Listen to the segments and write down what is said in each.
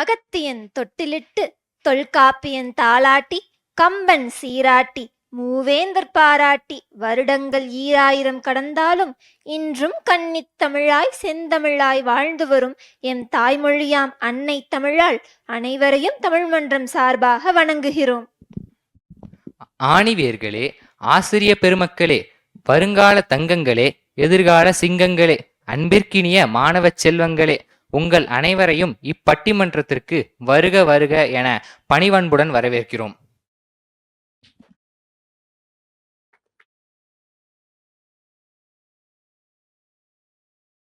அகத்தியன் தொட்டிலிட்டு தொல்காப்பியன் தாளாட்டி கம்பன் சீராட்டி மூவேந்தர் பாராட்டி வருடங்கள் 2000 கடந்தாலும் இன்றும் கன்னித் தமிழாய் செந்தமிழாய் வாழ்ந்து வரும் எம் தாய்மொழியாம் அன்னை தமிழால் அனைவரையும் தமிழ் மன்றம் சார்பாக வணங்குகிறோம். ஆணிவேர்களே, ஆசிரிய பெருமக்களே, வருங்கால தங்கங்களே, எதிர்கால சிங்கங்களே, அன்பிற்கினிய மாணவச் செல்வங்களே, உங்கள் அனைவரையும் இப்பட்டிமன்றத்திற்கு வருக வருக என பணிவன்புடன் வரவேற்கிறோம்.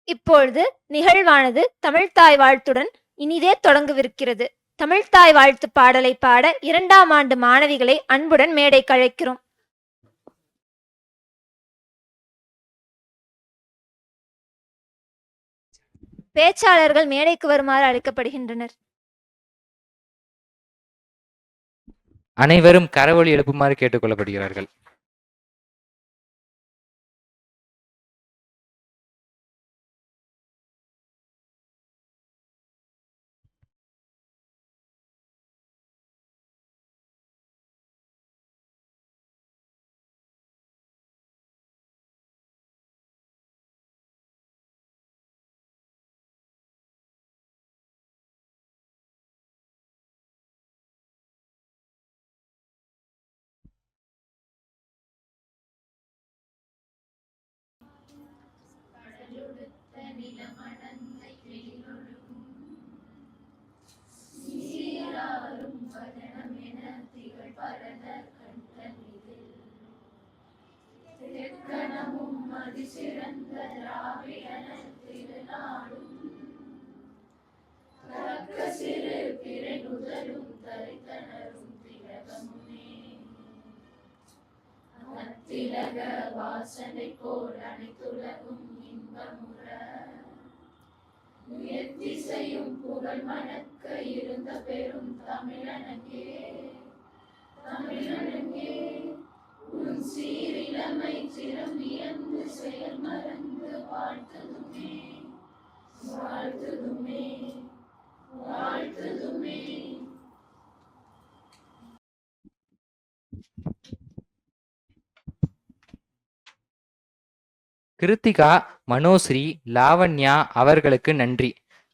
இப்பொழுது நிகழ்வானது தமிழ்த்தாய் வாழ்த்துடன் இனிதே தொடங்கவிருக்கிறது. தமிழ்த்தாய் வாழ்த்து பாடலை பாட 2ஆம் ஆண்டு மாணவிகளை அன்புடன் மேடைக்கு அழைக்கிறோம். பேச்சாளர்கள் மேடைக்கு வருமாறு அழைக்கப்படுகின்றனர். அனைவரும் கரவொலி எழுப்புமாறு கேட்டுக்கொள்ளப்படுகிறார்கள். திலக வாசனை போல் அனைத்துலகும் இன்பமுற எத்திசையும் புகழ் மணக்க இருந்த பெரும் தமிழனங்கே தமிழனங்கே உன் சீரிழமை சிரம் வியந்து செயல் மறந்து வாழ்த்துதுமே வாழ்த்துதுமே வாழ்த்துதுமே. கிருத்திகா, மனோஸ்ரீ, லாவண்யா அவர்களுக்கு நன்றி.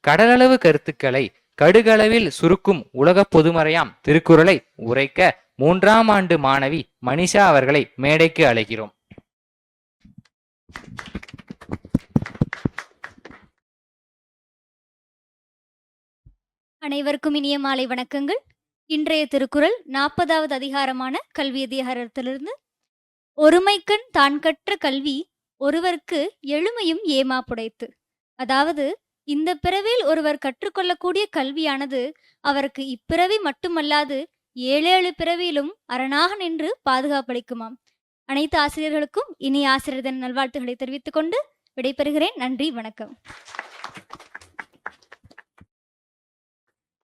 கடலளவு கருத்துக்களை கடுகளவில் சுருக்கும் உலக பொதுமறையாம் திருக்குறளை உரைக்க 3ஆம் ஆண்டு மாணவி மனிஷா அவர்களை மேடைக்கு அழைக்கிறோம். அனைவருக்கும் இனிய மாலை வணக்கங்கள். இன்றைய திருக்குறள் 40வது அதிகாரமான கல்வி அதிகாரத்திலிருந்து, ஒருமைக்கண் தான் கற்ற கல்வி ஒருவருக்கு எழுமையும் ஏமா புடைத்து. அதாவது, இந்த பிறவியில் ஒருவர் கற்றுக்கொள்ளக்கூடிய கல்வியானது அவருக்கு இப்பிறவி மட்டுமல்லாது 7 பிறவியிலும் அரணாக நின்று பாதுகாப்பளிக்குமாம். அனைத்து ஆசிரியர்களுக்கும் இனிய ஆசிரியர் தின நல்வாழ்த்துக்களை தெரிவித்துக் கொண்டு விடைபெறுகிறேன். நன்றி, வணக்கம்.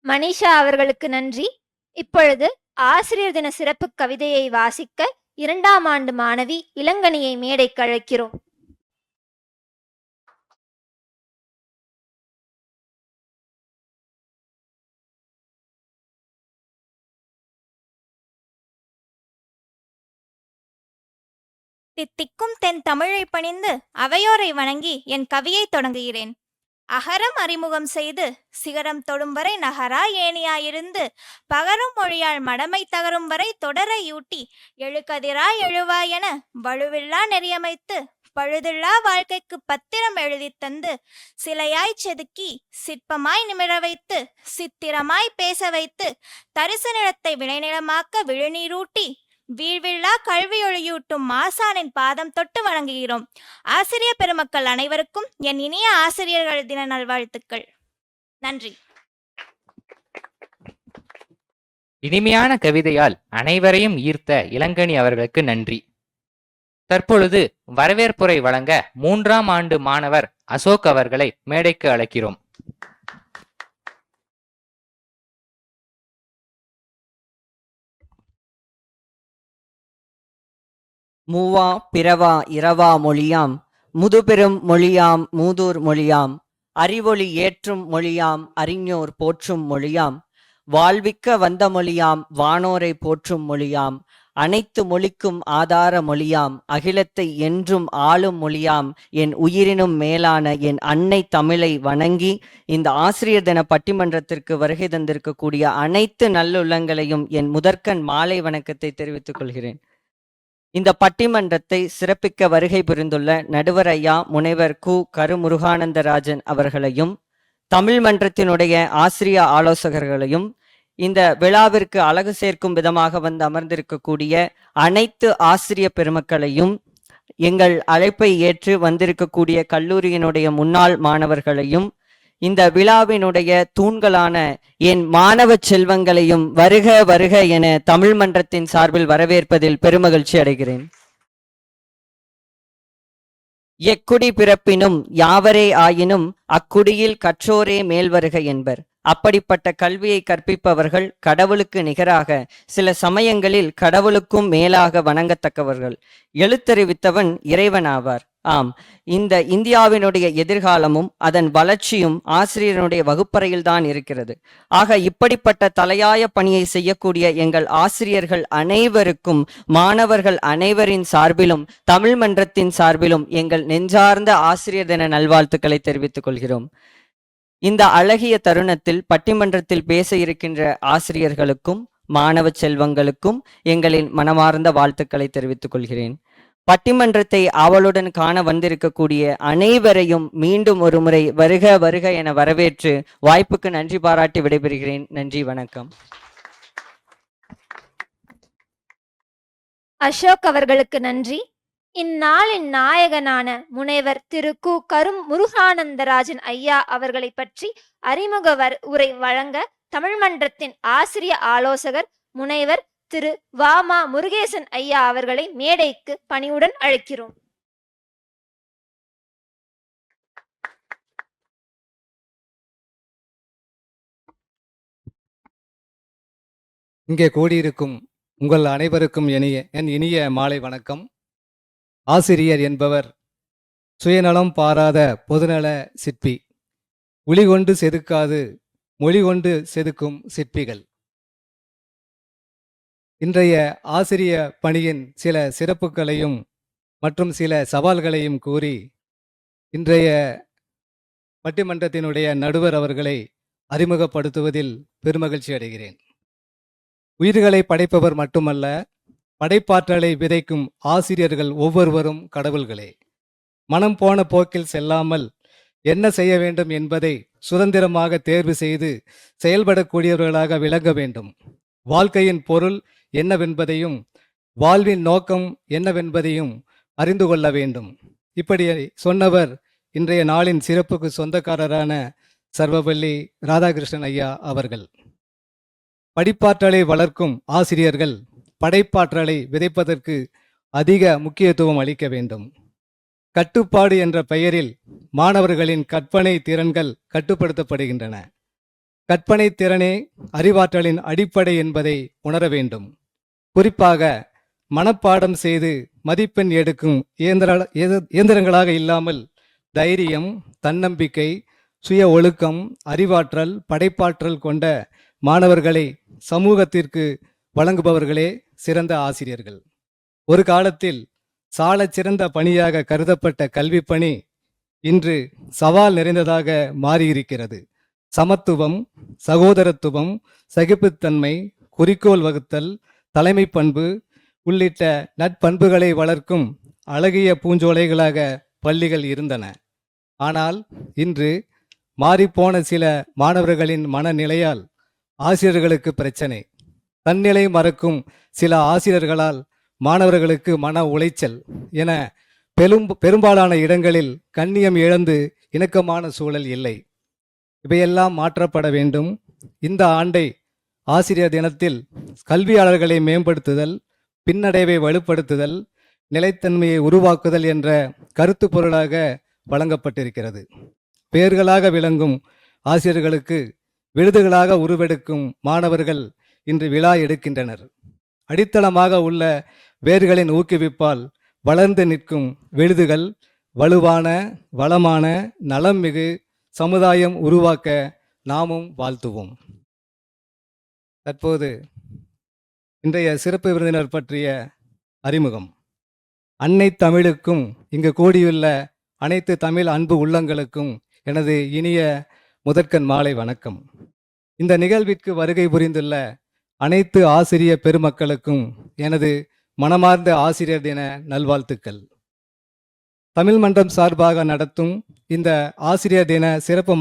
மனிஷா அவர்களுக்கு நன்றி. இப்பொழுது ஆசிரியர் தின சிறப்பு கவிதையை வாசிக்க 2ஆம் ஆண்டு மாணவி இளங்கனியை மேடைக்கு அழைக்கிறோம். தித்திக்கும் தென் தமிழை பணிந்து அவையோரை வணங்கி என் கவியை தொடங்குகிறேன். அகரம் அறிமுகம் செய்து சிகரம் தொடும் வரை நகரா ஏணியாயிருந்து பகரும் மொழியால் மடமை தகரும் வரை தொடரையூட்டி எழுகதிராய் எழுவாய் என வலுவில்லா நெறியமைத்து பழுதில்லா வாழ்க்கைக்கு பத்திரம் எழுதி தந்து சிலையாய் செதுக்கி சிற்பமாய் நிமிர வைத்து சித்திரமாய் பேச வைத்து தரிசு நிலத்தை விளைநிலமாக்க விழுநீரூட்டி வீழ்வில்லா கல்வியொளியூட்டும் மாசானின் பாதம் தொட்டு வணங்குகிறோம். ஆசிரியர் பெருமக்கள் அனைவருக்கும் என் இனிய ஆசிரியர்கள் தின நல்வாழ்த்துக்கள். நன்றி. இனிமையான கவிதையால் அனைவரையும் ஈர்த்த இளங்கனி அவர்களுக்கு நன்றி. தற்பொழுது வரவேற்புரை வழங்க 3ஆம் ஆண்டு மாணவர் அசோக் அவர்களை மேடைக்கு அழைக்கிறோம். மூவா பிறவா இரவா மொழியாம் முதுபெரும் மொழியாம் மூதூர் மொழியாம் அறிவொளி ஏற்றும் மொழியாம் அறிஞோர் போற்றும் மொழியாம் வாழ்விக்க வந்த மொழியாம் வானோரை போற்றும் மொழியாம் அனைத்து மொழிக்கும் ஆதார மொழியாம் அகிலத்தை என்றும் ஆளும் மொழியாம் என் உயிரினும் மேலான என் அன்னை தமிழை வணங்கி இந்த ஆசிரியர் தின பட்டிமன்றத்திற்கு வருகை தந்திருக்கக்கூடிய அனைத்து நல்லுள்ளங்களையும் என் முதற்கண் மாலை வணக்கத்தை தெரிவித்துக் கொள்கிறேன். இந்த பட்டிமன்றத்தை சிறப்பிக்க வருகை புரிந்துள்ள நடுவர் ஐயா முனைவர் கு. கருமுருகானந்தராஜன் அவர்களையும் தமிழ் மன்றத்தினுடைய ஆசிரிய ஆலோசகர்களையும் இந்த விழாவிற்கு அழகு சேர்க்கும் விதமாக வந்து அமர்ந்திருக்கக்கூடிய அனைத்து ஆசிரிய பெருமக்களையும் எங்கள் அழைப்பை ஏற்று வந்திருக்கக்கூடிய கல்லூரியினுடைய முன்னாள் மாணவர்களையும் இந்த விழாவினுடைய தூண்களான என் மாணவ செல்வங்களையும் வருக வருக என தமிழ் மன்றத்தின் சார்பில் வரவேற்பதில் பெருமகிழ்ச்சி அடைகிறேன். எக்குடி பிறப்பினும் யாவரே ஆயினும் அக்குடியில் கற்றோரே மேல் வருக என்பர். அப்படிப்பட்ட கல்வியை கற்பிப்பவர்கள் கடவுளுக்கு நிகராக, சில சமயங்களில் கடவுளுக்கும் மேலாக வணங்கத்தக்கவர்கள். எழுத்தறிவித்தவன் இறைவனாவார். ஆம், இந்த இந்தியாவினுடைய எதிர்காலமும் அதன் வளர்ச்சியும் ஆசிரியனுடைய வகுப்பறையில் தான் இருக்கிறது. ஆக இப்படிப்பட்ட தலையாய பணியை செய்யக்கூடிய எங்கள் ஆசிரியர்கள் அனைவருக்கும், மாணவர்கள் அனைவரின் சார்பிலும், தமிழ் மன்றத்தின் சார்பிலும் எங்கள் நெஞ்சார்ந்த ஆசிரியர் தின நல்வாழ்த்துக்களை தெரிவித்துக் கொள்கிறோம். இந்த அழகிய தருணத்தில் பட்டிமன்றத்தில் பேச இருக்கின்ற ஆசிரியர்களுக்கும் மாணவ செல்வங்களுக்கும் எங்களின் மனமார்ந்த வாழ்த்துக்களை தெரிவித்துக் கொள்கிறேன். பட்டிமன்றத்தை ஆவலுடன் காண வந்திருக்கக்கூடிய அனைவரையும் மீண்டும் ஒரு முறை வருக வருக என வரவேற்று வாய்ப்புக்கு நன்றி பாராட்டி விடைபெறுகிறேன். நன்றி, வணக்கம். அசோக் அவர்களுக்கு நன்றி. இந்நாளின் நாயகனான முனைவர் திரு கு. கருமுருகானந்தராஜன் ஐயா அவர்களை பற்றி அறிமுக உரை வழங்க தமிழ் மன்றத்தின் ஆசிரிய ஆலோசகர் முனைவர் திரு வ.ம. முருகேசன் ஐயா அவர்களை மேடைக்கு பணிவுடன் அழைக்கிறோம். இங்கே கூடியிருக்கும் உங்கள் அனைவருக்கும் என் இனிய மாலை வணக்கம். ஆசிரியர் என்பவர் சுயநலம் பாராத பொதுநல சிற்பி. ஒளி கொண்டு செதுக்காது மொழி கொண்டு செதுக்கும் சிற்பிகள். இன்றைய ஆசிரிய பணியின் சில சிறப்புகளையும் மற்றும் சில சவால்களையும் கூறி இன்றைய பட்டிமன்றத்தினுடைய நடுவர் அவர்களை அறிமுகப்படுத்துவதில் பெருமகிழ்ச்சி அடைகிறேன். உயிர்களை படைப்பவர் மட்டுமல்ல, படைப்பாற்றலை விதைக்கும் ஆசிரியர்கள் ஒவ்வொருவரும் கடவுள்களே. மனம் போன போக்கில் செல்லாமல் என்ன செய்ய வேண்டும் என்பதை சுதந்திரமாக தேர்வு செய்து செயல்படக்கூடியவர்களாக விளங்க வேண்டும். வாழ்க்கையின் பொருள் என்னவென்பதையும் வாழ்வின் நோக்கம் என்னவென்பதையும் அறிந்து கொள்ள வேண்டும். இப்படி சொன்னவர் இன்றைய நாளின் சிறப்புக்கு சொந்தக்காரரான சர்வபள்ளி ராதாகிருஷ்ணன் ஐயா அவர்கள். படிப்பாற்றலை வளர்க்கும் ஆசிரியர்கள் படைப்பாற்றலை விதைப்பதற்கு அதிக முக்கியத்துவம் அளிக்க வேண்டும். கட்டுப்பாடு என்ற பெயரில் மாணவர்களின் கற்பனை திறன்கள் கட்டுப்படுத்தப்படுகின்றன. கற்பனை திறனே அறிவாற்றலின் அடிப்படை என்பதை உணர வேண்டும். குறிப்பாக மனப்பாடம் செய்து மதிப்பெண் எடுக்கும் இயந்திரங்களாக இல்லாமல் தைரியம், தன்னம்பிக்கை, சுய ஒழுக்கம், அறிவாற்றல், படைப்பாற்றல் கொண்ட மாணவர்களை சமூகத்திற்கு வழங்குபவர்களே சிறந்த ஆசிரியர்கள். ஒரு காலத்தில் சாலச் சிறந்த பணியாக கருதப்பட்ட கல்வி பணி இன்று சவால் நிறைந்ததாக மாறியிருக்கிறது. சமத்துவம், சகோதரத்துவம், சகிப்புத்தன்மை, குறிக்கோள் வகுத்தல், தலைமை பண்பு உள்ளிட்ட நற்பண்புகளை வளர்க்கும் அழகிய பூஞ்சோலைகளாக பள்ளிகள் இருந்தன. ஆனால் இன்று மாறிப்போன சில மாணவர்களின் மனநிலையால் ஆசிரியர்களுக்கு பிரச்சனை. தன்னிலை மறக்கும் சில ஆசிரியர்களால் மாணவர்களுக்கு மன உளைச்சல் என பெரும்பாலான இடங்களில் கண்ணியம் இழந்து இணக்கமான சூழல் இல்லை. இவையெல்லாம் மாற்றப்பட வேண்டும். இந்த ஆண்டை ஆசிரியர் தினத்தில் கல்வியாளர்களை மேம்படுத்துதல், பின்னடைவை வலுப்படுத்துதல், நிலைத்தன்மையை உருவாக்குதல் என்ற கருத்து பொருளாக வழங்கப்பட்டிருக்கிறது. பெயர்களாக விளங்கும் ஆசிரியர்களுக்கு விருதுகளாக உருவெடுக்கும் மாணவர்கள் இன்று விழா எடுக்கின்றனர். அடித்தளமாக உள்ள வேர்களின் ஊக்குவிப்பால் வளர்ந்து நிற்கும் விருதுகள் வலுவான, வளமான, நலம் மிகு, சமுதாயம் உருவாக்க நாமும் வாழ்த்துவோம். தற்போது இன்றைய சிறப்பு விருந்தினர் பற்றிய அறிமுகம். அன்னை தமிழுக்கும் இங்கு கூடியுள்ள அனைத்து தமிழ் அன்பு உள்ளங்களுக்கும் எனது இனிய முதற்கண் மாலை வணக்கம். இந்த நிகழ்விற்கு வருகை புரிந்துள்ள அனைத்து ஆசிரிய பெருமக்களுக்கும் எனது மனமார்ந்த ஆசிரியர் தின நல்வாழ்த்துக்கள். தமிழ் மன்றம் சார்பாக நடத்தும் இந்த ஆசிரியர் தின சிறப்பு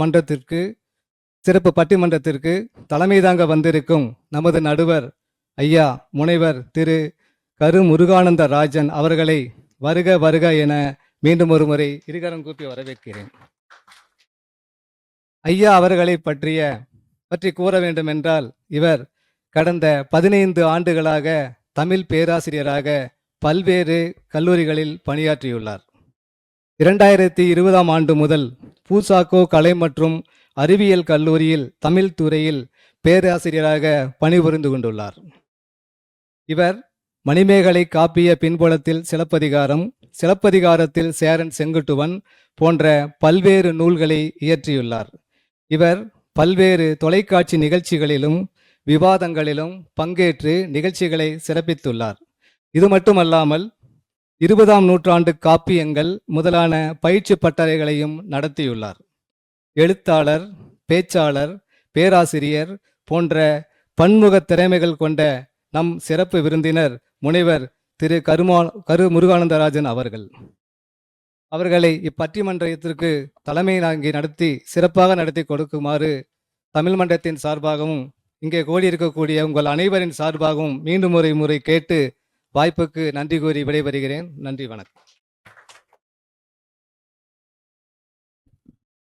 பட்டிமன்றத்திற்கு தலைமை தாங்க வந்திருக்கும் நமது நடுவர் ஐயா முனைவர் திரு கரு முருகானந்த ராஜன் அவர்களை வருக வருக என மீண்டும் ஒரு முறை இருகரம் கூப்பி வரவேற்கிறேன். ஐயா அவர்களை பற்றி கூற வேண்டும் என்றால், இவர் கடந்த 15 ஆண்டுகளாக தமிழ் பேராசிரியராக பல்வேறு கல்லூரிகளில் பணியாற்றியுள்ளார். 2020ஆம் ஆண்டு முதல் பூசாக்கோ கலை மற்றும் அறிவியல் கல்லூரியில் தமிழ் துறையில் பேராசிரியராக பணிபுரிந்து கொண்டுள்ளார். இவர் மணிமேகலை காப்பிய பின்புலத்தில் சிலப்பதிகாரம், சிலப்பதிகாரத்தில் சேரன் செங்குட்டுவன் போன்ற பல்வேறு நூல்களை இயற்றியுள்ளார். இவர் பல்வேறு தொலைக்காட்சி நிகழ்ச்சிகளிலும் விவாதங்களிலும் பங்கேற்று நிகழ்ச்சிகளை சிறப்பித்துள்ளார். இது மட்டுமல்லாமல் 20ஆம் நூற்றாண்டு காப்பியங்கள் முதலான பயிற்சி பட்டறைகளையும் நடத்தியுள்ளார். எழுத்தாளர், பேச்சாளர், பேராசிரியர் போன்ற பன்முக திறமைகள் கொண்ட நம் சிறப்பு விருந்தினர் முனைவர் திரு கரு முருகானந்தராஜன் அவர்களை இப்பட்டிமன்றத்திற்கு தலைமை தாங்கி சிறப்பாக நடத்தி கொடுக்குமாறு தமிழ் மன்றத்தின் சார்பாகவும் இங்கே கூடியிருக்கக்கூடிய உங்கள் அனைவரின் சார்பாகவும் மீண்டும் ஒரு முறை கேட்டு வாய்ப்புக்கு நன்றி கூறி விடைபெறுகிறேன். நன்றி, வணக்கம்.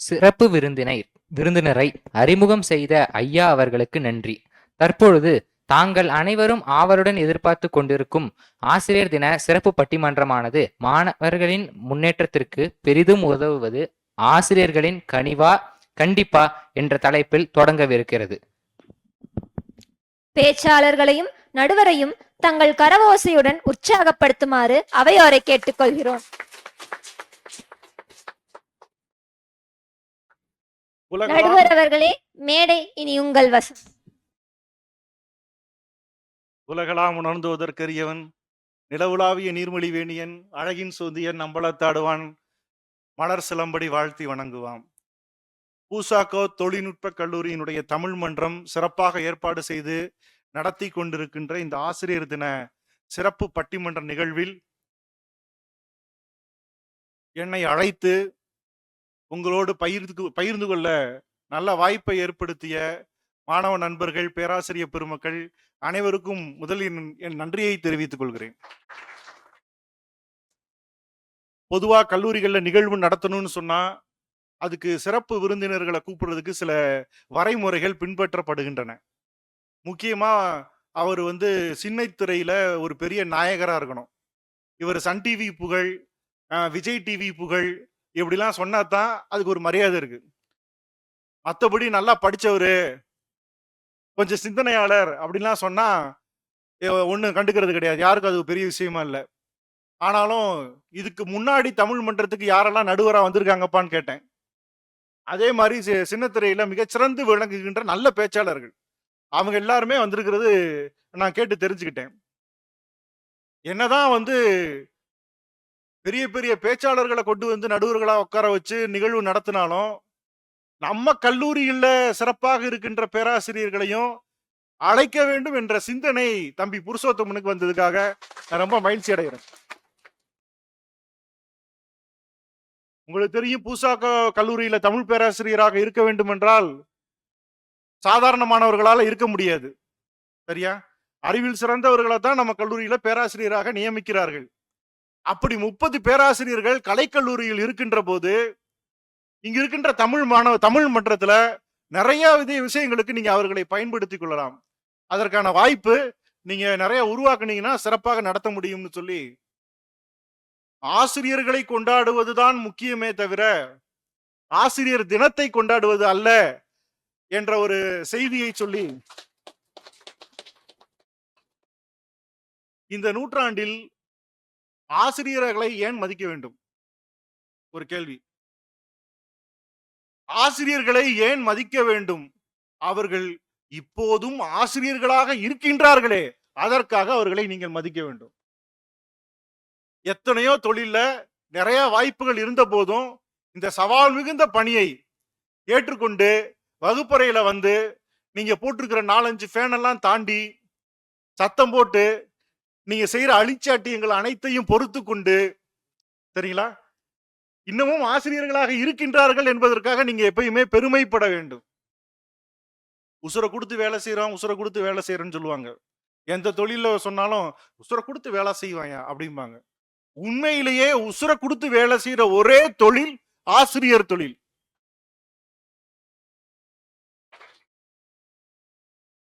சிறப்பு விருந்தினரை அறிமுகம் செய்த ஐயா அவர்களுக்கு நன்றி. தற்பொழுது தாங்கள் அனைவரும் ஆவலுடன் எதிர்பார்த்து கொண்டிருக்கும் ஆசிரியர் தின சிறப்பு பட்டிமன்றமானது மாணவர்களின் முன்னேற்றத்திற்கு பெரிதும் உதவுவது ஆசிரியர்களின் கண்டிப்பா என்ற தலைப்பில் தொடங்கவிருக்கிறது. பேச்சாளர்களையும் நடுவரையும் தங்கள் கரவோசையுடன் உற்சாகப்படுத்துமாறு அவையோரை கேட்டுக்கொள்கிறோம். நடுவர் அவர்களே, மேடை இனி உங்கள் வசம். உலகளாம் உணர்ந்துவதற்கரியவன், நிலவுலாவிய நீர்மொழி வேணியன், அழகின் சோதியன், அம்பலத்தாடுவான், மலர் சிலம்படி வாழ்த்தி வணங்குவான். பூசாக்கோ தொழில்நுட்ப கல்லூரியினுடைய தமிழ் மன்றம் சிறப்பாக ஏற்பாடு செய்து நடத்தி கொண்டிருக்கின்ற இந்த ஆசிரியர் தின சிறப்பு பட்டிமன்ற நிகழ்வில் என்னை அழைத்து உங்களோடு பகிர்ந்து கொள்ள நல்ல வாய்ப்பை ஏற்படுத்திய மாணவ நண்பர்கள், பேராசிரியர் பெருமக்கள் அனைவருக்கும் முதலில் என் நன்றியை தெரிவித்துக் கொள்கிறேன். பொதுவா கல்லூரிகள்ல நிகழ்வு நடத்தணும்னு சொன்னா அதுக்கு சிறப்பு விருந்தினர்களை கூப்பிடுறதுக்கு சில வரைமுறைகள் பின்பற்றப்படுகின்றன. முக்கியமா அவர் சின்னத்திரையில ஒரு பெரிய நாயகரா இருக்கணும். இவர் சன் டிவி புகழ், விஜய் டிவி புகழ் இப்படிலாம் சொன்னாதான் அதுக்கு ஒரு மரியாதை இருக்கு. மற்றபடி நல்லா படிச்சவரு, கொஞ்சம் சிந்தனையாளர் அப்படின்லாம் சொன்னா ஒன்றும் கண்டுக்கிறது கிடையாது, யாருக்கும் அது பெரிய விஷயமா இல்லை. ஆனாலும் இதுக்கு முன்னாடி தமிழ் மன்றத்துக்கு யாரெல்லாம் நடுவரா வந்திருக்காங்கப்பான்னு கேட்டேன். அதே மாதிரி சின்னத்திரையில மிகச்சிறந்து விளங்குகின்ற நல்ல பேச்சாளர்கள் அவங்க எல்லாருமே வந்திருக்கிறது நான் கேட்டு தெரிஞ்சுக்கிட்டேன். என்னதான் பெரிய பெரிய பேச்சாளர்களை கொண்டு நடுவர்களா உட்கார வச்சு நிகழ்வு நடத்தினாலும் நம்ம கல்லூரியில சிறப்பாக இருக்கின்ற பேராசிரியர்களையும் அழைக்க வேண்டும் என்ற சிந்தனை தம்பி புருஷோத்தமனுக்கு வந்ததுக்காக நான் ரொம்ப மகிழ்ச்சி அடைகிறேன். உங்களுக்கு தெரியும், பூசாக்கோ கல்லூரியில தமிழ் பேராசிரியராக இருக்க வேண்டும் என்றால் சாதாரணமானவர்களால இருக்க முடியாது. சரியா? அறிவில் சிறந்தவர்களை தான் நம்ம கல்லூரியில பேராசிரியராக நியமிக்கிறார்கள். அப்படி 30 பேராசிரியர்கள் கலைக்கல்லூரியில் இருக்கின்ற போது இங்க இருக்கின்ற தமிழ் மன்றத்துல நிறைய விஷயங்களுக்கு நீங்க அவர்களை பயன்படுத்திக் கொள்ளலாம். அதற்கான வாய்ப்பு நீங்க நிறைய உருவாக்குனீங்கன்னா சிறப்பாக நடத்த முடியும்னு சொல்லி, ஆசிரியர்களை கொண்டாடுவதுதான் முக்கியமே தவிர ஆசிரியர் தினத்தை கொண்டாடுவது அல்ல என்ற ஒரு செய்தியை சொல்லி, இந்த நூற்றாண்டில் ஆசிரியர்களை ஏன் மதிக்க வேண்டும்? ஒரு கேள்வி. ஆசிரியர்களை ஏன் மதிக்க வேண்டும்? அவர்கள் இப்போதும் ஆசிரியர்களாக இருக்கின்றார்களே, அதற்காக அவர்களை நீங்கள் மதிக்க வேண்டும். எத்தனையோ தொழில்ல நிறைய வாய்ப்புகள் இருந்த போதும் இந்த சவால் மிகுந்த பணியை ஏற்றுக்கொண்டு வகுப்பறையில வந்து நீங்க போட்டிருக்கிற 4-5 ஃபேன் எல்லாம் தாண்டி சத்தம் போட்டு நீங்க செய்யற அழிச்சாட்டியங்கள் அனைத்தையும் பொறுத்து கொண்டு, சரிங்களா, இன்னமும் ஆசிரியர்களாக இருக்கின்றார்கள் என்பதற்காக நீங்க எப்பயுமே பெருமைப்பட வேண்டும். உசுரை கொடுத்து வேலை செய்யறோம், உசுரை கொடுத்து வேலை செய்யறோம்னு சொல்லுவாங்க. எந்த தொழில சொன்னாலும் உசுரை கொடுத்து வேலை செய்வாங்க அப்படிம்பாங்க. உண்மையிலேயே உசுரை கொடுத்து வேலை செய்யற ஒரே தொழில் ஆசிரியர் தொழில்.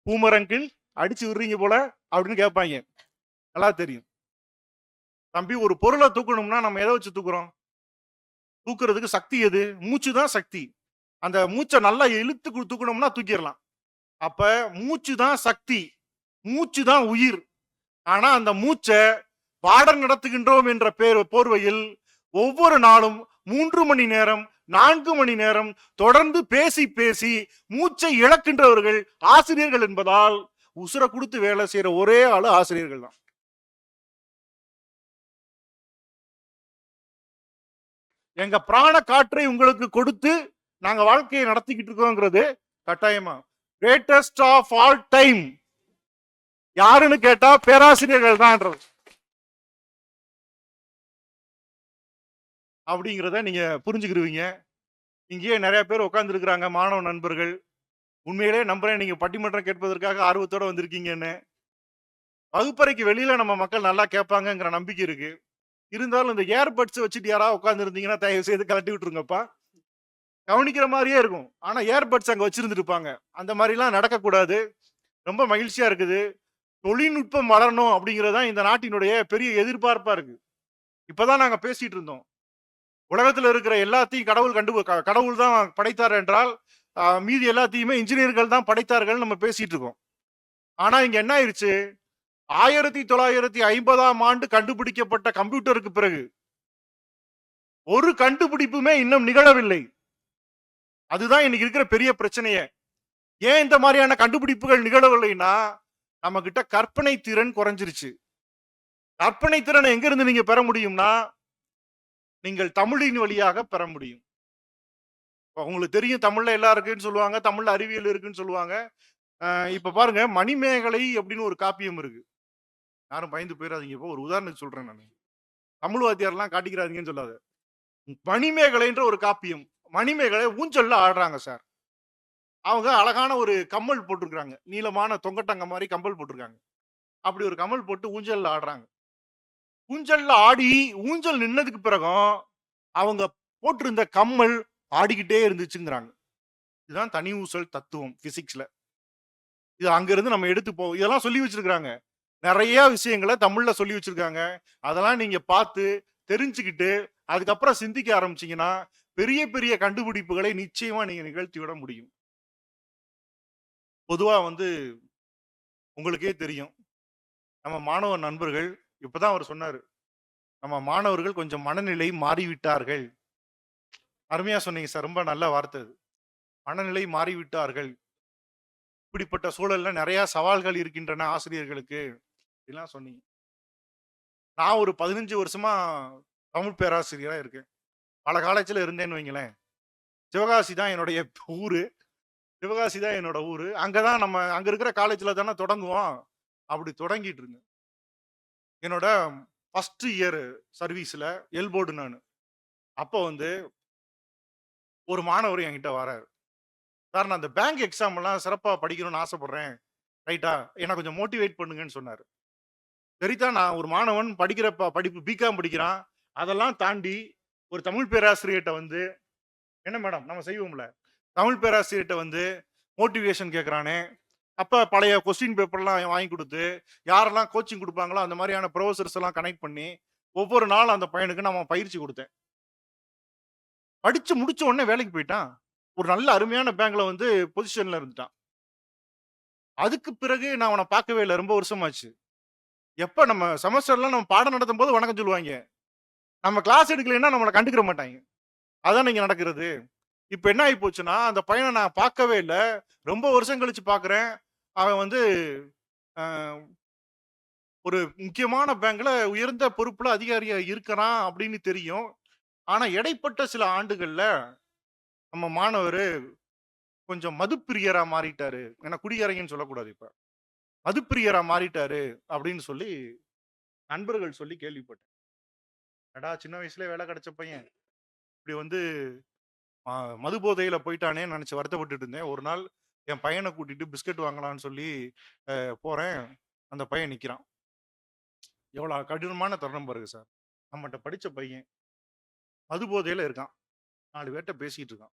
பூமரங்கில் அடிச்சு விடுறீங்க போல அப்படின்னு கேட்பாங்க. நல்லா தெரியும். தம்பி, ஒரு பொருளை தூக்கணும்னா நம்ம எதை வச்சு தூக்குறோம்? தூக்குறதுக்கு சக்தி எது? மூச்சு தான் சக்தி. அந்த மூச்சை நல்லா இழுத்து தூக்கணும்னா தூக்கிடலாம். அப்ப மூச்சு தான் சக்தி, மூச்சு தான் உயிர். ஆனா அந்த மூச்சை பாடம் நடத்துகின்றோம் என்ற போர்வையில் ஒவ்வொரு நாளும் 3 மணி நேரம் 4 மணி நேரம் தொடர்ந்து பேசி பேசி மூச்சை இழக்கின்றவர்கள் ஆசிரியர்கள் என்பதால் உசுரை கொடுத்து வேலை செய்யற ஒரே ஆளு ஆசிரியர்கள் தான். எங்க பிராண காற்றை உங்களுக்கு கொடுத்து நாங்க வாழ்க்கையை நடத்திக்கிட்டு இருக்கோங்கிறது கட்டாயமா. கிரேட்டஸ்ட் ஆஃப் ஆல் டைம் யாருன்னு கேட்டா பேராசிரியர்கள் தான் அப்படிங்கிறத நீங்க புரிஞ்சுக்கிருவீங்க. இங்கேயே நிறைய பேர் உட்கார்ந்து இருக்கிறாங்க, மாணவ நண்பர்கள். உண்மையிலே நம்புறேன் நீங்க பட்டிமன்றம் கேட்பதற்காக ஆர்வத்தோட வந்திருக்கீங்கன்னு. வகுப்பறைக்கு வெளியில நம்ம மக்கள் நல்லா கேட்பாங்கங்கிற நம்பிக்கை இருக்கு. இருந்தாலும் இந்த ஏர்பட்ஸ் வச்சுட்டு யாராவது உட்கார்ந்து இருந்தீங்கன்னா தயவு செய்து கலட்டி விட்டுருங்கப்பா. கவனிக்கிற மாதிரியே இருக்கும், ஆனா ஏர்பட்ஸ் அங்க வச்சிருந்துருப்பாங்க. அந்த மாதிரிலாம் நடக்கக்கூடாது. ரொம்ப மகிழ்ச்சியா இருக்குது. தொழில்நுட்பம் வளரணும் அப்படிங்கறதுதான் இந்த நாட்டினுடைய பெரிய எதிர்பார்ப்பா இருக்கு. இப்பதான் நாங்க பேசிட்டு இருந்தோம், உலகத்துல இருக்கிற எல்லாத்தையும் கடவுள் தான் படைத்தார் என்றால் மீதி எல்லாத்தையுமே இன்ஜினியர்கள் தான் படைத்தார்கள் நம்ம பேசிட்டு இருக்கோம். ஆனா இங்க என்ன ஆயிருச்சு? 1950ஆம் ஆண்டு கண்டுபிடிக்கப்பட்ட கம்ப்யூட்டருக்கு பிறகு ஒரு கண்டுபிடிப்புமே இன்னும் நிகழவில்லை. அதுதான் இன்னைக்கு இருக்கிற பெரிய பிரச்சனையே. ஏன் இந்த மாதிரியான கண்டுபிடிப்புகள் நிகழவில்லைன்னா, நம்ம கிட்ட கற்பனை திறன் குறைஞ்சிருச்சு. கற்பனை திறனை எங்க இருந்து நீங்க பெற முடியும்னா, நீங்கள் தமிழின் வழியாக பெற முடியும். உங்களுக்கு தெரியும், தமிழ்ல எல்லாம் இருக்குன்னு சொல்லுவாங்க, தமிழ்ல அறிவியல் இருக்குன்னு சொல்லுவாங்க. இப்ப பாருங்க, மணிமேகலை அப்படின்னு ஒரு காப்பியம் இருக்கு. யாரும் பயந்து போயிடாதீங்க. இப்போ ஒரு உதாரணத்துக்கு சொல்றேன் நான். தமிழ் வாத்தியார்லாம் காட்டிக்கிறாதீங்கன்னு சொல்லாத. மணிமேகலைன்ற ஒரு காப்பியம். மணிமேகலை ஊஞ்சல்ல ஆடுறாங்க சார். அவங்க அழகான ஒரு கம்மல் போட்டிருக்காங்க, நீளமான தொங்கட்டங்க மாதிரி கம்மல் போட்டிருக்காங்க. அப்படி ஒரு கம்மல் போட்டு ஊஞ்சல்ல ஆடுறாங்க. ஊஞ்சல்ல ஆடி ஊஞ்சல் நின்னதுக்கு பிறகும் அவங்க போட்டிருந்த கம்மல் ஆடிக்கிட்டே இருந்துச்சுங்கிறாங்க. இதுதான் தனி ஊசல் தத்துவம் பிசிக்ஸ்ல. இது அங்கிருந்து நம்ம எடுத்து இதெல்லாம் சொல்லி வச்சிருக்காங்க. நிறைய விஷயங்களை தமிழ்ல சொல்லி வச்சிருக்காங்க. அதெல்லாம் நீங்க பார்த்து தெரிஞ்சுக்கிட்டு அதுக்கப்புறம் சிந்திக்க ஆரம்பிச்சீங்கன்னா பெரிய பெரிய கண்டுபிடிப்புகளை நிச்சயமா நீங்க நிகழ்த்தி விட முடியும். பொதுவா உங்களுக்கே தெரியும், நம்ம மாணவ நண்பர்கள், இப்பதான் அவர் சொன்னாரு, நம்ம மாணவர்கள் கொஞ்சம் மனநிலை மாறிவிட்டார்கள். அருமையா சொன்னீங்க சார், ரொம்ப நல்ல வார்த்தை அது. மனநிலை மாறிவிட்டார்கள். இப்படிப்பட்ட சூழல்ல நிறைய சவால்கள் இருக்கின்றன ஆசிரியர்களுக்கு எல்லாம் சொன்னீங்க. நான் ஒரு 15 வருஷமா தமிழ் பேராசிரியரா இருக்கேன். பல காலேஜ்ல இருந்தேன்னு வைங்களேன். சிவகாசி தான் என்னுடைய ஊரு. சிவகாசி தான் என்னோட ஊரு. அங்கதான் நம்ம அங்க இருக்கிற காலேஜ்ல தானே தொடங்குவோம். அப்படி தொடங்கிட்டு இருந்தேன். என்னோட ஃபர்ஸ்ட் இயர் சர்வீஸ்ல எல்போர்டு நான். அப்போ ஒரு மாணவர் என்கிட்ட வராரு. சார், நான் அந்த பேங்க் எக்ஸாம் எல்லாம் சிறப்பா படிக்கணும்னு ஆசைப்படுறேன், ரைட்டா, என்ன கொஞ்சம் மோட்டிவேட் பண்ணுங்கன்னு சொன்னாரு. சரிதான், நான் ஒரு மாணவன் படிக்கிற படிப்பு பிகாம் படிக்கிறான். அதெல்லாம் தாண்டி ஒரு தமிழ் பேராசிரியர்கிட்ட என்ன மேடம் நம்ம செய்வோம்ல, தமிழ் பேராசிரியர்கிட்ட மோட்டிவேஷன் கேட்கறானே. அப்ப பழைய கொஸ்டின் பேப்பர்லாம் வாங்கி கொடுத்து யாரெல்லாம் கோச்சிங் கொடுப்பாங்களோ அந்த மாதிரியான ப்ரொஃபசர்ஸ் எல்லாம் கனெக்ட் பண்ணி ஒவ்வொரு நாளும் அந்த பையனுக்கு நம்ம பயிற்சி கொடுத்தேன். படிச்சு முடிச்ச உடனே வேலைக்கு போயிட்டான். ஒரு நல்ல அருமையான பேங்க்ல பொசிஷன்ல இருந்துட்டான். அதுக்கு பிறகு நான் அவனை பார்க்கவே இல்லை. ரொம்ப வருஷமாச்சு. எப்ப நம்ம செமஸ்டர்ல நம்ம பாடம் நடத்தும் போது வணக்கம் சொல்லுவாங்க, நம்ம கிளாஸ் எடுக்கலைன்னா நம்மளை கண்டுக்கிற மாட்டாங்க. அதான் இங்க நடக்கிறது. இப்ப என்ன ஆகி போச்சுன்னா, அந்த பையனை நான் பார்க்கவே இல்ல. ரொம்ப வருஷம் கழிச்சு பார்க்குறேன். அவன் வந்து அ ஒரு முக்கியமான பேங்க்ல உயர்ந்த பொறுப்புல அதிகாரியா இருக்கிறான் அப்படின்னு தெரியும். ஆனா இடைப்பட்ட சில ஆண்டுகள்ல நம்ம மாணவரு கொஞ்சம் மதுப்பிரியரா மாறிட்டாரு. ஏன்னா குடியரங்கன்னு சொல்லக்கூடாது இப்ப. மதுப்பிரியரா மாறிட்டாரு அப்படின்னு சொல்லி நண்பர்கள் சொல்லி கேள்விப்பட்டேன். "என்னடா சின்ன வயசுலயே வேலை கிடைச்ச பையன், இப்படி வந்து அ மது போதையில போயிட்டானேன்னு நெனச்சு வருத்தப்பட்டுட்டு இருந்தேன். ஒரு நாள் என் பையன கூட்டிட்டு பிஸ்கட் வாங்கலான்னு சொல்லி போறேன். அந்த பையன் நிக்கிறான். எவ்வளோ கடினமான தருணம் பாருங்க சார். நம்மட்ட படிச்ச பையன். மது போதையில இருக்கான். 4 பேர்ட்ட பேசிட்டு இருக்கான்.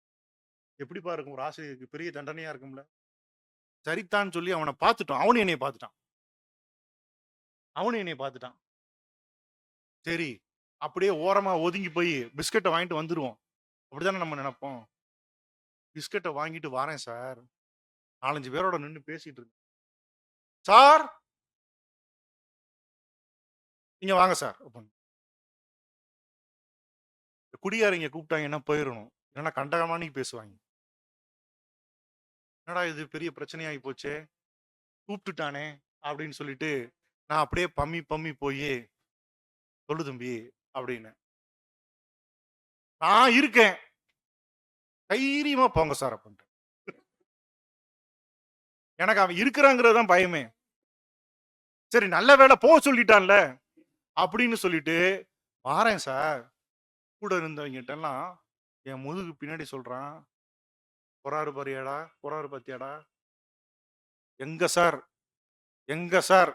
எப்படிப்பா இருக்கும்? ஒரு ஆசிரியருக்கு பெரிய தண்டனையா இருக்கும்ல. சரிதான்னு சொல்லி அவன பார்த்துட்டோம். அவனும் என்னைய பார்த்துட்டான். அவனும் என்னைய பார்த்துட்டான். சரி, அப்படியே ஓரமா ஒதுங்கி போய் பிஸ்கட்ட வாங்கிட்டு வந்துருவோம். அப்படித்தானே நம்ம நெனைப்போம். பிஸ்கட்ட வாங்கிட்டு வாரேன் சார். 4, 5 பேரோட நின்னு பேசிட்டு இருக்கேன். "சார், இங்க வாங்க சார்" அப்படின்னு. குடியாரங்க கூப்பிட்டாங்கன்னா போயிரணும். இல்லன்னா கண்டமானிக்கு பேசுவாங்க. "என்னடா இது பெரிய பிரச்சனையாயி போச்சே! கூப்பிட்டுட்டானே!" அப்படின்னு சொல்லிட்டு, நான் அப்படியே பம்மி பம்மி போயி, "சொல்லு தம்பி" அப்படின்னேன். "நான் இருக்கேன். தைரியமா போங்க சார்" அப்படின்ட்டேன். எனக்கு அவன் இருக்கிறாங்கிறது தான் பயமே. சரி நல்ல வேளை போ சொல்லிட்டான்ல, அப்படின்னு சொல்லிட்டு, "வாரேன் சார்." கூட இருந்தவங்கட்டலாம் என் முதுகுக்கு பின்னாடி சொல்றான், "போறாரு பாரியாடா, போறாரு பாத்தியாடா?" எங்க சார்? எங்க சார்?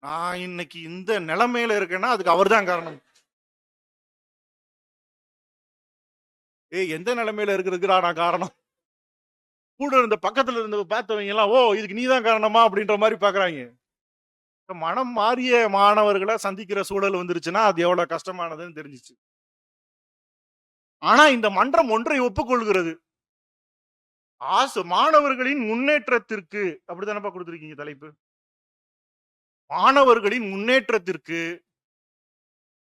நான் இன்னைக்கு இந்த நிலைமையில இருக்கேன்னா, அதுக்கு அவர்தான் காரணம். "ஏய் எந்த நிலைமையில இருக்கிறதுக்குடா நான் காரணம்?" கூட இருந்த பக்கத்துல இருந்த பார்த்தவங்க எல்லாம், "ஓ! இதுக்கு நீ தான் காரணமா?" அப்படின்ற மாரி பார்க்குறாய்ங்க. மனம் மாறிய மாணவர்கள சந்திக்கிற சூழல் வந்துருச்சுன்னா, அது எவ்வளவு கஷ்டமானதுன்னு தெரிஞ்சுச்சு. ஆனா இந்த மன்றம் ஒன்றை ஒப்புக்கொள்கிறது. மாணவர்களின் முன்னேற்றத்திற்கு அப்படித்தானப்பா குடுத்திருக்கீங்க தலைப்பு. மாணவர்களின் முன்னேற்றத்திற்கு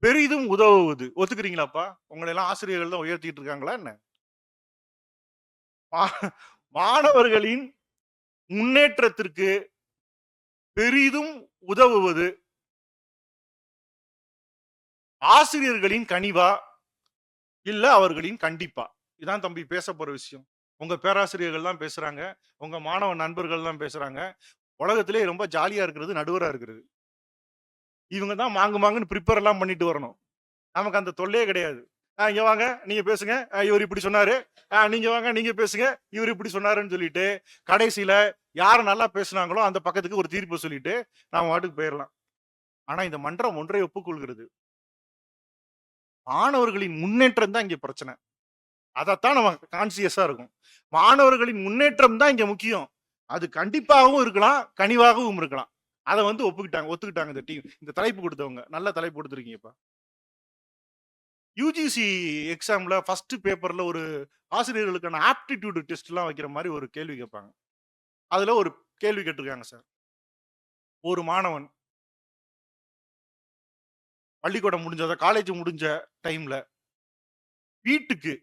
பெரிதும் உதவுவது. ஒத்துக்கிறீங்களாப்பா? உங்கள எல்லாம் ஆசிரியர்கள் தான் உயர்த்திட்டு இருக்காங்களா என்ன? மா மாணவர்களின் முன்னேற்றத்திற்கு பெரிதும் உதவுவது ஆசிரியர்களின் கனிவா, இல்ல அவர்களின் கண்டிப்பா? இதான் தம்பி பேசப் போற விஷயம். உங்க பேராசிரியர்கள் தான் பேசுறாங்க. உங்க மாணவ நண்பர்கள் தான் பேசுறாங்க. உலகத்திலேயே ரொம்ப ஜாலியா இருக்கிறது நடுவரா இருக்கிறது. இவங்க தான் மாங்கு மாங்குன்னு பிரிப்பேர் எல்லாம் பண்ணிட்டு வரணும். நமக்கு அந்த தொல்லையே கிடையாது. இங்க வாங்க, நீங்க பேசுங்க. இவரு இப்படி சொன்னாரு. நீங்க வாங்க, நீங்க பேசுங்க. இவரு இப்படி சொன்னாருன்னு சொல்லிட்டு, கடைசியில யாரு நல்லா பேசுனாங்களோ அந்த பக்கத்துக்கு ஒரு தீர்ப்பு சொல்லிட்டு, நாம பாட்டுக்கு போயிரலாம். ஆனா இந்த மன்றம் ஒன்றை ஒப்புக்கொள்கிறது. மாணவர்களின் முன்னேற்றம் தான் இங்க பிரச்சனை. அதத்தான் நம்ம கான்ஷியஸா இருக்கும். மாணவர்களின் முன்னேற்றம் தான் இங்க முக்கியம். அது கண்டிப்பாகவும் இருக்கலாம், கனிவாகவும் இருக்கலாம். அத வந்து ஒத்துக்கிட்டாங்க இந்த டீம். இந்த தலைப்பு குடுத்தவங்க. நல்ல தலைப்பு குடுத்திருக்கீங்கப்பா. யுஜிசி எக்ஸாம்ல ஃபர்ஸ்ட் பேப்பர்ல ஒரு ஆசிரியர்களுக்கான ஆப்டிட்யூட் டெஸ்ட்லாம் வைக்கிற மாரி ஒரு கேள்வி கேட்பாங்க. அதுல ஒரு கேள்வி கேட்டிருக்காங்க சார். ஒரு மாணவன் பள்ளிக்கூடம் காலேஜ் முடிஞ்ச டைம்ல வீட்டுக்கு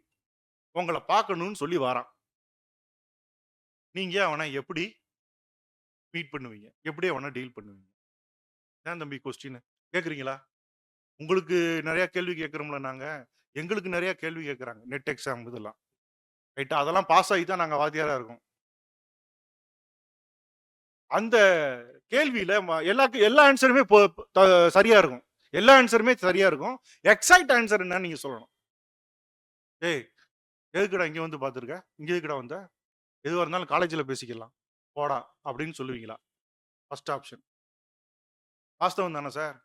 உங்கள பார்க்கணும்னு சொல்லி வாரான். நீங்க அவன எப்படி மீட் பண்ணுவீங்க? எப்படி அவன டீல் பண்ணுவீங்க? இதான் தம்பி கொஸ்டின். கேட்கிறீங்களா? உங்களுக்கு நெறைய கேள்வி கேட்கிறோம்ல நாங்க. எங்களுக்கு நெறைய கேள்வி கேட்கறாங்க. நெட் எக்ஸாம் இதெல்லாம். ரைட்டா? அதெல்லாம் பாஸ் ஆகி தான் நாங்க வாத்தியாரா இருக்கோம். அந்த கேள்வியில எல்லா ஆன்ஸருமே சரியா இருக்கும். எல்லா ஆன்ஸருமே சரியா இருக்கும். எக்ஸாக்ட் ஆன்ஸர் என்னன்னு நீங்க சொல்லணும். "ஏய், எதுக்குடா இங்க வந்து பார்த்துருக்க? இங்க எதுக்குடா வந்த? எதுவா இருந்தாலும் காலேஜ்ல பேசிக்கலாம். போடா" அப்படின்னு சொல்லுவீங்களா? First option. வாஸ்தவம் தானே சார்?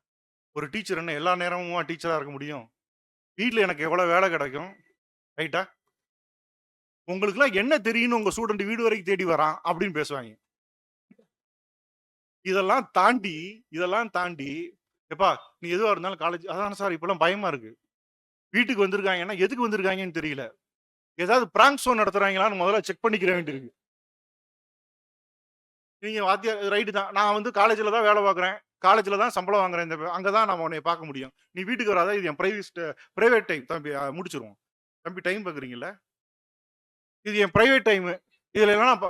ஒரு டீச்சர் என்ன எல்லா நேரமுமா டீச்சரா இருக்க முடியும்? வீட்ல எனக்கு எவ்வளவு வேலை கிடைக்கும்? ரைட்டா? உங்களுக்குலாம் என்ன தெரியும்னு உங்க ஸ்டூடண்ட் வீடு வரைக்கும் தேடி வரான் அப்படின்னு பேசுவாங்க. இதெல்லாம் தாண்டி, "எப்பா நீ எதுவா இருந்தாலும் காலேஜ்" அதான சார் இப்பலாம் பயமா இருக்கு. வீட்டுக்கு வந்திருக்காங்கன்னா, எதுக்கு வந்திருக்காங்கன்னு தெரியல. ஏதாவது பிராங்க் ஷோ நடத்துறாங்களான்னு முதல்ல செக் பண்ணிக்கிற வேண்டியிருக்கு. நீங்க வாத்தியார் ரைட்டு தான். நான் வந்து காலேஜ்ல தான் வேலை பார்க்குறேன். காலேஜ்ல தான் சம்பளம் வாங்குறேன். அங்க தான் நான் உன்னைய பார்க்க முடியும். நீ வீட்டுக்கு வராத. இது என் பிரைவேட் டைம். தம்பி முடிச்சுருவோம். தம்பி டைம் பார்க்குறீங்கல்ல? இது என் பிரைவேட் டைமு, இதுல எல்லாம்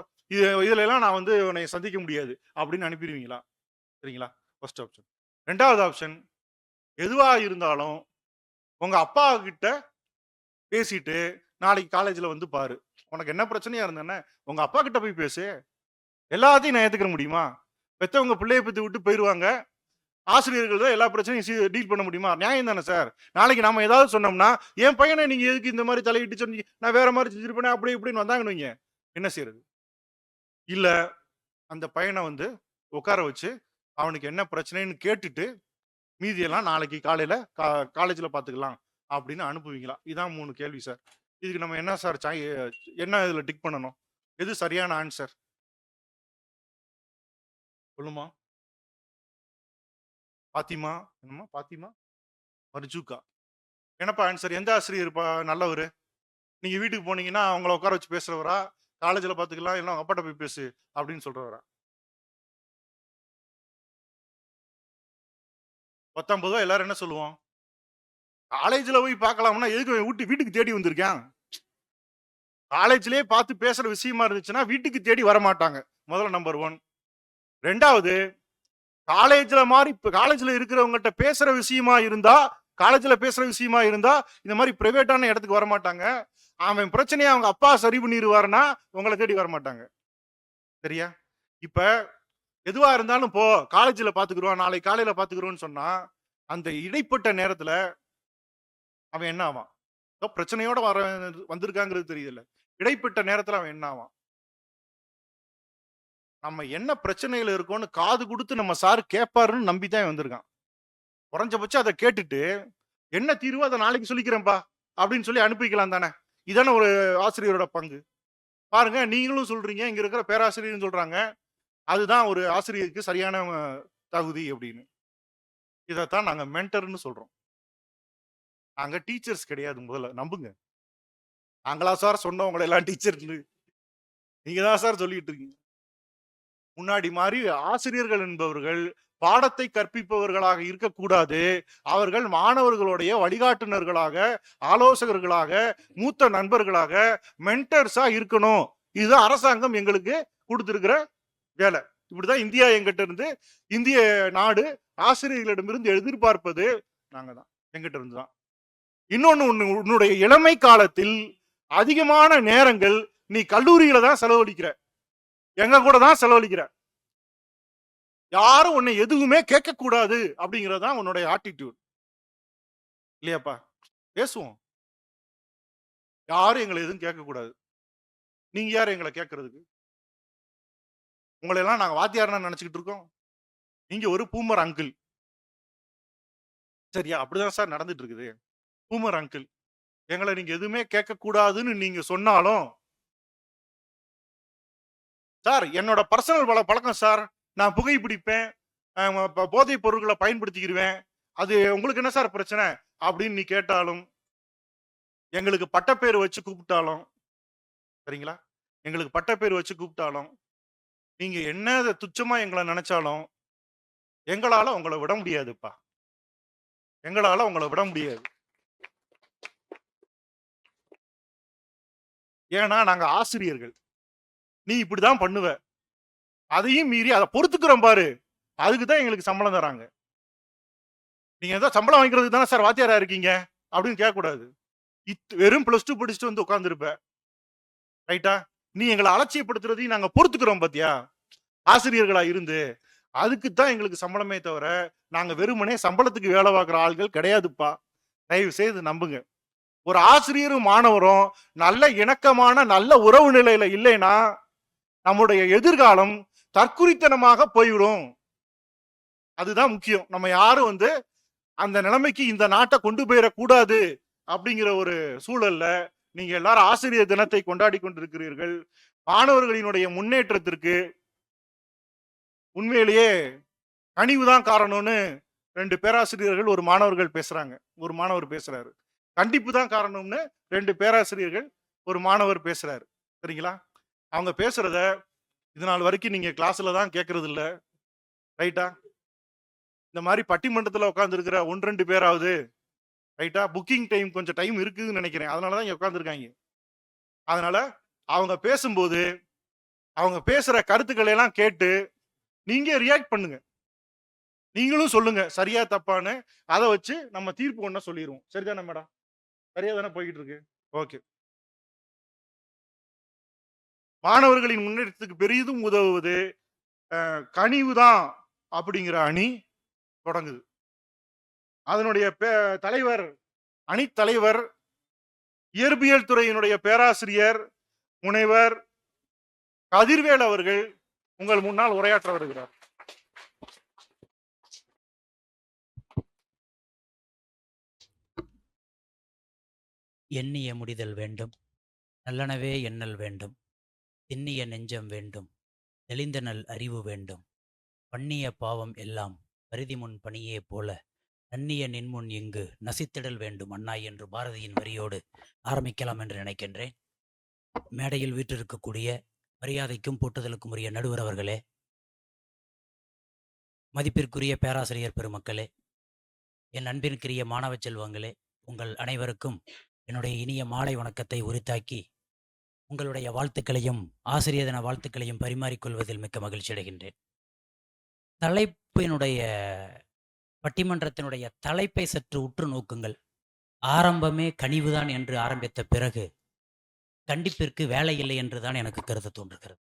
இதுல எல்லாம் நான் வந்து உன்னை சந்திக்க முடியாது அப்படின்னு அனுப்பிடுவீங்களா? சரிங்களா? First option. 2வது ஆப்ஷன், எதுவா இருந்தாலும் உங்க அப்பா கிட்ட பேசிட்டு நாளைக்கு காலேஜ்ல வந்து பாரு. உனக்கு என்ன பிரச்சனையா இருந்தேன்னா உங்க அப்பா கிட்ட போய் பேசு. எல்லாத்தையும் நான் ஏத்துக்க முடியுமா? பெத்தவங்க பிள்ளைய பெத்து விட்டு போயிருவாங்க. ஆசிரியர்கள் தான் எல்லா பிரச்சனையும் டீல் பண்ண முடியுமா? நியாயம் தானே சார். நாளைக்கு நாம ஏதாவது சொன்னோம்னா, என் பையனை நீங்க எதுக்கு இந்த மாதிரி தலையிட்டு சொன்னீங்க? நான் வேற மாதிரி செஞ்சிருப்பேனே அப்படி இப்படின்னு வந்தாங்கன்னு வைங்க. என்ன செய்யறது? இல்ல அந்த பையனை வந்து உட்கார வச்சு அவனுக்கு என்ன பிரச்சனைன்னு கேட்டுட்டு மீதியெல்லாம் நாளைக்கு காலையில காலேஜ்ல பாத்துக்கலாம் அப்படின்னு அனுப்புவீங்களா? இதான் 3 கேள்வி சார். இதுக்கு நம்ம என்ன சார் என்ன இதுல டிக் பண்ணணும்? எது சரியான ஆன்சர்? சொல்லுமா? பாத்திமா? என்னம்மா பாத்திமா? மர்ஜூகா. என்னப்பா ஆன்சர்? எந்த ஆசிரியர்ப்பா நல்லவரு? நீங்க வீட்டுக்கு போனீங்கன்னா அவங்கள உட்கார வச்சு பேசுறவரா? காலேஜ்ல பாத்துக்கலாம் இல்ல அவங்க அப்பாட்ட போய் பேசு அப்படின்னு சொல்றவரா? 19 எல்லாரும் என்ன சொல்லுவோம்? காலேஜ்ல போய் பார்க்கலாம்னா எதுக்கு வீட்டுக்கு தேடி வந்திருக்கேன்? காலேஜ்லயே பார்த்து பேசுற விஷயமா இருந்துச்சுன்னா வீட்டுக்கு தேடி வர மாட்டாங்க. முதல்ல நம்பர் 1. 2வது காலேஜ்ல இருக்கிறவங்ககிட்ட பேசுற விஷயமா இருந்தா, காலேஜ்ல பேசுற விஷயமா இருந்தா இந்த மாதிரி பிரைவேட்டான இடத்துக்கு வர மாட்டாங்க. அவன் பிரச்சனையை அவங்க அப்பா சரி பண்ணிடுவாருன்னா உங்களை தேடி வர மாட்டாங்க. சரியா? இப்ப எதுவா இருந்தாலும் போ காலேஜ்ல பாத்துக்கிறோம், நாளைக்கு காலையில பாத்துக்கிறோம்னு சொன்னா அந்த இடைப்பட்ட நேரத்துல அவன் என்ன ஆவான்? பிரச்சனையோட வந்திருக்காங்கிறது தெரியல. இடைப்பட்ட நேரத்துல அவன் என்ன ஆவான்? நம்ம என்ன பிரச்சனையில இருக்கோம்னு காது கொடுத்து நம்ம சார் கேட்பாருன்னு நம்பிதான் வந்திருக்கான். குறைஞ்சபட்சம் அதை கேட்டுட்டு என்ன தீர்வோ அதை நாளைக்கு சொல்லிக்கிறேன்ப்பா அப்படின்னு சொல்லி அனுப்பிக்கலாம் தானே? இதான ஒரு ஆசிரியரோட பங்கு. பாருங்க, நீங்களும் சொல்றீங்க, இங்க இருக்கிற பேராசிரியரும் சொல்றாங்க அதுதான் ஒரு ஆசிரியருக்கு சரியான தகுதி அப்படின்னு. இதைத்தான் நாங்க மென்டர்னு சொல்றோம். நாங்க டீச்சர்ஸ் கிடையாது. முதல்ல நம்புங்க. நாங்களா சார் சொன்னவங்களை எல்லாம் டீச்சர்? நீங்க தான் சார் சொல்லிட்டு இருக்கீங்க. முன்னாடி மாதிரி ஆசிரியர்கள் என்பவர்கள் பாடத்தை கற்பிப்பவர்களாக இருக்கக்கூடாது. அவர்கள் மாணவர்களுடைய வழிகாட்டுனர்களாக, ஆலோசகர்களாக, மூத்த நண்பர்களாக, மென்டர்ஸா இருக்கணும். இதுதான் அரசாங்கம் எங்களுக்கு கொடுத்திருக்கிற வேலை. இப்படிதான் இந்தியா எங்கிட்ட இருந்து, இந்திய நாடு ஆசிரியர்களிடமிருந்து எதிர்பார்ப்பது நாங்க தான், எங்கிட்ட இருந்து தான். இன்னொன்னு, உன்னுடைய இளமை காலத்தில் அதிகமான நேரங்கள் நீ கல்லூரியில தான் செலவழிக்கிற, எங்க கூட தான் செலவழிக்கிற. யாரும் உன்னை எதுவுமே கேட்க கூடாது அப்படிங்கறதுதான் உன்னுடைய ஆட்டிடியூட் இல்லையாப்பா? பேசுவோம். யாரும் எங்களை எதுவும் கேட்க கூடாது. நீங்க யாரு எங்களை கேட்கறதுக்கு? உங்களை எல்லாம் நாங்க வாத்தியார்னா நினைச்சுக்கிட்டு இருக்கோம். நீங்க ஒரு பூமர் அங்கிள். சரியா? அப்படிதான் சார் நடந்துட்டு இருக்குது. Boomer uncle. எங்களை நீங்க எதுவுமே கேட்க கூடாதுன்னு நீங்க சொன்னாலும், சார் என்னோட பர்சனல் பழக்கம் சார், நான் புகை பிடிப்பேன், போதைப் பொருட்களை பயன்படுத்திக்கிடுவேன், அது உங்களுக்கு என்ன சார் பிரச்சனை அப்படின்னு நீ கேட்டாலும், எங்களுக்கு பட்டப்பேர் வச்சு கூப்பிட்டாலும், சரிங்களா, எங்களுக்கு பட்டப்பேர் வச்சு கூப்பிட்டாலும், நீங்க என்ன துச்சமா எங்களை நினைச்சாலும் எங்களால உங்களை விட முடியாதுப்பா. எங்களால உங்களை விட முடியாது. ஏன்னா நாங்க ஆசிரியர்கள். நீ இப்படிதான் பண்ணுவ, அதையும் மீறி அதை பொறுத்துக்கிறோம் பாரு, அதுக்குதான் எங்களுக்கு சம்பளம் தராங்க. நீங்க ஏதோ சம்பளம் வாங்கிக்கிறதுக்கு தானே சார் வாத்தியாரா இருக்கீங்க அப்படின்னு கேட்க கூடாது. வெறும் +2 படிச்சுட்டு வந்து உட்கார்ந்துருப்ப, ரைட்டா? நீ எங்களை அலட்சியப்படுத்துறதையும் நாங்க பொறுத்துக்கிறோம் பாத்தியா, ஆசிரியர்களா இருந்து. அதுக்குத்தான் எங்களுக்கு சம்பளமே தவிர நாங்க வெறுமனே சம்பளத்துக்கு வேலை பார்க்குற ஆள்கள் கிடையாதுப்பா. தயவு செய்து நம்புங்க. ஒரு ஆசிரியரும் மாணவரும் நல்ல இணக்கமான நல்ல உறவு நிலையில இல்லைன்னா நம்முடைய எதிர்காலம் தற்குறித்தனமாக போய்விடும். அதுதான் முக்கியம். நம்ம யாரும் அந்த நிலைமைக்கு இந்த நாட்டை கொண்டு போயிடக்கூடாது அப்படிங்கிற ஒரு சூழல்ல நீங்க எல்லாரும் ஆசிரியர் தினத்தை கொண்டாடி கொண்டிருக்கிறீர்கள். மாணவர்களினுடைய முன்னேற்றத்திற்கு உண்மையிலேயே கனிவுதான் காரணம்னு 2 பேராசிரியர்கள் ஒரு மாணவர் பேசுறாரு. கண்டிப்பு தான் காரணம்னு 2 பேராசிரியர்கள் ஒரு மாணவர் பேசுறாரு. சரிங்களா? அவங்க பேசுறத இது நாள் வரைக்கும் நீங்க கிளாஸ்ல தான் கேட்கறது இல்ல, ரைட்டா? இந்த மாதிரி பட்டிமன்றத்துல உட்கார்ந்து இருக்கிற 1-2 பேராவது, ரைட்டா, புக்கிங் டைம் கொஞ்சம் டைம் இருக்குதுன்னு நினைக்கிறேன், அதனாலதான் இங்க உட்கார்ந்துருக்காங்க. அதனால அவங்க பேசும்போது அவங்க பேசுற கருத்துக்களை எல்லாம் கேட்டு நீங்க ரியாக்ட் பண்ணுங்க. நீங்களும் சொல்லுங்க சரியா தப்பான்னு. அதை வச்சு நம்ம தீர்ப்பு ஒண்ணா சொல்லிடுவோம். சரிதானே மேடம்? சரியா தானே போய்கிட்டு இருக்கு? ஓகே. மாணவர்களின் முன்னேற்றத்துக்கு பெரிதும் உதவுவது கனிவுதான் அப்படிங்கிற அணி தொடங்குது. அதனுடைய தலைவர், அணி தலைவர், இயற்பியல் துறையினுடைய பேராசிரியர் முனைவர் கதிர்வேல் அவர்கள் உங்கள் முன்னால் உரையாற்ற வருகிறார். எண்ணிய முடிதல் வேண்டும், நல்லனவே எண்ணல் வேண்டும், திண்ணிய நெஞ்சம் வேண்டும், தெளிந்த நல் அறிவு வேண்டும், பண்ணிய பாவம் எல்லாம் பரிதிமுன் பணியே போல நன்னிய நின்முன் இங்கு நசித்திடல் வேண்டும் அண்ணா என்று பாரதியின் வரியோடு ஆரம்பிக்கலாம் என்று நினைக்கின்றேன். மேடையில் வீற்றிருக்கக்கூடிய மரியாதைக்கும் போட்டுதலுக்கும் உரிய நடுவர் அவர்களே, மதிப்பிற்குரிய பேராசிரியர் பெருமக்களே, என் அன்பிற்குரிய மாணவ செல்வங்களே, உங்கள் அனைவருக்கும் என்னுடைய இனிய மாலை வணக்கத்தை உரித்தாக்கி உங்களுடைய வாழ்த்துக்களையும் ஆசிரியர் தின வாழ்த்துக்களையும் பரிமாறிக்கொள்வதில் மிக்க மகிழ்ச்சி அடைகின்றேன். தலைப்பினுடைய பட்டிமன்றத்தினுடைய தலைப்பை சற்று உற்று நோக்குங்கள். ஆரம்பமே கனிவுதான் என்று ஆரம்பித்த பிறகு கண்டிப்பிற்கு வேலை இல்லை என்றுதான் எனக்கு கருத்து தோன்றுகிறது.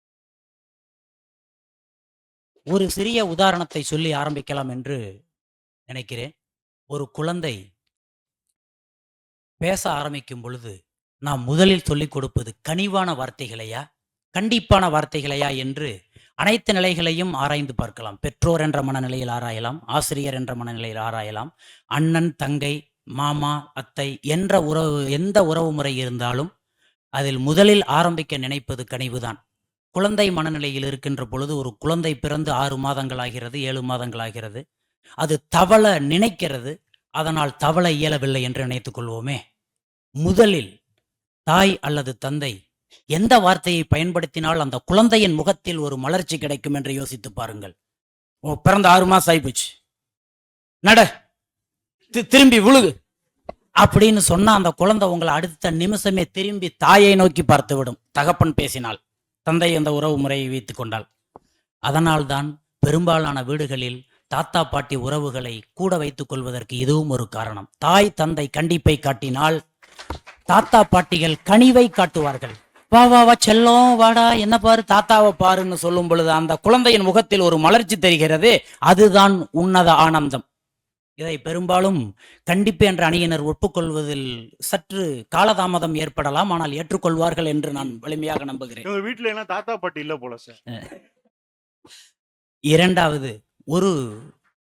ஒரு சிறிய உதாரணத்தை சொல்லி ஆரம்பிக்கலாம் என்று நினைக்கிறேன். ஒரு குழந்தை பேச ஆரம்பிக்கும் பொழுது நாம் முதலில் சொல்லிக் கொடுப்பது கனிவான வார்த்தைகளையா கண்டிப்பான வார்த்தைகளையா என்று அனைத்து நிலைகளையும் ஆராய்ந்து பார்க்கலாம். பெற்றோர் என்ற மனநிலையில் ஆராயலாம், ஆசிரியர் என்ற மனநிலையில் ஆராயலாம், அண்ணன் தங்கை மாமா அத்தை என்ற உறவு, எந்த உறவு முறை இருந்தாலும் அதில் முதலில் ஆரம்பிக்க நினைப்பது கனிவுதான். குழந்தை மனநிலையில் இருக்கின்ற பொழுது ஒரு குழந்தை பிறந்து 6 மாதங்கள் ஆகிறது, 7 மாதங்கள் ஆகிறது, அது தவள நினைக்கிறது, அதனால் தவள இயலவில்லை என்று நினைத்துக் கொள்வோமே. முதலில் தாய் அல்லது தந்தை எந்த வார்த்தையை பயன்படுத்தினால் அந்த குழந்தையின் முகத்தில் ஒரு மலர்ச்சி கிடைக்கும் என்று யோசித்து பாருங்கள். பிறந்த 6 மாசம் ஆயிப்போச்சு, நட திரும்பி விழுகு அப்படின்னு சொன்னா அந்த குழந்தை உங்களை அடுத்த நிமிஷமே திரும்பி தாயை நோக்கி பார்த்து விடும். தகப்பன் பேசினால், தந்தை அந்த உறவு முறையை வைத்துக் கொண்டால். அதனால்தான் பெரும்பாலான வீடுகளில் தாத்தா பாட்டி உறவுகளை கூட வைத்துக் கொள்வதற்கு இதுவும் ஒரு காரணம். தாய் தந்தை கண்டிப்பை காட்டினால் தாத்தா பாட்டிகள் கனிவை காட்டுவார்கள். வா வா வா செல்லம் வாடா, என்ன பாரு தாத்தாவை பாருன்னு சொல்லும் பொழுது அந்த குழந்தையின் முகத்தில் ஒரு மலர்ச்சி தெரிகிறது. அதுதான் உன்னத ஆனந்தம். இதை பெரும்பாலும் கண்டிப்பு என்ற அணியினர் ஒப்புக்கொள்வதில் சற்று காலதாமதம் ஏற்படலாம், ஆனால் ஏற்றுக்கொள்வார்கள் என்று நான் வலிமையாக நம்புகிறேன். வீட்டுல என்ன தாத்தா பாட்டி இல்ல போல சார். இரண்டாவது, ஒரு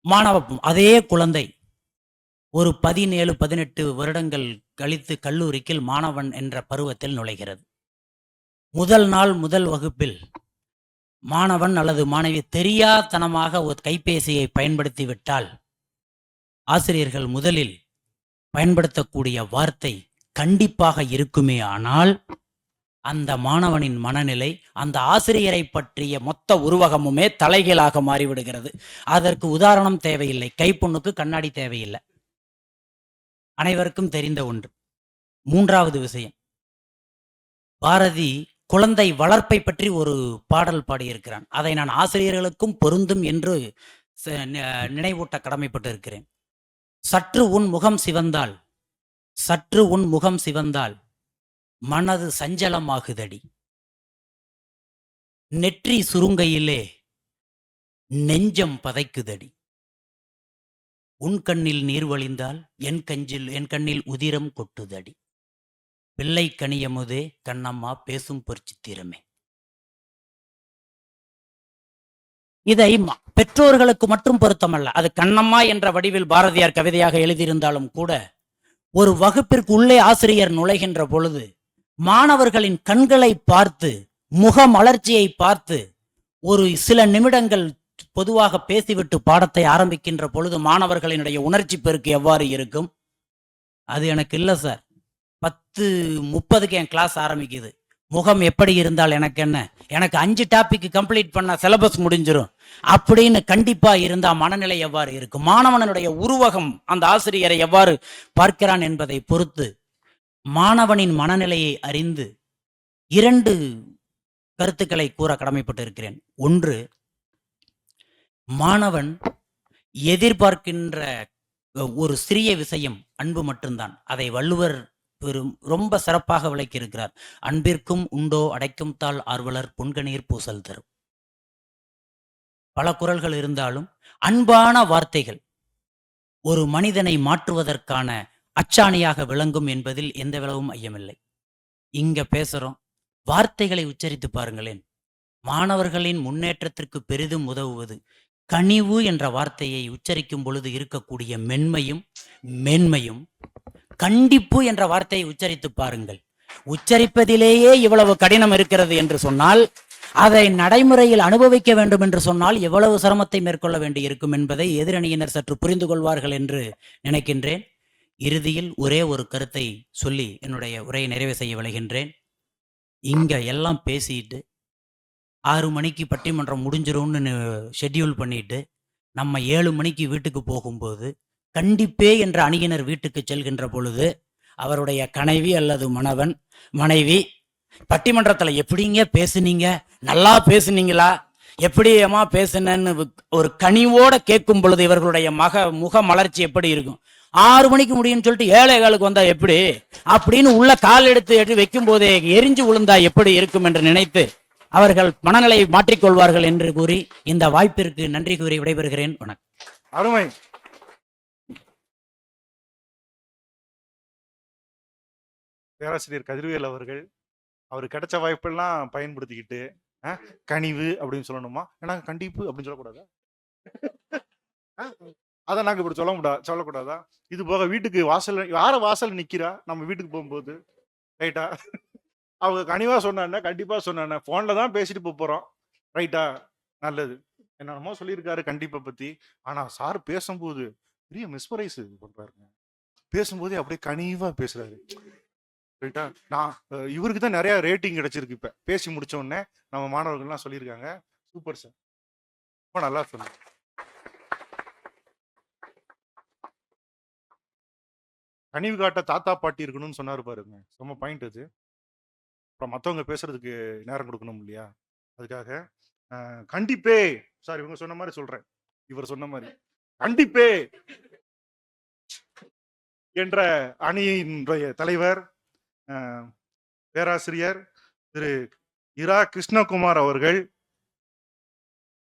மாணவ அதே குழந்தை ஒரு 17-18 வருடங்கள் கழித்து கல்லூரிக்கு மாணவன் என்ற பருவத்தில் நுழைகிறது. முதல் நாள் முதல் வகுப்பில் மாணவன் அல்லது மாணவி தெரியாதனமாக ஒரு கைபேசியை பயன்படுத்தி விட்டால் ஆசிரியர்கள் முதலில் பயன்படுத்தக்கூடிய வார்த்தை கண்டிப்பாக இருக்குமே. ஆனால் அந்த மாணவனின் மனநிலை, அந்த ஆசிரியரை பற்றிய மொத்த உருவகமுமே தலைகீழாக மாறிவிடுகிறது. அதற்கு உதாரணம் தேவையில்லை, கைப்புண்ணுக்கு கண்ணாடி தேவையில்லை, அனைவருக்கும் தெரிந்த ஒன்று. மூன்றாவது விஷயம், பாரதி குழந்தை வளர்ப்பை பற்றி ஒரு பாடல் பாடியிருக்கிறான். அதை நான் ஆசிரியர்களுக்கும் பொருந்தும் என்று நினைவூட்ட கடமைப்பட்டு இருக்கிறேன். சற்று உன் முகம் சிவந்தால், சற்று உன் முகம் சிவந்தால் மனது சஞ்சலமாகுதடி, நெற்றி சுருங்கையிலே நெஞ்சம் பதைக்குதடி, உன் கண்ணில் நீர் வழிந்தால் என் கண்ணில் உதிரம் கொட்டுதடி, பிள்ளை கனியமுதே கண்ணம்மா பேசும் பொற்சித்திரமே. இதை பெற்றோர்களுக்கு மட்டும் பொருத்தமல்ல, அது கண்ணம்மா என்ற வடிவில் பாரதியார் கவிதையாக எழுதியிருந்தாலும் கூட ஒரு வகுப்பிற்கு உள்ளே ஆசிரியர் நுழைகின்ற பொழுது மாணவர்களின் கண்களை பார்த்து, முக மலர்ச்சியை பார்த்து ஒரு சில நிமிடங்கள் பொதுவாக பேசிவிட்டு பாடத்தை ஆரம்பிக்கின்ற பொழுது மாணவர்களினுடைய உணர்ச்சி பெருக்கு எவ்வாறு இருக்கும்? அது எனக்கு இல்லை சார், 10:30 என் கிளாஸ் ஆரம்பிக்குது, முகம் எப்படி இருந்தால் எனக்கு என்ன, எனக்கு 5 டாபிக் கம்ப்ளீட் பண்ண சிலபஸ் முடிஞ்சிடும் அப்படின்னு கண்டிப்பா இருந்தா மனநிலை எவ்வாறு இருக்கும்? மாணவனுடைய உருவகம் அந்த ஆசிரியரை எவ்வாறு பார்க்கிறான் என்பதை பொறுத்து மாணவனின் மனநிலையை அறிந்து 2 கருத்துக்களை கூற கடமைப்பட்டு இருக்கிறேன். ஒன்று, மாணவன் எதிர்பார்க்கின்ற ஒரு சிறிய விஷயம் அன்பு மட்டும்தான். அதை வள்ளுவர் ரொம்ப சிறப்பாக விளக்கியிருக்கிறார். அன்பிற்கும் உண்டோ அடைக்கும் தாள் ஆர்வலர் பொன்கணீர் பூசல் தரும். பல குறள்கள் இருந்தாலும் அன்பான வார்த்தைகள் ஒரு மனிதனை மாற்றுவதற்கான அச்சாணியாக விளங்கும் என்பதில் எந்த விளவும் ஐயமில்லை. இங்க பேசுறோம், வார்த்தைகளை உச்சரித்து பாருங்களேன். மாணவர்களின் முன்னேற்றத்திற்கு பெரிதும் உதவுவது கனிவு என்ற வார்த்தையை உச்சரிக்கும் பொழுது இருக்கக்கூடிய மென்மையும் மேன்மையும். கண்டிப்பு என்ற வார்த்தையை உச்சரித்து பாருங்கள். உச்சரிப்பதிலேயே இவ்வளவு கடினம் இருக்கிறது என்று சொன்னால், அதை நடைமுறையில் அனுபவிக்க வேண்டும் என்று சொன்னால் எவ்வளவு சிரமத்தை மேற்கொள்ள வேண்டி இருக்கும் என்பதை எதிரணியினர் சற்று புரிந்து கொள்வார்கள் என்று நினைக்கின்றேன். இறுதியில் ஒரே ஒரு கருத்தை சொல்லி என்னுடைய உரையை நிறைவு செய்ய விளைகின்றேன். இங்க எல்லாம் பேசிட்டு 6 மணிக்கு பட்டிமன்றம் முடிஞ்சிரும்னு ஷெட்யூல் பண்ணிட்டு நம்ம 7 மணிக்கு வீட்டுக்கு போகும்போது கண்டிப்பே என்ற அணியினர் வீட்டுக்கு செல்கின்ற பொழுது அவருடைய கணைவி அல்லது மனைவி பட்டிமன்றத்துல எப்படிங்க பேசுனீங்க, நல்லா பேசுனீங்களா, எப்படி ஏமா பேசுனன்னு ஒரு கனிவோட கேட்கும் பொழுது இவர்களுடைய முக மலர்ச்சி எப்படி இருக்கும்? 6 மணிக்கு முடியும்னு சொல்லிட்டு 7:15 வந்தா எப்படி அப்படின்னு உள்ள கால் எடுத்து வைக்கும் போதே எரிஞ்சு விழுந்தா எப்படி இருக்கும் என்று நினைத்து அவர்கள் மனநிலையை மாற்றிக்கொள்வார்கள் என்று கூறி இந்த வாய்ப்பிற்கு நன்றி கூறி விடைபெறுகிறேன். வணக்கம். அருமை. பேராசிரியர் கதிர்வேல் அவர்கள் அவர் கிடைச்ச வாய்ப்பெல்லாம் பயன்படுத்திக்கிட்டு கனிவு அப்படின்னு சொல்லணுமா, ஏன்னா கண்டிப்பு அப்படின்னு சொல்லக்கூடாதா? அதை நாங்கள் இப்படி சொல்லக்கூடாதா? இது போக வீட்டுக்கு வாசல் யார வாசல் நிற்கிறா நம்ம வீட்டுக்கு போகும்போது, ரைட்டா? அவங்க கனிவா சொன்னானே, கண்டிப்பா சொன்னானே, போன்ல தான் பேசிட்டு போறோம், ரைட்டா? நல்லது. என்னென்னமோ சொல்லியிருக்காரு கண்டிப்பை பத்தி. ஆனா சார் பேசும்போது பெரிய மிஸ்பரைஸ் பண்றாருங்க. பேசும்போதே அப்படியே கனிவா பேசுறாரு, ரைட்டா? நான் இவருக்கு தான் நிறைய ரேட்டிங் கிடைச்சிருக்கு. இப்ப பேசி முடிச்ச உடனே நம்ம மாணவர்கள்லாம் சொல்லியிருக்காங்க, சூப்பர் சார், ரொம்ப நல்லா சொன்ன. கனிவு காட்ட தாத்தா பாட்டி இருக்கணும்னு சொன்னாரு பாருங்க, ரொம்ப பாயிண்ட் அது. அப்புறம் மற்றவங்க பேசுறதுக்கு நேரம் கொடுக்கணும் இல்லையா? அதுக்காக கண்டிப்பே சார் இவங்க சொன்ன மாதிரி சொல்றேன், இவர் சொன்ன மாதிரி கண்டிப்பே என்ற அணியினுடைய தலைவர் பேராசிரியர் திரு இரா கிருஷ்ணகுமார் அவர்கள்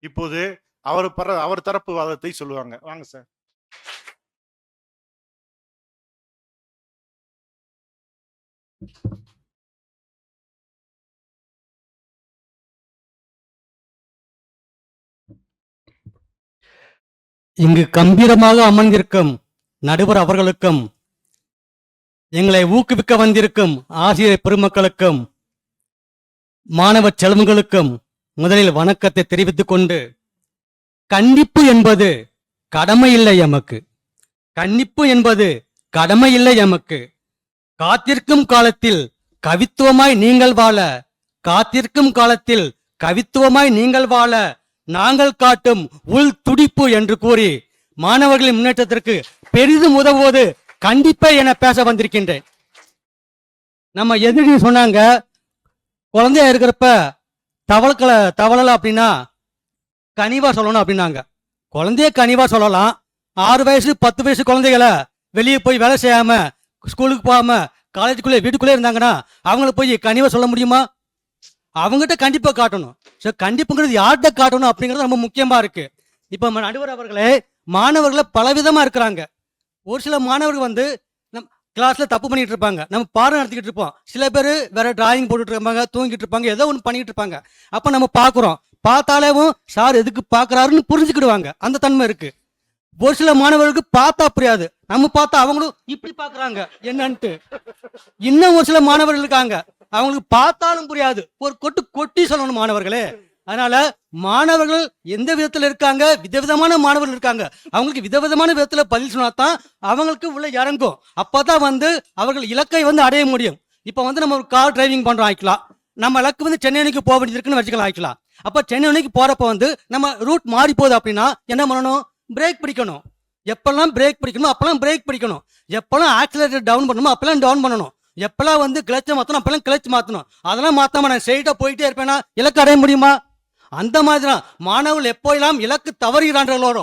இப்போது அவர் தரப்பு வாதத்தை சொல்லுவாங்க. வாங்க சார். இங்கு கம்பீரமாக அமர்ந்திருக்கும் நடுவர் அவர்களுக்கும், எங்களை ஊக்குவிக்க வந்திருக்கும் ஆசிரியர் பெருமக்களுக்கும், மாணவ செல்வங்களுக்கும் முதலில் வணக்கத்தை தெரிவித்துக் கொண்டு, கண்டிப்பு என்பது கடமை இல்லை எமக்கு. கண்டிப்பு என்பது கடமை இல்லை எமக்கு. காத்திருக்கும் காலத்தில் கவித்துவமாய் நீங்கள் வாழ, காத்திருக்கும் காலத்தில் கவித்துவமாய் நீங்கள் வாழ நாங்கள் காட்டும் உள் துடிப்பு என்று கூறி மாணவர்களின் முன்னேற்றத்திற்கு பெரிதும் உதவுவது கண்டிப்பா என பேச வந்திருக்கின்றேன். நம்ம எதிரி சொன்னாங்க, குழந்தையா இருக்கிறப்ப தவளல அப்படின்னா கனிவா சொல்லணும் அப்படின்னாங்க. குழந்தைய கனிவா சொல்லலாம். 6 வயசு 10 வயசு குழந்தைகளை வெளியே போய் வேலை செய்யாம, ஸ்கூலுக்கு போகாம, காலேஜுக்குள்ளே வீட்டுக்குள்ளே இருந்தாங்கன்னா அவங்கள போய் கனிவா சொல்ல முடியுமா? அவங்ககிட்ட கண்டிப்பா காட்டணும். ஸோ கண்டிப்புங்கிறது யார்கிட்ட காட்டணும் அப்படிங்கிறது ரொம்ப முக்கியமா இருக்கு. இப்போ நடுவர் அவர்களே, மாணவர்களை பலவிதமா இருக்கிறாங்க. ஒரு சில மாணவர்கள் நம்ம கிளாஸ்ல தப்பு பண்ணிட்டு இருப்பாங்க, நம்ம பாடம் நடத்திக்கிட்டு இருப்போம். சில பேர் வேற டிராயிங் போட்டுட்டு இருப்பாங்க, தூங்கிட்டு இருப்பாங்க, ஏதோ ஒன்று பண்ணிட்டு இருப்பாங்க. அப்ப நம்ம பார்க்குறோம், பார்த்தாலேவும் சார் எதுக்கு பார்க்கறாருன்னு புரிஞ்சுக்கிடுவாங்க. அந்த தன்மை இருக்கு. ஒரு சில மாணவர்களுக்கு பார்த்தா புரியாது, நம்ம பார்த்தா அவங்களும் இப்படி பார்க்கறாங்க என்னன்ட்டு. இன்னும் ஒரு சில மாணவர்கள் இருக்காங்க, அவங்களுக்கு பார்த்தாலும் புரியாது, ஒரு கொட்டி சொல்லணும் மாணவர்களே. அதனால மாணவர்கள் எந்த விதத்துல இருக்காங்க, விதவிதமான மாணவர்கள் இருக்காங்க. அவங்களுக்கு விதவிதமான விதத்துல பதில் சொன்னாதான் அவங்களுக்கு உள்ள இறங்கும். அப்பதான் அவர்கள் இலக்கை அடைய முடியும். இப்ப நம்ம ஒரு கார் டிரைவிங் பண்றோம் ஆயிக்கலாம், நம்ம இலக்கு சென்னை அன்னைக்கு போக வேண்டியது இருக்குன்னு வச்சுக்கலாம் ஆயிக்கலாம். அப்ப சென்னை அன்னைக்கு போறப்ப நம்ம ரூட் மாறி போகுது அப்படின்னா என்ன பண்ணணும்? பிரேக் பிடிக்கணும். எப்பெல்லாம் பிரேக் பிடிக்கணும் அப்பெல்லாம் பிரேக் பிடிக்கணும். எப்பெல்லாம் ஆக்சிலரேட்டர் டவுன் பண்ணணுமோ அப்பெல்லாம் டவுன் பண்ணணும். எப்பெல்லாம் வந்து கிளச்சை மாற்றணும் அப்பெல்லாம் கிளச் மாற்றணும். அதெல்லாம் மாற்றாம நான் ஸ்ட்ரெயிட்டாக போயிட்டே இருப்பேன்னா இலக்கு அடைய முடியுமா? அந்த மாதிரி தான் மாணவர்கள் எப்போல்லாம் இலக்கு தவறுகிறார்களோ,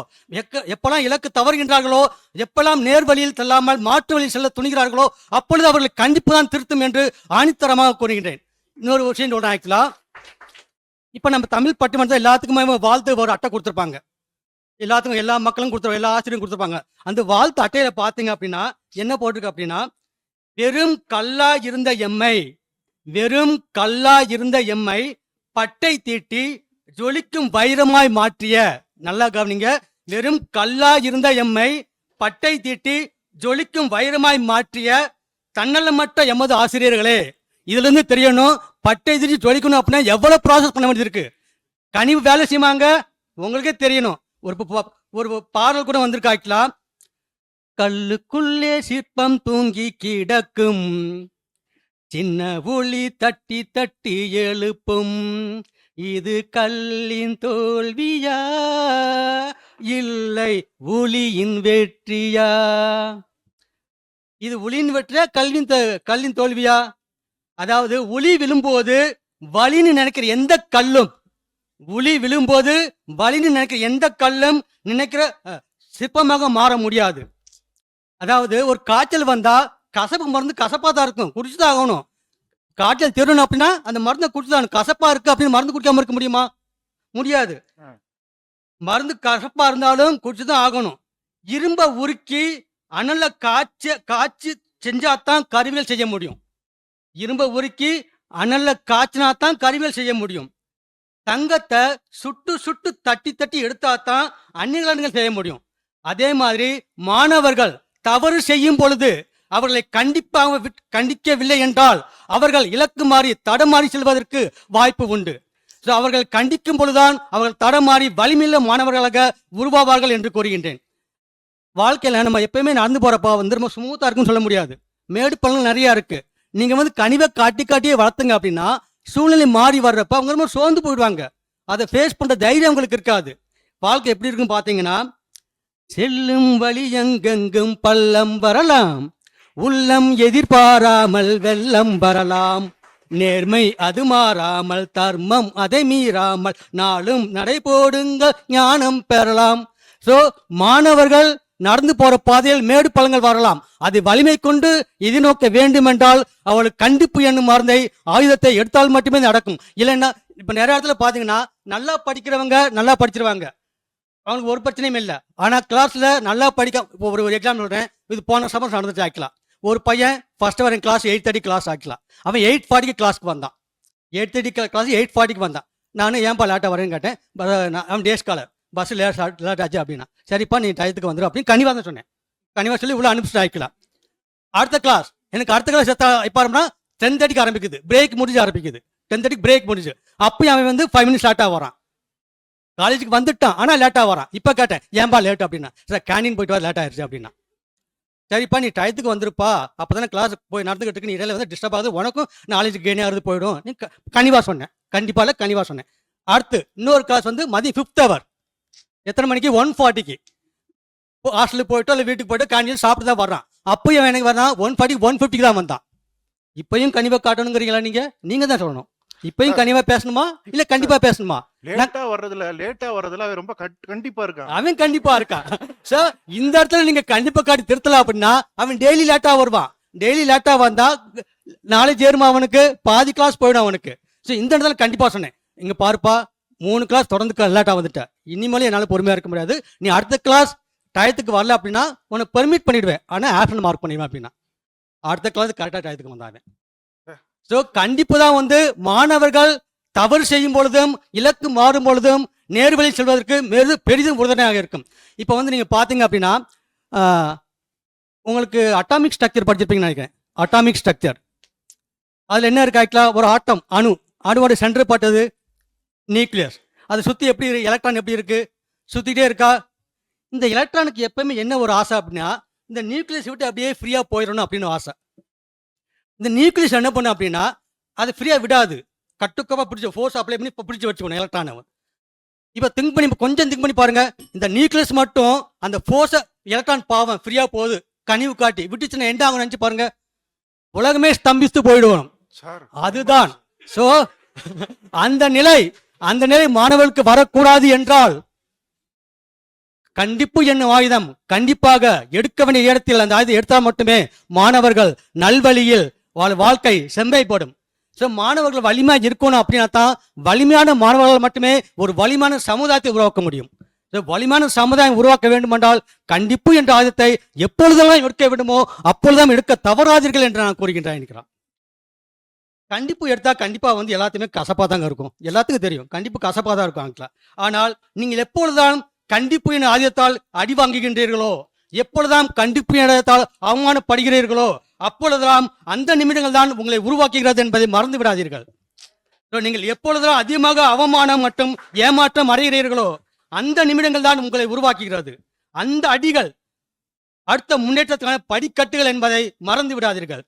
எப்பெல்லாம் இலக்கு தவறுகின்றார்களோ, எப்பெல்லாம் நேர்வழியில் செல்லாமல் மாற்று வழியில் செல்ல துணிகிறார்களோ அப்பொழுது அவர்களை கண்டிப்பு தான் திருத்தும் என்று ஆணித்தரமாக கூறுகின்றேன். இன்னொரு விஷயம் சொல்றேன். ஆக்சுவலா இப்போ நம்ம தமிழ் பட்டிமன்றத்தில் எல்லாத்துக்குமே வாழ்த்து ஒரு அட்டை கொடுத்துருப்பாங்க. எல்லாத்துக்கும் எல்லா மக்களும் கொடுத்துருவாங்க, எல்லா ஆசிரியரும் கொடுத்துருப்பாங்க. அந்த வாழ்த்து அட்டையில பார்த்தீங்க அப்படின்னா என்ன போட்டிருக்கு அப்படின்னா, வெறும் கல்லா இருந்த எம்மை, வெறும் கல்லா இருந்த எம்மை பட்டை தீட்டி ஜொலிக்கும் வைரமாய் மாற்றிய, நல்லா கவனிங்க, வெறும் கல்லா இருந்த எம்மை பட்டை தீட்டி ஜொலிக்கும் வைரமாய் மாற்றிய தன்னலமற்ற எமது ஆசிரியர்களே. இதுல இருந்து தெரியணும், பட்டை தீட்டி ஜொலிக்கணும் அப்படின்னா எவ்வளவு ப்ராசஸ் பண்ண வேண்டியது இருக்கு. கனிவு வேலை செய்வாங்க, உங்களுக்கே தெரியணும். ஒரு பாடல் கூட வந்திருக்காக்கலாம், கல்லுக்குள்ளே சிற்பம் தூங்கி கிடக்கும், சின்ன ஒளி தட்டி தட்டி எழுப்பும், இது கல்லின் தோல்வியா இல்லை ஒளியின் வெற்றியா? இது ஒளியின் வெற்றியா கல்லின் தோல்வியா? அதாவது ஒளி விழும்போது வலின்னு நினைக்கிற எந்த கல்லும், ஒளி விழும்போது வலின்னு நினைக்கிற எந்த கல்லும் நினைக்கிற சிற்பமாக மாற முடியாது. அதாவது ஒரு காய்ச்சல் வந்தா கசப்பு மருந்து கசப்பா தான் இருக்கும், குடிச்சுதான் ஆகணும். காய்ச்சல் தெரியணும் அப்படின்னா அந்த மருந்தை குடிச்சுதான், கசப்பா இருக்கு அப்படின்னு மருந்து குடிக்காம இருக்க முடியுமா? முடியாது. மருந்து கசப்பா இருந்தாலும் குடிச்சுதான் ஆகணும். இரும்ப உருக்கி அனல காய்ச்சி செஞ்சாதான் கருவியல் செய்ய முடியும். இரும்ப உருக்கி அனல்ல காய்ச்சினாதான் கருவியல் செய்ய முடியும். தங்கத்தை சுட்டு சுட்டு தட்டி தட்டி எடுத்தாதான் அந்நியங்கள் செய்ய முடியும். அதே மாதிரி மாணவர்கள் தவறு செய்யும் பொழுது அவர்களை கண்டிக்கவில்லை என்றால் அவர்கள் இலக்கு மாறி தடமாறி செல்வதற்கு வாய்ப்பு உண்டு. அவர்கள் கண்டிக்கும் பொழுதுதான் அவர்கள் தடமாறி வலிமையுள்ள மாணவர்களாக உருவாவார்கள் என்று கூறுகின்றேன். வாழ்க்கையில நம்ம எப்பயுமே நடந்து போறப்பா வந்து ரொம்ப ஸ்மூத்தா இருக்குன்னு சொல்ல முடியாது. மேடு பள்ளங்கள் நிறைய இருக்கு. நீங்க வந்து கனிவை காட்டியே வளர்த்துங்க அப்படின்னா சூழ்நிலை மாறி வர்றப்ப அவங்க ரொம்ப சோர்ந்து போயிடுவாங்க. அதை ஃபேஸ் பண்ற தைரியம் உங்களுக்கு இருக்காது. வாழ்க்கை எப்படி இருக்குன்னு பாத்தீங்கன்னா, செல்லும் வழி எங்கெங்கும் பள்ளம் வரலாம், உள்ளம் எதிர்பாராமல் வெள்ளம் வரலாம், நேர்மை அது மாறாமல் தர்மம் அதை மீறாமல் நாளும் நடைபோடுங்கள் ஞானம் பெறலாம். சோ மாணவர்கள் நடந்து போற பாதையில் மேடு பள்ளங்கள் வரலாம். அது வலிமை கொண்டு எதிர்நோக்க வேண்டும் என்றால் அவளுக்கு கண்டிப்பு என்னும் மருந்தை ஆயுதத்தை எடுத்தால் மட்டுமே நடக்கும். இல்லைன்னா இப்ப நிறைய இடத்துல பாத்தீங்கன்னா நல்லா படிக்கிறவங்க நல்லா படிச்சிருவாங்க, அவங்களுக்கு ஒரு பிரச்சனையும் இல்லை. ஆனா கிளாஸ்ல நல்லா படிக்க, ஒரு எக்ஸாம் சொல்றேன், இது போன சமயம் நடந்துச்சு. ஆக்கலாம் ஒரு பையன் ஃபர்ஸ்ட் வர கிளாஸ் 8:30 கிளாஸ் ஆக்கலாம், அவன் 8:40 கிளாஸ்க்கு வந்தான். 8:30 கிளாஸ் 8:40 வந்தான். நானும் ஏன்பா லேட்டாக வரேன்னு கேட்டேன். அவன் டேஸ் காலர், பஸ் லேட் ஆச்சு அப்படின்னா, சரிப்பா நீ டயத்துக்கு வந்துடும் அப்படின்னு கனிவா தான் சொன்னேன். கனிவா சொல்லி இவ்வளோ அனுப்பிச்சுட்டு ஆகிக்கலாம். அடுத்த கிளாஸ் எனக்கு அடுத்த கிளாஸ் எப்போ ஆரம்பினா 10:30 ஆரம்பிக்குது, பிரேக் முடிஞ்சு ஆரம்பிக்குது. 10:30 பிரேக் முடிஞ்சு, அப்பயும் அவன் வந்து 5 minutes லேட்டாக வரான். காலேஜுக்கு வந்துட்டான் ஆனால் லேட்டாக வரான். இப்போ கேட்டேன் ஏன்பா லேட் அப்படின்னா, சார் கேண்டீன் போயிட்டு வர லேட் ஆயிடுச்சு அப்படின்னா. சரிப்பா நீ டயத்துக்கு வந்துருப்பா, அப்போதானே கிளாஸ் போய் நடந்துக்கிட்டு நீ இடையில வந்து டிஸ்டர்ப் ஆகுது, உனக்கும் நாலேஜ் கெயின் ஆகுது போயிடும். நீ கனிவா சொன்னேன், கண்டிப்பாக கனிவா சொன்னேன். அடுத்து இன்னொரு கிளாஸ் வந்து மதியம் 5th hour எத்தனை மணிக்கு? 1:40 ஹாஸ்டலுக்கு போயிட்டோ இல்லை வீட்டுக்கு போயிட்டு கேண்டீன் சாப்பிட்டு தான் வர்றான். அப்பயும் எனக்கு வரான் 1:40 1:50 தான் வந்தான். இப்பயும் கனிவா காட்டணுங்கிறீங்களா? நீங்க தான் சொல்லணும். இப்பயும் கனிவா பேசணுமா இல்ல கண்டிப்பா பேசணுமா? லேட்டா வர்றதுல அவன் ரொம்ப கண்டிப்பா இருக்கான். அவன் கண்டிப்பா இருக்கான். சார் இந்த இடத்துல நீங்க கண்டிப்பா காட்டி திருத்தலாம் அப்படின்னா அவன் டெய்லி லேட்டா வருவான். டெய்லி லேட்டா வந்தா நாலேஜ் ஏறுமா அவனுக்கு, பாதி கிளாஸ் போயிடும் அவனுக்கு. ஸோ இந்த இடத்துல கண்டிப்பா சொன்னேன், இங்க பாருப்பா 3 கிளாஸ் தொடர்ந்து லேட்டா வந்துட்ட, இனிமேலும் என்னால பொறுமையா இருக்க முடியாது, நீ அடுத்த கிளாஸ் டயத்துக்கு வரல அப்படின்னா உனக்கு பெர்மிட் பண்ணிடுவேன், ஆனா ஆப்ஷன் மார்க் பண்ணிடுவேன் அப்படின்னா அடுத்த கிளாஸ் கரெக்டா டயத்துக்கு வந்தாங்க. ஸோ கண்டிப்பு தான் வந்து மாணவர்கள் தவறு செய்யும் பொழுதும் இலக்கு மாறும் பொழுதும் நேர்வழி செல்வதற்கு பெரிதும் உறுதுணையாக இருக்கும். இப்போ வந்து நீங்க பாத்தீங்க அப்படின்னா உங்களுக்கு அட்டாமிக் ஸ்ட்ரக்சர் படிச்சிருப்பீங்கன்னு நினைக்கிறேன். அட்டாமிக் ஸ்ட்ரக்சர் அதுல என்ன இருக்கு? ஒரு ஆட்டம், அணுவோட சென்டர் பார்த்தது நியூக்ளியஸ். அதை சுத்தி எப்படி எலக்ட்ரான் எப்படி இருக்கு? சுத்திட்டே இருக்கா? இந்த எலக்ட்ரானுக்கு எப்பவுமே என்ன ஒரு ஆசை அப்படின்னா, இந்த நியூக்ளியஸ் விட்டு அப்படியே ஃப்ரீயா போயிடணும் அப்படின்னு ஆசை. இந்த நியூக்ளியஸ் என்ன பண்ணும் அப்படின்னா அது ஃப்ரீயா விடாது, கட்டுக்கோப்பா பிடிச்சி ஃபோர்ஸ் அப்ளை பண்ணி பிடிச்சி வச்சுக்கணும் எலக்ட்ரானை. இப்போ கொஞ்சம் திங்க் பண்ணி பாருங்க, இந்த நியூக்ளியஸ் மட்டும் அந்த ஃபோர்ஸை எலக்ட்ரான் பாவம் ஃப்ரீயா போகுது கனிவு காட்டி விட்டுச்சுன்னா என்ன ஆகும் நினைச்சு பாருங்க. உலகமே ஸ்தம்பித்து போயிடுவோம். சார் அதுதான். சோ அந்த நிலை மாணவர்களுக்கு வரக்கூடாது என்றால் கண்டிப்பு என்னும் ஆயுதம் கண்டிப்பாக எடுக்க வேண்டிய இடத்தில் அந்த ஆயுதம் எடுத்தால் மட்டுமே மாணவர்கள் நல்வழியில் வாழ்க்கை செம்மைப்படும். ஸோ மாணவர்கள் வலிமையாக இருக்கணும் அப்படின்னா தான் வலிமையான மாணவர்கள் மட்டுமே ஒரு வலிமையான சமுதாயத்தை உருவாக்க முடியும். ஸோ வலிமையான சமுதாயம் உருவாக்க வேண்டும் என்றால் கண்டிப்பு என்ற ஆயுதத்தை எப்பொழுதெல்லாம் எடுக்க வேண்டுமோ அப்பொழுதுதான் எடுக்க தவறாதீர்கள் என்று நான் கூறுகின்றேன். இருக்கிறான் கண்டிப்பு எடுத்தா கண்டிப்பா எல்லாத்தையுமே கசப்பா தாங்க இருக்கும். எல்லாத்துக்கும் தெரியும் கண்டிப்பு கசப்பா தான் இருக்கும். ஆனால் நீங்கள் எப்பொழுதுதான் கண்டிப்பு என்ற ஆயுதத்தால் அடி வாங்குகின்றீர்களோ, எப்பொழுதுதான் கண்டிப்பு ஆயுதத்தால் அவமானப்படுகிறீர்களோ அப்பொழுதுதான் அந்த நிமிடங்கள் தான் உங்களை உருவாக்குகிறது என்பதை மறந்து விடாதீர்கள். நீங்கள் எப்பொழுதுதான் அதிகமாக அவமானம் மற்றும் ஏமாற்றம் அடைகிறீர்களோ அந்த நிமிடங்கள் தான் உங்களை உருவாக்குகிறது. அந்த அடிகள் அடுத்த முன்னேற்றத்துக்கான படிக்கட்டுகள் என்பதை மறந்து விடாதீர்கள்.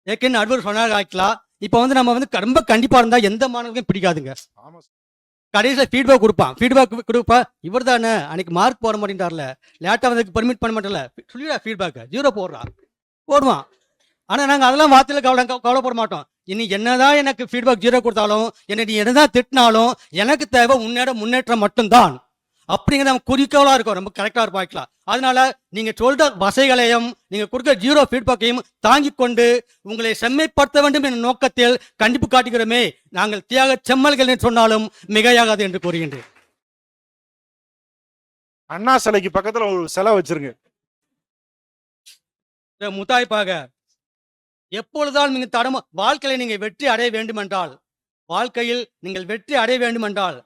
ஏற்கனவே நடுவர் சொன்னாங்களா, இப்போ நம்ம ரொம்ப கண்டிப்பா இருந்தா எந்த மாணவர்களுக்கும் பிடிக்காதுங்க. ஆமா சார். கடைசியில் ஃபீட்பேக் கொடுப்பா இவர் தானே அன்னைக்கு மார்க் போட மாட்டேன்றார்ல, லேட்டாக வந்ததுக்கு பெர்மிட் பண்ண மாட்டேன்ல, சொல்லிடா ஃபீட்பேக் 0 போடுவான். ஆனால் நாங்கள் அதெல்லாம் வார்த்தையில் கவலைப்பட மாட்டோம். இனி என்னதான் எனக்கு ஃபீட்பேக் 0 கொடுத்தாலும், என்னை நீ என்னதான் திட்டினாலும் எனக்கு தேவை உன்னோட முன்னேற்றம் மட்டும்தான் அப்படிங்கிற நம்ம குறிக்கோளாக இருக்கும். ரொம்ப கரெக்டாக இருப்பாக்கலாம். அதனால நீங்க சொல்ற வசைகளையும் நீங்க கொடுக்க 0 ஃபீட்பேக்கையும் தாங்கிக் கொண்டு உங்களை செம்மைப்படுத்த வேண்டும் என்ற நோக்கத்தில் கண்டிப்பு காட்டுகிறோமே. நாங்கள் தியாக செம்மல்கள் என்று சொன்னாலும் மிகையாகாது என்று கூறுகின்றேன். அண்ணா சிலைக்கு பக்கத்துல ஒரு சிலை வச்சிருங்க. முத்தாய்ப்பாக எப்பொழுதால் நீங்க வாழ்க்கையில நீங்க வெற்றி அடைய வேண்டுமென்றால், வாழ்க்கையில் நீங்கள் வெற்றி அடைய வேண்டுமென்றால்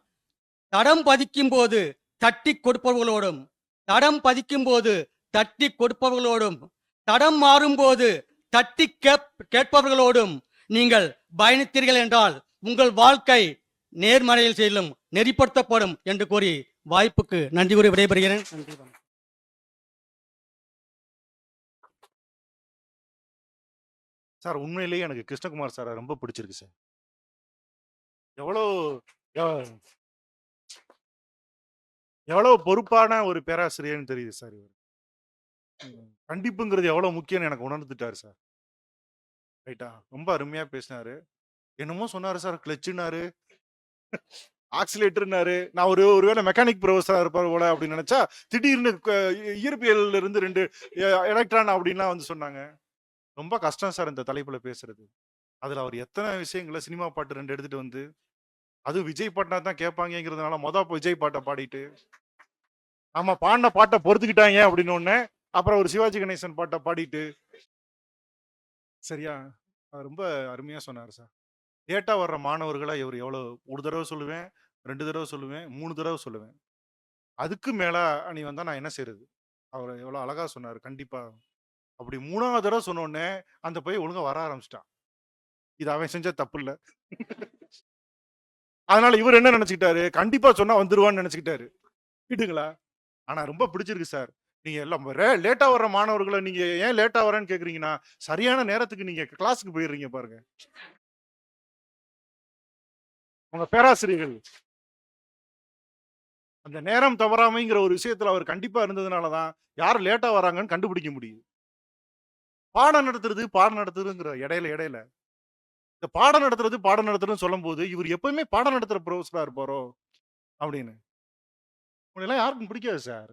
தடம் பதிக்கும் போது தட்டி கொடுப்பவர்களோடும், தடம் பதிக்கும் போது தட்டி கொடுப்பவர்களோடும், தடம் மாறும் போது தட்டி கேட்பவர்களோடும் நீங்கள் பயணித்தீர்கள் என்றால் உங்கள் வாழ்க்கை நேர்மறையில் செல்லும், நெறிப்படுத்தப்படும் என்று கூறி வாய்ப்புக்கு நன்றி கூறி விடைபெறுகிறேன். நன்றி. சார் உண்மையிலேயே எனக்கு கிருஷ்ணகுமார் சாரை ரொம்ப பிடிச்சிருக்கு சார். எவ்வளோ எவ்- எவ்வளவு பொறுப்பான ஒரு பேராசிரியர்னு தெரியுது சார் இவர். கண்டிப்புங்கிறது எவ்வளவு முக்கியம்னு எனக்கு உணர்ந்துட்டாரு சார். ரைட்டா, ரொம்ப அருமையா பேசினாரு. என்னமோ சொன்னாரு சார், கிளச்சுனாரு, ஆக்சிலேட்டர்னாரு. நான் ஒருவேளை மெக்கானிக் ப்ரொஃபஸரா இருப்பார் போல அப்படின்னு நினைச்சா, திடீர்னு இயற்பியல்ல இருந்து 2 எலக்ட்ரான் அப்படின்லாம் சொன்னாங்க. ரொம்ப கஷ்டம் சார் இந்த தலைப்புல பேசுறது. அதுல அவர் எத்தனை விஷயங்களை, சினிமா பாட்டு 2 எடுத்துட்டு அதுவும் விஜய் பாட்டினா தான் கேட்பாங்கிறதுனால விஜய் பாட்டை பாடிட்டு, ஆமா பாடின பாட்டை பொறுத்துக்கிட்டாங்க அப்படின்னு ஒண்ணு, அப்புறம் ஒரு சிவாஜி கணேசன் பாட்டை பாடிட்டு, சரியா ரொம்ப அருமையா சொன்னார் சார். லேட்டா வர்ற மாணவர்களை இவர் எவ்வளவு, ஒரு தடவை சொல்லுவேன், 2 தடவை சொல்லுவேன், 3 தடவை சொல்லுவேன். அதுக்கு மேல நீ வந்தா நான் என்ன செய்யறது? அவர் எவ்வளவு அழகா சொன்னார். கண்டிப்பா அப்படி 3ஆவது தடவை சொன்ன உடனே அந்த பையன் ஒழுங்கா வர ஆரம்பிச்சிட்டான். இது அவன் செஞ்ச தப்பு இல்ல. அதனால இவர் என்ன நினைச்சுக்கிட்டாரு, கண்டிப்பா சொன்னா வந்துருவான்னு நினைச்சுக்கிட்டாரு. விடுங்களா. ஆனா ரொம்ப பிடிச்சிருக்கு சார். நீங்க எல்லாம் லேட்டா வர்ற மாணவர்களை நீங்க ஏன் லேட்டா வரேன்னு கேக்குறீங்கன்னா, சரியான நேரத்துக்கு நீங்க கிளாஸுக்கு போயிடுறீங்க பாருங்க. உங்க பேராசிரியர்கள் அந்த நேரம் தவறாமைங்கிற ஒரு விஷயத்துல அவர் கண்டிப்பா இருந்ததுனாலதான் யார் லேட்டா வராங்கன்னு கண்டுபிடிக்க முடியுது. பாடம் நடத்துறதுங்கிற இடையில இந்த பாடம் நடத்துறதுன்னு சொல்லும் போது இவர் எப்பவுமே பாடம் நடத்துற ப்ரொஃபஸரா இருப்பாரோ அப்படின்னு உங்களெல்லாம் யாருக்கும் பிடிக்காது சார்.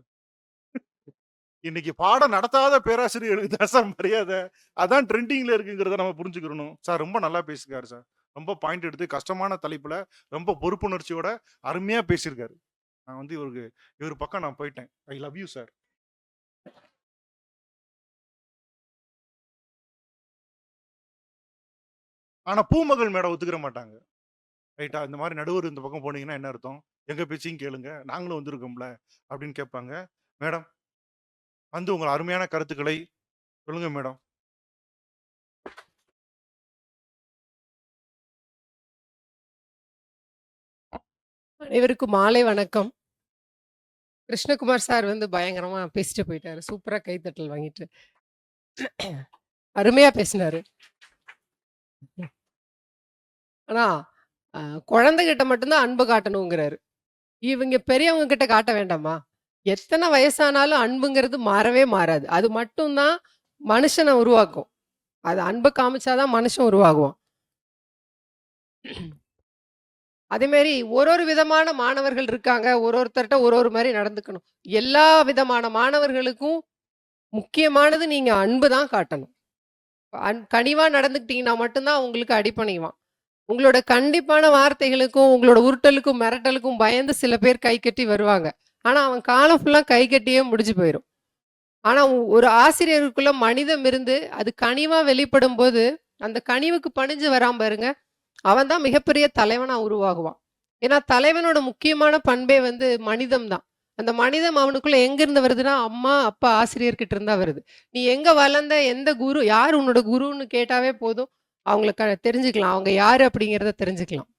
இன்னைக்கு பாடம் நடத்தாத பேராசிரியர்களுக்கு தான் சார் மரியாதை. அதான் ட்ரெண்டிங்ல இருக்குங்கிறத நம்ம புரிஞ்சுக்கணும் சார். ரொம்ப நல்லா பேசியிருக்காரு சார். ரொம்ப பாயிண்ட் எடுத்து கஷ்டமான தலைப்புல ரொம்ப பொறுப்புணர்ச்சியோட அருமையா பேசியிருக்காரு. நான் இவர் பக்கம் நான் போயிட்டேன். I love you sir. ஆனா பூமகள் மேடம் ஒத்துக்கிற மாட்டாங்க. ரைட்டா, இந்த மாதிரி நடுவர் இந்த பக்கம் போனீங்கன்னா என்ன அர்த்தம்? எங்க பேச்சையும் கேளுங்க, நாங்களும் வந்திருக்கோம்ல அப்படின்னு கேட்பாங்க. மேடம் உங்கள் அருமையான கருத்துக்களை சொல்லுங்க மேடம். அனைவருக்கும் மாலை வணக்கம். கிருஷ்ணகுமார் சார் பயங்கரமா பேசிட்டு போயிட்டாரு. சூப்பரா கைத்தட்டல் வாங்கிட்டு அருமையா பேசினாரு. ஆனா குழந்தைகிட்ட மட்டும்தான் அன்பு காட்டணுங்கிறாரு. இவங்க பெரியவங்க கிட்ட காட்ட வேண்டாமா? எத்தனை வயசானாலும் அன்புங்கிறது மாறவே மாறாது. அது மட்டும்தான் மனுஷனை உருவாக்கும். அது அன்பை காமிச்சாதான் மனுஷன் உருவாகுவான். அதே மாதிரி ஒரு விதமான மாணவர்கள் இருக்காங்க. ஒருத்தர்ட்ட ஒரு மாதிரி நடந்துக்கணும். எல்லா விதமான மாணவர்களுக்கும் முக்கியமானது நீங்க அன்பு தான் காட்டணும். கனிவா நடந்துக்கிட்டீங்கன்னா மட்டும்தான் உங்களுக்கு அடிபணிவான். உங்களோட கண்டிப்பான வார்த்தைகளுக்கும், உங்களோட உருட்டலுக்கும், மிரட்டலுக்கும் பயந்து சில பேர் கை கட்டி வருவாங்க. ஆனா அவன் காலம் ஃபுல்லா கை கட்டியே முடிஞ்சு போயிரும். ஆனா ஒரு ஆசிரியருக்குள்ள மனிதம் இருந்து அது கனிவா வெளிப்படும் போது, அந்த கனிவுக்கு பணிஞ்சு வராம பாருங்க, அவன் தான் மிகப்பெரிய தலைவனா உருவாகுவான். ஏன்னா தலைவனோட முக்கியமான பண்பே வந்து மனிதம் தான். அந்த மனிதம் அவனுக்குள்ள எங்கிருந்து வருதுன்னா, அம்மா, அப்பா, ஆசிரியர்கிட்ட இருந்தா வருது. நீ எங்க வளர்ந்த, எந்த குரு, யார் உன்னோட குருன்னு கேட்டாவே போதும். அவங்கள தெரிஞ்சுக்கலாம். அவங்க யாரு அப்படிங்கிறத தெரிஞ்சுக்கலாம்.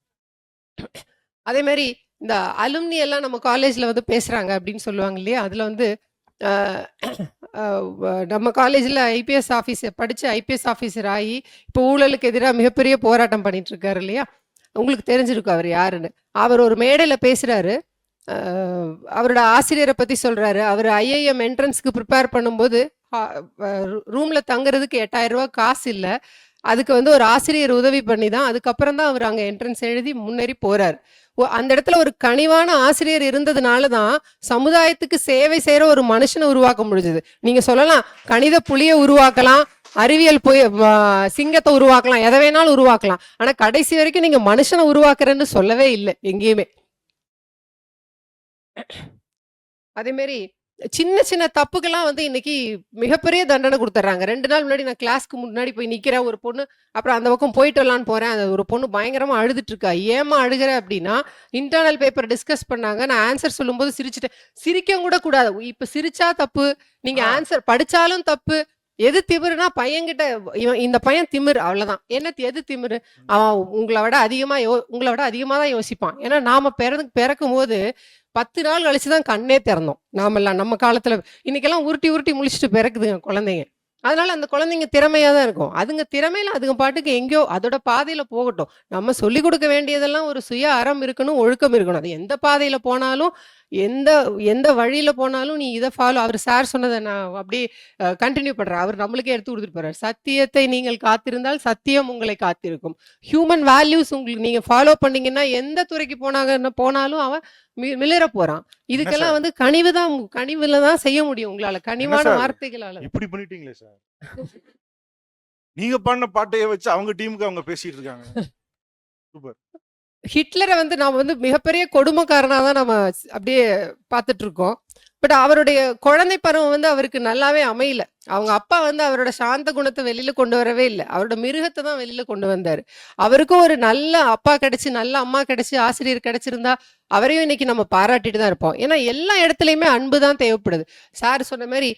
அதே மாதிரி இந்த அலுமினி எல்லாம் நம்ம காலேஜ்ல வந்து பேசுறாங்க அப்படின்னு சொல்லுவாங்க இல்லையா? அதுல வந்து அஹ், நம்ம காலேஜ்ல ஐபிஎஸ் ஆஃபீஸர் படிச்சு ஐபிஎஸ் ஆஃபீஸர் ஆகி இப்போ ஊழலுக்கு எதிராக மிகப்பெரிய போராட்டம் பண்ணிட்டு இருக்காரு இல்லையா? உங்களுக்கு தெரிஞ்சிருக்கும் அவர் யாருன்னு. அவர் ஒரு மேடையில பேசுறாரு. அவரோட ஆசிரியரை பத்தி சொல்றாரு. அவர் ஐஐஎம் என்ட்ரன்ஸ்க்கு ப்ரிப்பேர் பண்ணும்போது ரூம்ல தங்குறதுக்கு 8,000 ரூபாய் காசு இல்லை. அதுக்கு வந்து ஒரு ஆசிரியர் உதவி பண்ணி தான் அதுக்கப்புறம் தான் அவர் அங்கே என்ட்ரன்ஸ் எழுதி முன்னேறி போறார். அந்த இடத்துல ஒரு கனிவான ஆசிரியர் இருந்ததுனால தான் சமுதாயத்துக்கு சேவை செய்யற ஒரு மனுஷனை உருவாக்க முடிஞ்சது. நீங்க சொல்லலாம் கணித புலியை உருவாக்கலாம், அறிவியல் சிங்கத்தை உருவாக்கலாம், எதை வேணாலும் உருவாக்கலாம். ஆனா கடைசி வரைக்கும் நீங்க மனுஷனை உருவாக்குறேன்னு சொல்லவே இல்லை எங்கேயுமே. அதே மாதிரி சின்ன சின்ன தப்புக்கெல்லாம் வந்து இன்னைக்கு மிகப்பெரிய தண்டனை கொடுத்துட்றாங்க. 2 நாள் முன்னாடி நான் கிளாஸ்க்கு முன்னாடி போய் நிக்கிறேன். ஒரு பொண்ணு அப்புறம் அந்த பக்கம் போயிட்டு வரலான்னு போறேன். அது ஒரு பொண்ணு பயங்கரமா அழுதுட்டு இருக்கா. ஏமா அழுகிற அப்படின்னா, இன்டர்னல் பேப்பர் டிஸ்கஸ் பண்ணாங்க. நான் ஆன்சர் சொல்லும்போது சிரிச்சுட்டேன். சிரிக்கவும் கூட கூடாது. இப்ப சிரிச்சா தப்பு, நீங்க ஆன்சர் படிச்சாலும் தப்பு. எது திமிருனா பையன்கிட்ட இந்த பையன் திமிரு, அவ்வளவுதான். என்ன எது திமிரு? அவன் உங்களை விட அதிகமா தான் யோசிப்பான். ஏன்னா நாம பிறக்கும் போது 10 நாள் கழிச்சு தான் கண்ணே திறந்தோம். நாமெல்லாம் நம்ம காலத்துல இன்னைக்கெல்லாம் உருட்டி முழிச்சிட்டு பிறக்குதுங்க குழந்தைங்க. அதனால அந்த குழந்தைங்க திறமையா தான் இருக்கும். அதுங்க திறமையில அதுங்க பாட்டுக்கு எங்கேயோ அதோட பாதையில போகட்டும். நம்ம சொல்லி கொடுக்க வேண்டியதெல்லாம் ஒரு சுய அறம் இருக்கணும், ஒழுக்கம் இருக்கணும். அது எந்த பாதையில போனாலும், எந்த எந்த வழியில போனாலும் நீ இதை ஃபாலோ. அவர் சார் சொன்னதை நான் அப்படியே கண்டினியூ பண்றேன். அவர் நம்மளுக்கே எடுத்து கொடுத்துட்டு போறாரு. சத்தியத்தை நீங்கள் காத்திருந்தால் சத்தியம் உங்களை காத்திருக்கும். ஹியூமன் வேல்யூஸ் உங்களுக்கு நீங்க ஃபாலோ பண்ணீங்கன்னா எந்த துறைக்கு போனாலும் அவன் மிளிர போறான். இதுக்கெல்லாம் வந்து கனிவுல தான் செய்ய முடியும் உங்களால, கனிவான வார்த்தைகளால. இப்படி பண்ணிட்டீங்களே சார். நீங்க பாடின பாட்டையே வச்சு அவங்க டீமுக்கு அவங்க பேசிட்டு இருக்காங்க. சூப்பர். ஹிட்லரை வந்து நாம வந்து மிகப்பெரிய கொடுமைக்காரனா தான் நம்ம அப்படியே பார்த்துட்டு இருக்கோம். பட் அவருடைய குழந்தை பருவம் வந்து அவருக்கு நல்லாவே அமையல. அவங்க அப்பா வந்து அவரோட சாந்த குணத்தை வெளியில கொண்டு வரவே இல்லை. அவரோட மிருகத்தை தான் வெளியில கொண்டு வந்தாரு. அவருக்கும் ஒரு நல்ல அப்பா கிடைச்சு, நல்ல அம்மா கிடைச்சு, ஆசிரியர் கிடைச்சிருந்தா அவரையும் இன்னைக்கு நம்ம பாராட்டிட்டு தான் இருப்போம். ஏன்னா எல்லா இடத்துலையுமே அன்பு தான் தேவைப்படுது. சார் சொன்ன மாதிரி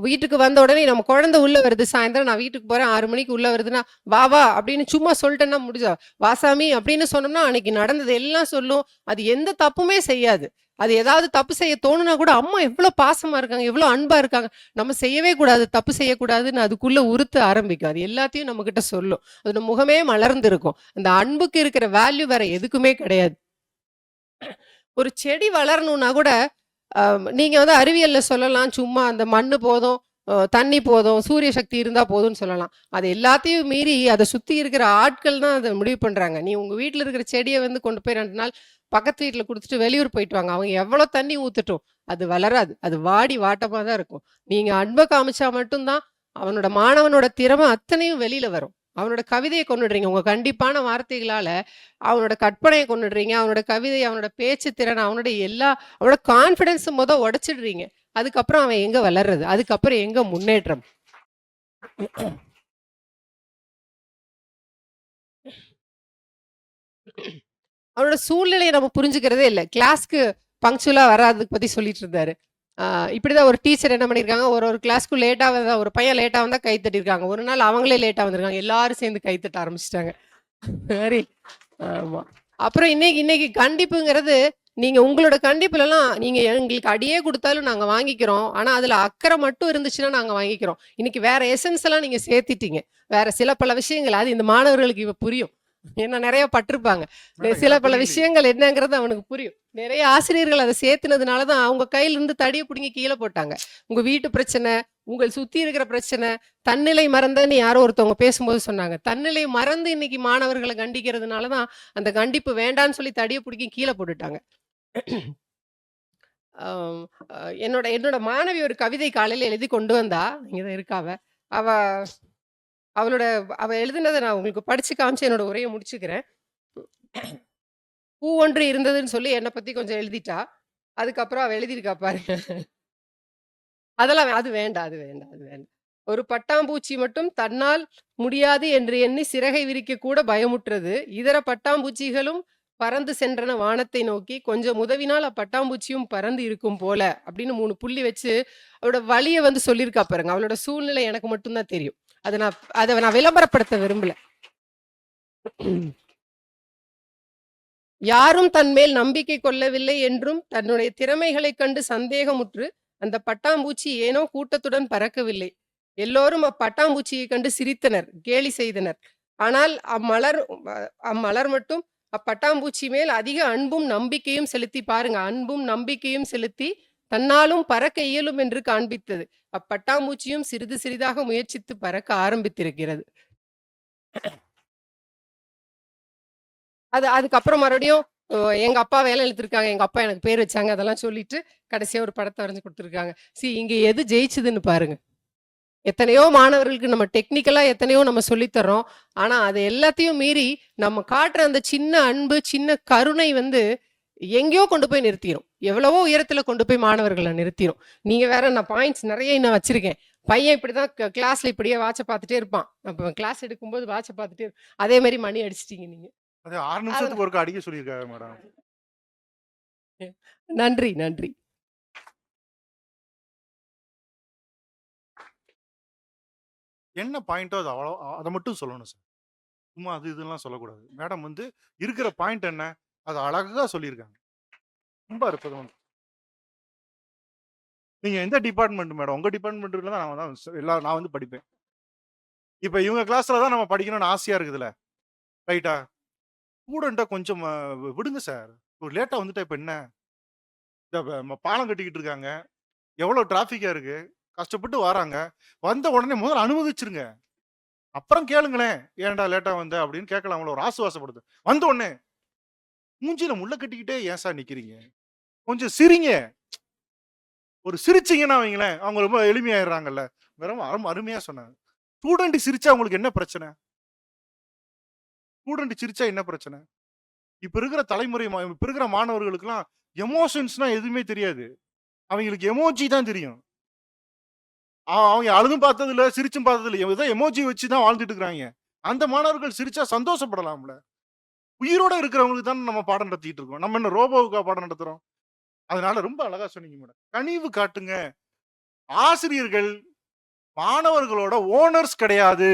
வீட்டுக்கு வந்த உடனே நம்ம குழந்தை உள்ள வருது, சாயந்தரம் நான் வீட்டுக்கு போறேன் 6 மணிக்கு உள்ள வருதுன்னா வா அப்படின்னு சும்மா சொல்லிட்டேன்னா முடிஞ்சா, வாசாமி அப்படின்னு சொன்னோம்னா அன்னைக்கு நடந்தது எல்லாம் சொல்லும். அது எந்த தப்புமே செய்யாது. அது ஏதாவது தப்பு செய்ய தோணுனா கூட அம்மா எவ்வளவு பாசமா இருக்காங்க, எவ்வளவு அன்பா இருக்காங்க, நம்ம செய்யவே கூடாது, தப்பு செய்யக்கூடாதுன்னு அதுக்குள்ள உறுத்த ஆரம்பிக்கும். அது எல்லாத்தையும் நம்ம கிட்ட சொல்லும். அதோட முகமே மலர்ந்து இருக்கும். அந்த அன்புக்கு இருக்கிற வேல்யூ வேற எதுக்குமே கிடையாது. ஒரு செடி வளரணும்னா கூட நீங்க வந்து அறிவியல்ல சொல்லலாம், சும்மா அந்த மண்ணு போதும், தண்ணி போதும், சூரிய சக்தி இருந்தா போதும்னு சொல்லலாம். அது எல்லாத்தையும் மீறி அதை சுத்தி இருக்கிற ஆட்கள் தான் அதை முடிவு பண்றாங்க. நீ உங்க வீட்டுல இருக்கிற செடியை வந்து கொண்டு போய் 2 நாள் பக்கத்து வீட்டுல கொடுத்துட்டு வெளியூர் போயிட்டு வாங்க, அவங்க எவ்வளவு தண்ணி ஊத்துட்டும் அது வளராது. அது வாடி வாட்டமா தான் இருக்கும். நீங்க அன்பை காமிச்சா மட்டும்தான் அவனோட மாணவனோட திறமை அத்தனையும் வெளியில வரும். அவனோட கவிதையை கொண்டுடுறீங்க உங்க கண்டிப்பான வார்த்தைகளால, அவனோட கற்பனையை கொண்டுடுறீங்க, அவனோட கவிதை, அவனோட பேச்சு திறன், அவனோட கான்பிடன்ஸ் உடைச்சிடுறீங்க. அதுக்கப்புறம் அவன் எங்க வளர்றது, அதுக்கப்புறம் எங்க முன்னேற்றம்? அவனோட சூழ்நிலையை நம்ம புரிஞ்சுக்கிறதே இல்லை. கிளாஸ்க்கு பங்க்சுவலா வராதுக்கு பத்தி சொல்லிட்டு இருந்தாரு. இப்படிதான் ஒரு டீச்சர் என்ன பண்ணியிருக்காங்க, ஒரு கிளாஸ்க்கு லேட்டா வந்தா, ஒரு பையன் லேட்டா வந்தா கை தட்டிருக்காங்க. ஒரு நாள் அவங்களே லேட்டா வந்திருக்காங்க, எல்லாரும் சேர்ந்து கை தட்ட ஆரம்பிச்சிட்டாங்க. சரி, ஆமா. அப்புறம் இன்னைக்கு கண்டிப்புங்கிறது, நீங்க உங்களோட கண்டிப்புலலாம் நீங்க எங்களுக்கு அடியே கொடுத்தாலும் நாங்க வாங்கிக்கிறோம், ஆனா அதுல அக்கறை மட்டும் இருந்துச்சுன்னா நாங்க வாங்கிக்கிறோம். இன்னைக்கு வேற எசன்ஸ் எல்லாம் நீங்க சேர்த்திட்டீங்க, வேற சில பல விஷயங்கள். அது இந்த மாணவர்களுக்கு இப்ப புரியும். ஏன்னா நிறைய பட்டிருப்பாங்க. சில பல விஷயங்கள் என்னங்கிறது அவனுக்கு புரியும். நிறைய ஆசிரியர்கள் அதை சேர்த்துனதுனால தான் அவங்க கையில இருந்து தடியை பிடுங்கி கீழே போட்டாங்க. உங்க வீட்டு பிரச்சனை, உங்கள் சுத்தி இருக்கிற பிரச்சனை, தன்னிலை மறந்தன்னு யாரோ ஒருத்தவங்க பேசும்போது சொன்னாங்க. தன்னிலை மறந்து இன்னைக்கு மாணவர்களை கண்டிக்கிறதுனால தான் அந்த கண்டிப்பு வேண்டான்னு சொல்லி தடியை பிடிக்கி கீழே போட்டுட்டாங்க. ஆம், என்னோட என்னோட மாணவி ஒரு கவிதை காலையில எழுதி கொண்டு வந்தா. இங்கதான் இருக்கா அவ. அவ அவளோட அவ எழுதினதை நான் உங்களுக்கு படிச்சு காமிச்சு என்னோட உரையை முடிச்சுக்கிறேன். பூ ஒன்று இருந்ததுன்னு சொல்லி என்னை பத்தி கொஞ்சம் எழுதிட்டா. அதுக்கப்புறம் அவ எழுதியிருக்கா பாருங்க. அதெல்லாம் அது வேண்டாம், அது வேண்டாம், அது வேண்டாம். ஒரு பட்டாம்பூச்சி மட்டும் தன்னால் முடியாது என்று எண்ணி சிறகை விரிக்க கூட பயமுற்றது. இதர பட்டாம்பூச்சிகளும் பறந்து சென்றன வானத்தை நோக்கி. கொஞ்சம் உதவினால் அப்பட்டாம்பூச்சியும் பறந்து இருக்கும் போல அப்படின்னு 3 புள்ளி வச்சு அவளோட வழியை வந்து சொல்லியிருக்கா பாருங்க. அவளோட சூழ்நிலை எனக்கு மட்டும்தான் தெரியும். அதை நான் விளம்பரப்படுத்த விரும்பல. யாரும் தன்மேல் நம்பிக்கை கொள்ளவில்லை என்றும் தன்னுடைய திறமைகளைக் கண்டு சந்தேகமுற்று அந்த பட்டாம்பூச்சி ஏனோ கூட்டத்துடன் பறக்கவில்லை. எல்லோரும் அப்பட்டாம்பூச்சியை கண்டு சிரித்தனர், கேலி செய்தனர். ஆனால் அம்மலர் மட்டும் அப்பட்டாம்பூச்சி மேல் அதிக அன்பும் நம்பிக்கையும் செலுத்தி, பாருங்க, அன்பும் நம்பிக்கையும் செலுத்தி தன்னாலும் பறக்க இயலும் என்று காண்பித்தது. அப்பட்டாம்பூச்சியும் சிறிது சிறிதாக முயற்சித்து பறக்க ஆரம்பித்திருக்கிறது. அதுக்கப்புறம் மறுபடியும் எங்க அப்பா வேலை இழுத்துருக்காங்க, எங்க அப்பா எனக்கு பேர் வச்சாங்க, அதெல்லாம் சொல்லிட்டு கடைசியா ஒரு படத்தை வரைஞ்சு கொடுத்துருக்காங்க. இங்க எது ஜெயிச்சுதுன்னு பாருங்க. எத்தனையோ மாணவர்களுக்கு நம்ம டெக்னிக்கலா எத்தனையோ நம்ம சொல்லித்தர்றோம். ஆனா அது எல்லாத்தையும் மீறி நம்ம காட்டுற அந்த சின்ன அன்பு, சின்ன கருணை வந்து எங்கேயோ கொண்டு போய் நிறுத்திடும். எவ்வளவோ உயரத்துல கொண்டு போய் மாணவர்களை நிறுத்திடும். நீங்க வேற, நான் பாயிண்ட்ஸ் நிறைய இன்னும் வச்சிருக்கேன். பையன் இப்படிதான் கிளாஸ்ல இப்படியே வாட்சை பார்த்துட்டே இருப்பான். அப்ப கிளாஸ் எடுக்கும்போது வாட்சை பார்த்துட்டே அதே மாதிரி மணி அடிச்சிட்டீங்க நீங்க. அது 6 நிமிஷத்துக்கு ஒருக்கா அடிக்க சொல்லியிருக்காங்க மேடம். நன்றி, நன்றி. என்ன பாயிண்டோ அது அவ்வளோ, அதை மட்டும் சொல்லணும் சார். சும்மா அது இதெல்லாம் சொல்லக்கூடாது. மேடம் வந்து இருக்கிற பாயிண்ட் என்ன, அது அழகா சொல்லியிருக்காங்க. ரொம்ப அற்புதம். நீங்க எந்த டிபார்ட்மெண்ட் மேடம்? உங்க டிபார்ட்மெண்ட்ல தான் நான் வந்து படிப்பேன். இப்ப இவங்க கிளாஸ்ல தான் நம்ம படிக்கணும்னு ஆசையா இருக்குதுல்ல, ரைட்டா? ஸ்டூடெண்ட்டை கொஞ்சம் விடுங்க சார். ஒரு லேட்டா வந்துட்டா இப்ப என்ன? இந்த பாலம் கட்டிக்கிட்டு இருக்காங்க, எவ்வளவு டிராஃபிக்கா இருக்கு, கஷ்டப்பட்டு வராங்க. வந்த உடனே முதல்ல அனுமதிச்சிருங்க, அப்புறம் கேளுங்களேன் ஏன்டா லேட்டா வந்த அப்படின்னு கேட்கலாம். அவங்கள ஒரு ஆசுவாசப்படுது. வந்த உடனே மூஞ்சில முள்ள கட்டிக்கிட்டே ஏன் சார் நிக்கிறீங்க, கொஞ்சம் சிரிங்க. ஒரு சிரிச்சிங்கன்னா வைங்களேன், அவங்க ரொம்ப எளிமையாயிடுறாங்கல்ல. வெறும் அருமையா சொன்னாங்க. ஸ்டூடெண்ட் சிரிச்சா உங்களுக்கு என்ன பிரச்சனை? ஸ்டூடெண்ட் சிரிச்சா என்ன பிரச்சனை? இப்ப இருக்கிற தலைமுறை, இப்ப இருக்கிற மாணவர்களுக்கெல்லாம் எமோஷன்ஸ்னா எதுவுமே தெரியாது. அவங்களுக்கு எமோஜி தான் தெரியும். அவங்க அழுதும் பார்த்தது இல்ல, சிரிச்சும் பார்த்தது இல்ல. ஏதோ எமோஜி வச்சு தான் வாழ்ந்துட்டு இருக்காங்க. அந்த மாணவர்கள் சிரிச்சா சந்தோஷப்படலாம்ல. உயிரோட இருக்கிறவங்களுக்கு தான் நம்ம பாடம் நடத்திட்டு இருக்கோம். நம்ம என்ன ரோபோவுக்கா பாடம் நடத்துறோம்? அதனால ரொம்ப அழகா சொன்னீங்க மேடம். கனிவு காட்டுங்க. ஆசிரியர்கள் மாணவர்களோட ஓனர்ஸ் கிடையாது.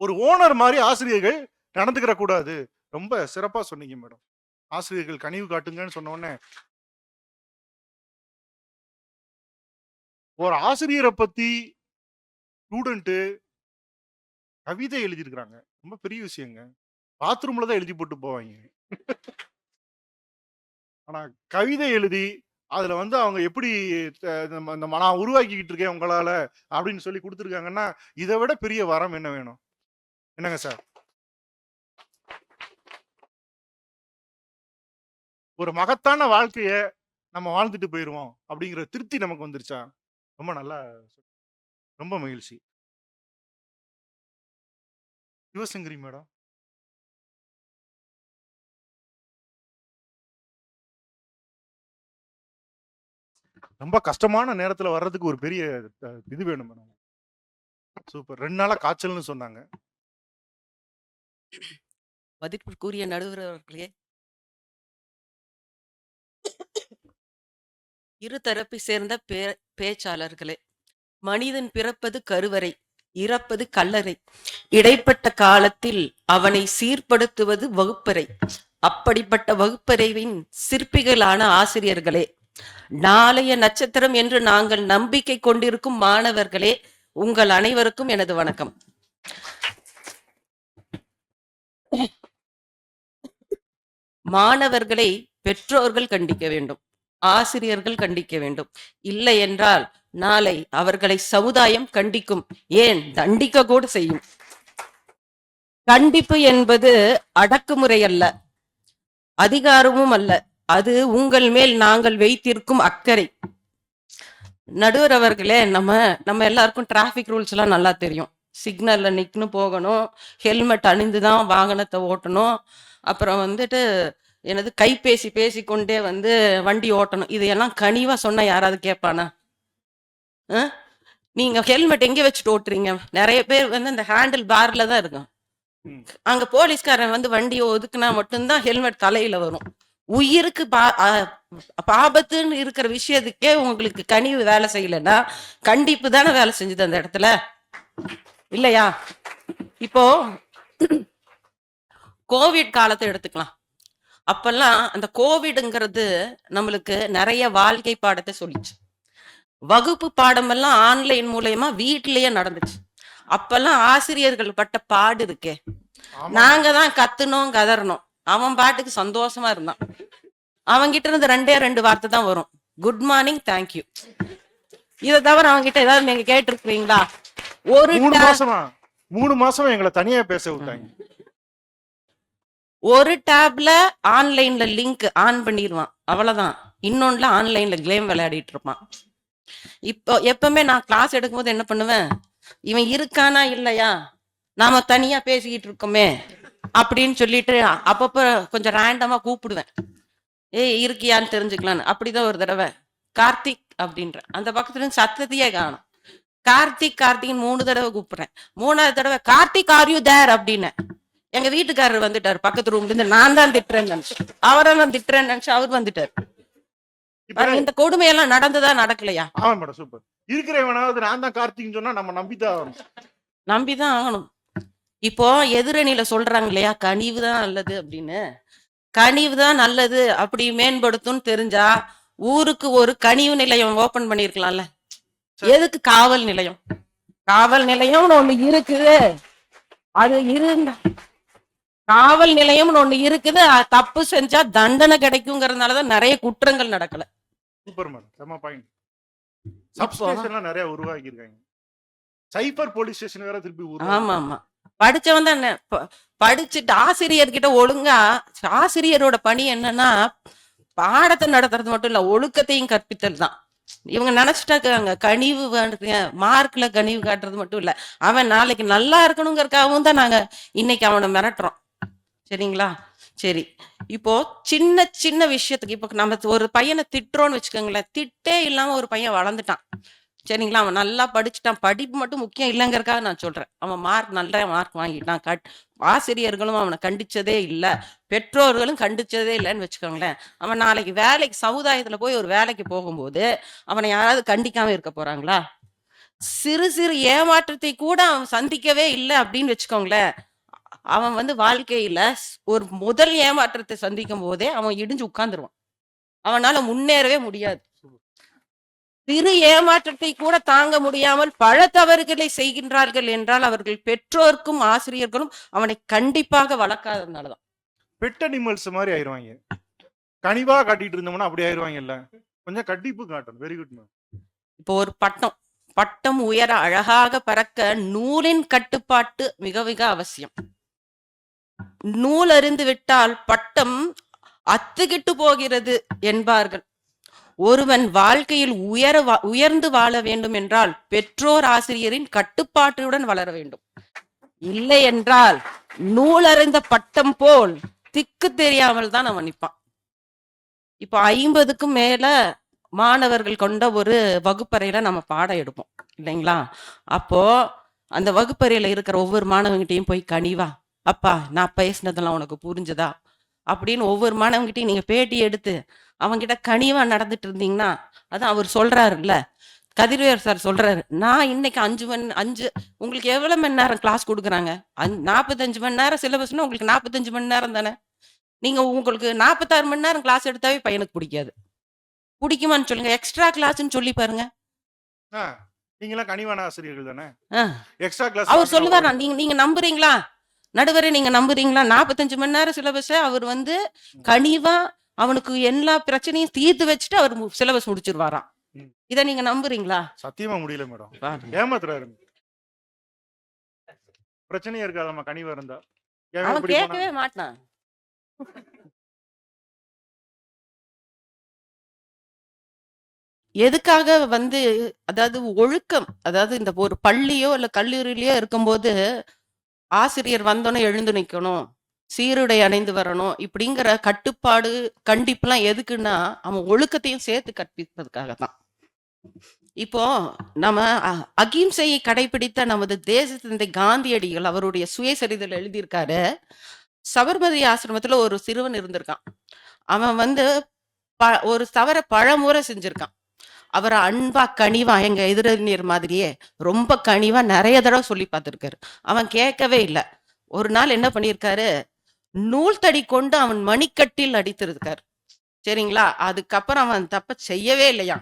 ஒரு ஓனர் மாதிரி ஆசிரியர்கள் நடந்துக்கிற கூடாது. ரொம்ப சிறப்பா சொன்னீங்க மேடம். ஆசிரியர்கள் கனிவு காட்டுங்கன்னு சொன்ன உடனே, ஒரு ஆசிரியரை பத்தி ஸ்டூடெண்ட் கவிதை எழுதியிருக்கிறாங்க. ரொம்ப பெரிய விஷயங்க. பாத்ரூம்ல தான் எழுதி போட்டு போவாங்க. ஆனா கவிதை எழுதி அதுல வந்து அவங்க எப்படி நான் உருவாக்கிக்கிட்டு இருக்கேன் உங்களால அப்படின்னு சொல்லி கொடுத்துருக்காங்கன்னா, இதை விட பெரிய வரம் என்ன வேணும்? என்னங்க சார்? ஒரு மகத்தான வாழ்க்கைய நம்ம வாழ்ந்துட்டு போயிருவோம் அப்படிங்கிற திருப்தி நமக்கு வந்துருச்சா? ரொம்ப நல்லா, ரொம்ப மகிழ்ச்சி. சிவசங்கரி மேடம். ரொம்ப கஷ்டமான நேரத்துல வர்றதுக்கு ஒரு பெரிய இது வேணும் மேடம். சூப்பர். 2 நாளா காய்ச்சல்னு சொன்னாங்க. மதிப்பிற்குரிய நடுவர் அவர்களே, இருதரப்பை சேர்ந்த பேச்சாளர்களே, மனிதன் பிறப்பது கருவறை, இறப்பது கல்லறை. இடைப்பட்ட காலத்தில் அவனை சீர்படுத்துவது வகுப்பறை. அப்படிப்பட்ட வகுப்பறைவின் சிற்பிகளான ஆசிரியர்களே, நாளைய நட்சத்திரம் என்று நாங்கள் நம்பிக்கை கொண்டிருக்கும் மாணவர்களே, உங்கள் அனைவருக்கும் எனது வணக்கம். மாணவர்களை பெற்றோர்கள் கண்டிக்க வேண்டும், ஆசிரியர்கள் கண்டிக்க வேண்டும். இல்லை என்றால் நாளை அவர்களை சமுதாயம் கண்டிக்கும், ஏன் தண்டிக்க கூட செய்யும். கண்டிப்பு என்பது அடக்குமுறை அல்ல, அதிகாரமும் அல்ல, அது உங்கள் மேல் நாங்கள் வைத்திருக்கும் அக்கறை. நடுவர் அவர்களே, நம்ம எல்லாருக்கும் டிராஃபிக் ரூல்ஸ் எல்லாம் நல்லா தெரியும். சிக்னல்ல நிக்கணும், போகணும், ஹெல்மெட் அணிந்துதான் வாகனத்தை ஓட்டணும், அப்புறம் வந்துட்டு எனது கைபேசி பேசிக்கொண்டே வண்டி ஓட்டணும். இதையெல்லாம் கனிவா சொன்னா யாராவது கேட்பானா? நீங்க ஹெல்மெட் எங்க வச்சுட்டு ஓட்டுறீங்க? நிறைய பேர் இந்த ஹேண்டில் பார்ல தான் இருக்கும். அங்க போலீஸ்காரன் வண்டியை ஒதுக்குனா மட்டும்தான் ஹெல்மெட் தலையில வரும். உயிருக்கு ஆபத்துன்னு இருக்கிற விஷயத்துக்கே உங்களுக்கு கனிவு வேலை செய்யலன்னா கண்டிப்பு தானே வேலை செஞ்சது அந்த இடத்துல, இல்லையா? இப்போ கோவிட் காலத்தை எடுத்துக்கலாம். அப்பெல்லாம் அந்த கோவிடுங்கிறது நம்மளுக்கு நிறைய வாழ்க்கை பாடத்தை சொல்லிச்சு. வகுப்பு பாடம் எல்லாம் ஆன்லைன் மூலயமா வீட்டிலேயே நடந்துச்சு. அப்பெல்லாம் ஆசிரியர்கள் பட்ட பாடு இருக்கே, நாங்க தான் கத்துனோம், கதறணும். அவன் பாட்டுக்கு சந்தோஷமா இருந்தான். அவன்கிட்ட இருந்து 2 வார்த்தை தான் வரும், குட் மார்னிங், தேங்க்யூ. இதை தவிர அவன்கிட்ட ஏதாவது நீங்க கேட்டிருக்கீங்களா? ஒரு 3 மாசமா எங்களை தனியா பேச விட்டாங்க. ஒரு டேப்ல ஆன்லைன்ல லிங்க் ஆன் பண்ணிடுவான், அவ்வளவுதான். இன்னொன்னுல ஆன்லைன்ல கேம் விளையாடிட்டு இருப்பான். இப்போ எப்பவுமே நான் கிளாஸ் எடுக்கும்போது என்ன பண்ணுவேன், இவன் இருக்கானா இல்லையா, நாம தனியா பேசிக்கிட்டு இருக்கோமே அப்படின்னு சொல்லிட்டு அப்பப்ப கொஞ்சம் ரேண்டமா கூப்பிடுவேன், ஏய் இருக்கியான்னு தெரிஞ்சுக்கலான்னு. அப்படிதான் ஒரு தடவை கார்த்திக் அப்படின்ற அந்த பக்கத்துல இருந்து சத்தத்தையே காணும். கார்த்திக் கார்த்திக் 3 தடவை கூப்பிடுறேன். 3வது தடவை கார்த்திக் ஆர் யூ தேர் அப்படின்னு எங்க வீட்டுக்காரர் வந்துட்டாரு பக்கத்து ரூம்ல இருந்து. நான் தான் திட்டுறேன்னு நினைச்சு, அவரை நான் திட்டுறேன்னு நினைச்சு அவர் வந்துட்டாரு. இந்த கொடுமையெல்லாம் நடந்ததா நடக்கலையா? ஆமா மேடம், சூப்பர். இருக்கிறவனாவது நான் தான் கார்த்திக்னு சொன்னா நம்ம நம்பிதான் ஆகணும். இப்போ எதிரணியில சொல்றாங்க இல்லையா, கனிவு தான் நல்லது அப்படின்னு. கனிவு தான் நல்லது அப்படி மேம்படுத்தும் தெரிஞ்சா ஊருக்கு ஒரு கனிவு நிலையம் ஓபன் பண்ணிருக்கலாம்ல. எதுக்கு காவல் நிலையம்? காவல் நிலையம்னு ஒண்ணு இருக்குது, அது இருந்தா காவல் நிலையம்னு ஒண்ணு இருக்குது, தப்பு செஞ்சா தண்டனை கிடைக்குங்கிறதுனாலதான் நிறைய குற்றங்கள் நடக்கல. சூப்பர் மேடம், செம பாயிண்ட். சப்ஸ்டேஷன்லாம் நிறைய உருவாக்கி இருக்காங்க. சைபர் போலீஸ் ஸ்டேஷன் வேற திருப்பி உருவாக்கி. ஆமா ஆமா, படிச்சவன் தான் படிச்சுட்டு ஆசிரியர்கிட்ட ஒழுங்கா, ஆசிரியரோட பணி என்னன்னா பாடத்தை நடத்துறது மட்டும் இல்ல, ஒழுக்கத்தையும் கற்பித்தல் தான். இவங்க நினைச்சிட்டாங்க கனிவு மார்க்ல கனிவு காட்டுறது மட்டும் இல்ல, அவன் நாளைக்கு நல்லா இருக்கணுங்கிறதுக்காகவும் தான் நாங்க இன்னைக்கு அவனை மிரட்டுறோம். சரிங்களா? சரி, இப்போ சின்ன சின்ன விஷயத்துக்கு இப்போ நம்ம ஒரு பையனை திட்டுறோம்னு வச்சுக்கோங்களேன், திட்டே இல்லாம ஒரு பையன் வளர்ந்துட்டான், சரிங்களா? அவன் நல்லா படிச்சுட்டான், படிப்பு மட்டும் முக்கியம் இல்லைங்கிறதுக்காக நான் சொல்றேன். அவன் நல்ல மார்க் வாங்கிட்டான், ஆசிரியர்களும் அவனை கண்டிச்சதே இல்லை, பெற்றோர்களும் கண்டிச்சதே இல்லைன்னு வச்சுக்கோங்களேன். அவன் நாளைக்கு வேலைக்கு சமுதாயத்துல போய் ஒரு வேலைக்கு போகும்போது அவனை யாராவது கண்டிக்காம இருக்க போறாங்களா? சிறு சிறு ஏமாற்றத்தை கூட அவன் சந்திக்கவே இல்லை அப்படின்னு வச்சுக்கோங்களேன், அவன் வாழ்க்கையில ஒரு முதல் ஏமாற்றத்தை சந்திக்கும் போதே அவன் இடிஞ்சு உட்கார்ந்துருவான், அவனால முன்னேறவே முடியாது. சிறு ஏமாற்றத்தை கூட தாங்க முடியாமல் பல தவறுகளை செய்கின்றார்கள் என்றால் அவர்கள் பெற்றோருக்கும் ஆசிரியர்களும் அவனை கண்டிப்பாக வளர்க்காததுனாலதான். பெட் அனிமல்ஸ் மாதிரி ஆயிருவாங்க. கனிவா காட்டிட்டு இருந்தோம்னா அப்படி ஆயிருவாங்க. இல்ல, கொஞ்சம் கண்டிப்பு காட்டணும். Very good ma'am. இப்போ ஒரு பட்டம் உயர அழகாக பறக்க நூலின் கட்டுப்பாட்டு மிக மிக அவசியம். நூல் அறிந்து விட்டால் பட்டம் அத்துக்கிட்டு போகிறது என்பார்கள். ஒருவன் வாழ்க்கையில் உயர்ந்து வாழ வேண்டும் என்றால் பெற்றோர் ஆசிரியரின் கட்டுப்பாட்டுடன் வளர வேண்டும். இல்லை என்றால் நூல் அறிந்த பட்டம் போல் திக்கு தெரியாமல் தான் அவன் நிற்பான். இப்போ 50க்கும் மேல மாணவர்கள் கொண்ட ஒரு வகுப்பறையில நம்ம பாடம் எடுப்போம் இல்லைங்களா? அப்போ அந்த வகுப்பறையில இருக்கிற ஒவ்வொரு மாணவங்கிட்டையும் போய் கனிவா, அப்பா நான் பேசினதெல்லாம் உனக்கு புரிஞ்சுதா அப்படின்னு ஒவ்வொரு மாணவங்கிட்டையும் நீங்க பேட்டி எடுத்து அவங்கிட்ட கனிவா நடந்துட்டு இருந்தீங்கன்னா, அதான் அவர் சொல்றாருல்ல, கதிரவேர் சார் சொல்றாரு, நான் இன்னைக்கு 5 உங்களுக்கு எவ்வளவு மணி நேரம் கிளாஸ் கொடுக்குறாங்க? 45 மணி நேரம் சிலபஸ்னா உங்களுக்கு 45 மணி நேரம் தானே. நீங்க உங்களுக்கு 46 மணி நேரம் கிளாஸ் எடுத்தாவே பையனுக்கு பிடிக்காது. பிடிக்குமான்னு சொல்லுங்க, எக்ஸ்ட்ரா கிளாஸ்ன்னு சொல்லி பாருங்க. நீங்களாம் கனிவான ஆசிரியர்கள் தானே? எக்ஸ்ட்ரா கிளாஸ் அவர் சொல்லுவாரா? நீங்க நம்புறீங்களா? நடுவரை நீங்க நம்புறீங்களா? 45 மணி நேரம் சிலபஸ அவர் வந்து கனிவா அவனுக்கு எல்லா பிரச்சனையும் தீர்த்து வச்சுட்டு அவர் சிலபஸ் முடிச்சிருவாராம். ம். இத நீங்க நம்புறீங்களா? சத்தியமா முடியல மேடம். பாருங்க. ஏமாத்துறாரு. பிரச்சனையே இருக்காதம்மா கனிவா இருந்தா. ஏன் அவன் இப்படி போனா? கேட்கவே மாட்டான். எதுக்காக வந்து அதாவது ஒழுக்கம், அதாவது இந்த ஒரு பள்ளியோ இல்ல கல்லூரியிலயோ இருக்கும்போது ஆசிரியர் வந்தோன்னே எழுந்து நிக்கணும், சீருடை அணிந்து வரணும் இப்படிங்கிற கட்டுப்பாடு, கண்டிப்புலாம் எதுக்குன்னா அவன் ஒழுக்கத்தையும் சேர்த்து கற்பிப்பதற்காக தான். இப்போ நம்ம அகிம்சையை கடைபிடித்த நமது தேசத்தந்தை காந்தியடிகள் அவருடைய சுயசரிதையில எழுதியிருக்காரு. சபர்மதி ஆசிரமத்துல ஒரு சிறுவன் இருந்திருக்கான். அவன் வந்து ஒரு தவற பலமுறை செஞ்சிருக்கான். அவரை அன்பா கனிவா எங்க எதிரறிஞர் மாதிரியே ரொம்ப கனிவா நிறைய தடவை சொல்லி பார்த்திருக்காரு. அவன் கேட்கவே இல்லை. ஒரு நாள் என்ன பண்ணியிருக்காரு, நூல் தடி கொண்டு அவன் மணிக்கட்டில் அடித்திருக்காரு. சரிங்களா? அதுக்கப்புறம் அவன் தப்ப செய்யவே இல்லையா.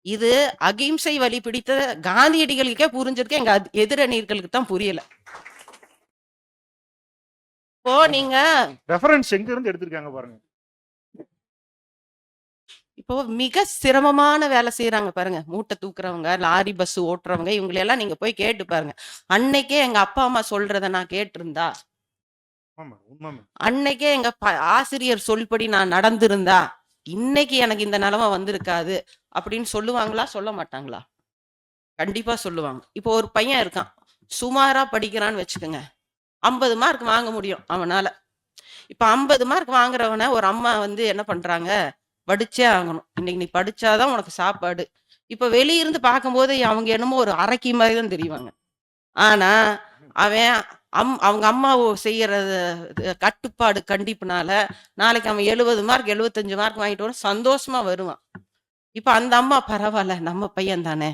இது அகிம்சை வழி பிடித்த காந்தியடிகளுக்கே புரிஞ்சிருக்கு, எங்க எதிரணியர்களுக்கு தான் புரியல. இப்போ நீங்க ரெஃபரன்ஸ் எங்க இருந்து எடுத்திருக்காங்க பாருங்க. இப்போ மிக சிரமமான வேலை செய்யறாங்க பாருங்க, மூட்டை தூக்குறவங்க, லாரி பஸ் ஓட்டுறவங்க, இவங்களெல்லாம் நீங்க போய் கேட்டு பாருங்க. அன்னைக்கே எங்க அப்பா அம்மா சொல்றத நான் கேட்டிருந்தா, அன்னைக்கே எங்க ஆசிரியர் சொல்படி நான் நடந்திருந்தா இன்னைக்கு எனக்கு இந்த நிலைமை வந்திருக்காது அப்படின்னு சொல்லுவாங்களா? சொல்ல மாட்டாங்களா? கண்டிப்பா சொல்லுவாங்க. இப்போ ஒரு பையன் இருக்கான், சுமாரா படிக்கிறான்னு வச்சுக்கோங்க, 50 மார்க் வாங்க முடியும் அவனால. இப்ப 50 மார்க் வாங்குறவன ஒரு அம்மா வந்து என்ன பண்றாங்க, படிச்சே ஆகணும், இன்னைக்கு நீ படிச்சாதான் உனக்கு சாப்பாடு. இப்ப வெளியிருந்து பார்க்கும்போது அவங்க என்னமோ ஒரு அரக்கி மாதிரி தான் தெரிவாங்க. ஆனா அவன் அவங்க அம்மா செய்யற கட்டுப்பாடு கண்டிப்புனால நாளைக்கு அவன் 70 மார்க் 75 மார்க் வாங்கிட்டு சந்தோஷமா வருவான். இப்ப அந்த அம்மா பரவாயில்ல, நம்ம பையன் தானே,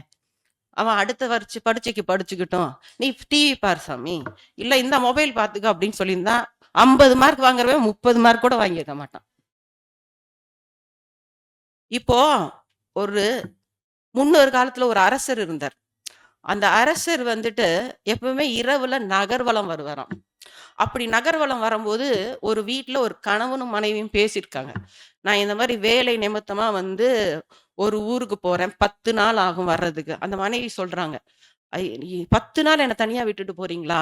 அவன் அடுத்த பரீட்சைக்கு படிச்சுக்கிட்டோம், நீ டிவி பாரு சாமி, இல்ல இந்த மொபைல் பாத்துக்க அப்படின்னு சொல்லியிருந்தா 50 மார்க் வாங்குறவன் 30 மார்க் கூட வாங்கியிருக்க மாட்டான். இப்போ முன்னொரு காலத்துல ஒரு அரசர் இருந்தார். அந்த அரசர் வந்துட்டு எப்பவுமே இரவுல நகர்வலம் வருவாராம். அப்படி நகர்வலம் வரும்போது ஒரு வீட்டுல ஒரு கணவனும் மனைவியும் பேசியிருக்காங்க, நான் இந்த மாதிரி வேலை நிமித்தமா வந்து ஒரு ஊருக்கு போறேன், 10 நாள் ஆகும் வர்றதுக்கு. அந்த மனைவி சொல்றாங்க, 10 நாள் என்ன தனியா விட்டுட்டு போறீங்களா?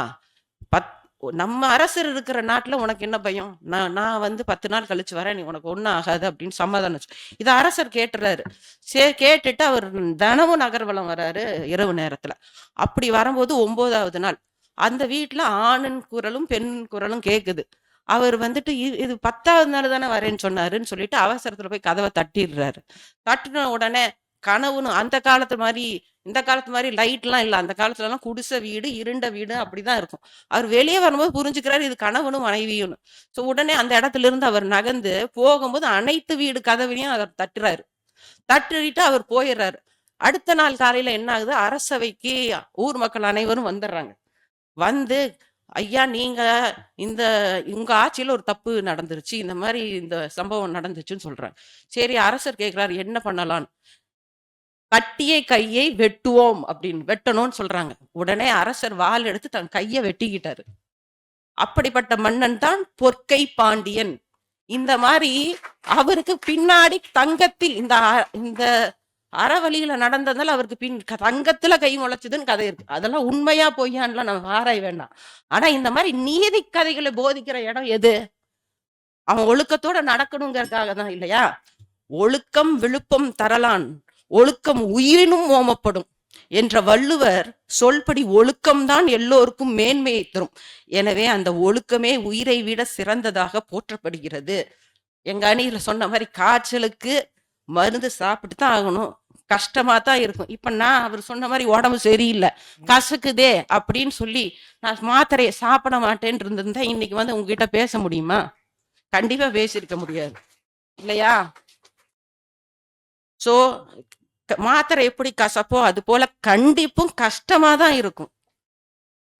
நம்ம அரசர் இருக்கிற நாட்டுல உனக்கு என்ன பயம், நான் வந்து 10 நாள் கழிச்சு வரேன், நீ உனக்கு ஒண்ணும் ஆகாது அப்படின்னு சமாதானம். இத அரசர் கேட்டுறாரு. கேட்டுட்டு அவர் தினமும் நகர்வலம் வராரு இரவு நேரத்துல. அப்படி வரும்போது 9வது நாள் அந்த வீட்டுல ஆணின் குரலும் பெண் குரலும் கேக்குது. அவர் வந்துட்டு இது 10வது நாள் தானே வரேன்னு சொன்னாருன்னு சொல்லிட்டு அவசரத்துல போய் கதவை தட்டிடுறாரு. தட்டின உடனே கனவுன்னு அந்த காலத்து மாதிரி இந்த காலத்து மாதிரி லைட் எல்லாம் இல்ல, அந்த காலத்துல எல்லாம் குடிசை வீடு, இருண்ட வீடு அப்படிதான் இருக்கும். அவர் வெளியே வரும்போது புரிஞ்சுக்கிறாரு இது கணவனும் மனைவியும். சோ உடனே அந்த இடத்துல இருந்து அவர் நகர்ந்து போகும்போது அனைத்து வீடு கதவையும் அவர் தட்டுறாரு. தட்டிட்டு அவர் போயிடுறாரு. அடுத்த நாள் காலையில என்ன ஆகுது, அரசவைக்கு ஊர் மக்கள் அனைவரும் வந்துடுறாங்க. வந்து ஐயா நீங்க உங்க ஆட்சியில ஒரு தப்பு நடந்துருச்சு, இந்த மாதிரி இந்த சம்பவம் நடந்துச்சுன்னு சொல்றாங்க. சரி, அரசர் கேட்கிறாரு என்ன பண்ணலான்னு. கட்டிய கையை வெட்டுவோம் அப்படின்னு வெட்டணும்னு சொல்றாங்க. உடனே அரசர் வாள் எடுத்து தன் கையை வெட்டிக்கிட்டாரு. அப்படிப்பட்ட மன்னன் தான் பொற்கை பாண்டியன். இந்த மாதிரி அவருக்கு பின்னாடி தங்கத்தில் இந்த அறவழியில நடந்ததால அவருக்கு தங்கத்துல கை முளைச்சதுன்னு கதை இருக்கு. அதெல்லாம் உண்மையா பொய்யான்லாம் நம்ம ஆராய வேண்டாம். ஆனா இந்த மாதிரி நீதி கதைகளை போதிக்கிற இடம் எது? அவன் ஒழுக்கத்தோட நடக்கணுங்கிறதுக்காக தான் இல்லையா? ஒழுக்கம் விழுப்பம் தரலான், ஒழுக்கம் உயிரினும் ஓமப்படும் என்ற வள்ளுவர் சொல்படி ஒழுக்கம்தான் எல்லோருக்கும் மேன்மையை தரும். எனவே அந்த ஒழுக்கமே உயிரை விட சிறந்ததாக போற்றப்படுகிறது. எங்க அணியில சொன்ன மாதிரி காய்ச்சலுக்கு மருந்து சாப்பிட்டு தான் ஆகணும், கஷ்டமா தான் இருக்கும். இப்ப நான் அவர் சொன்ன மாதிரி உடம்பு சரியில்லை, கசக்குதே அப்படின்னு சொல்லி நான் மாத்திரையை சாப்பிட மாட்டேன்னு இருந்திருந்தா இன்னைக்கு வந்து உங்ககிட்ட பேச முடியுமா? கண்டிப்பா பேசியிருக்க முடியாது இல்லையா? சோ மாத்திரை எப்படி கசப்போ அது போல கண்டிப்பும் கஷ்டமா தான் இருக்கும்.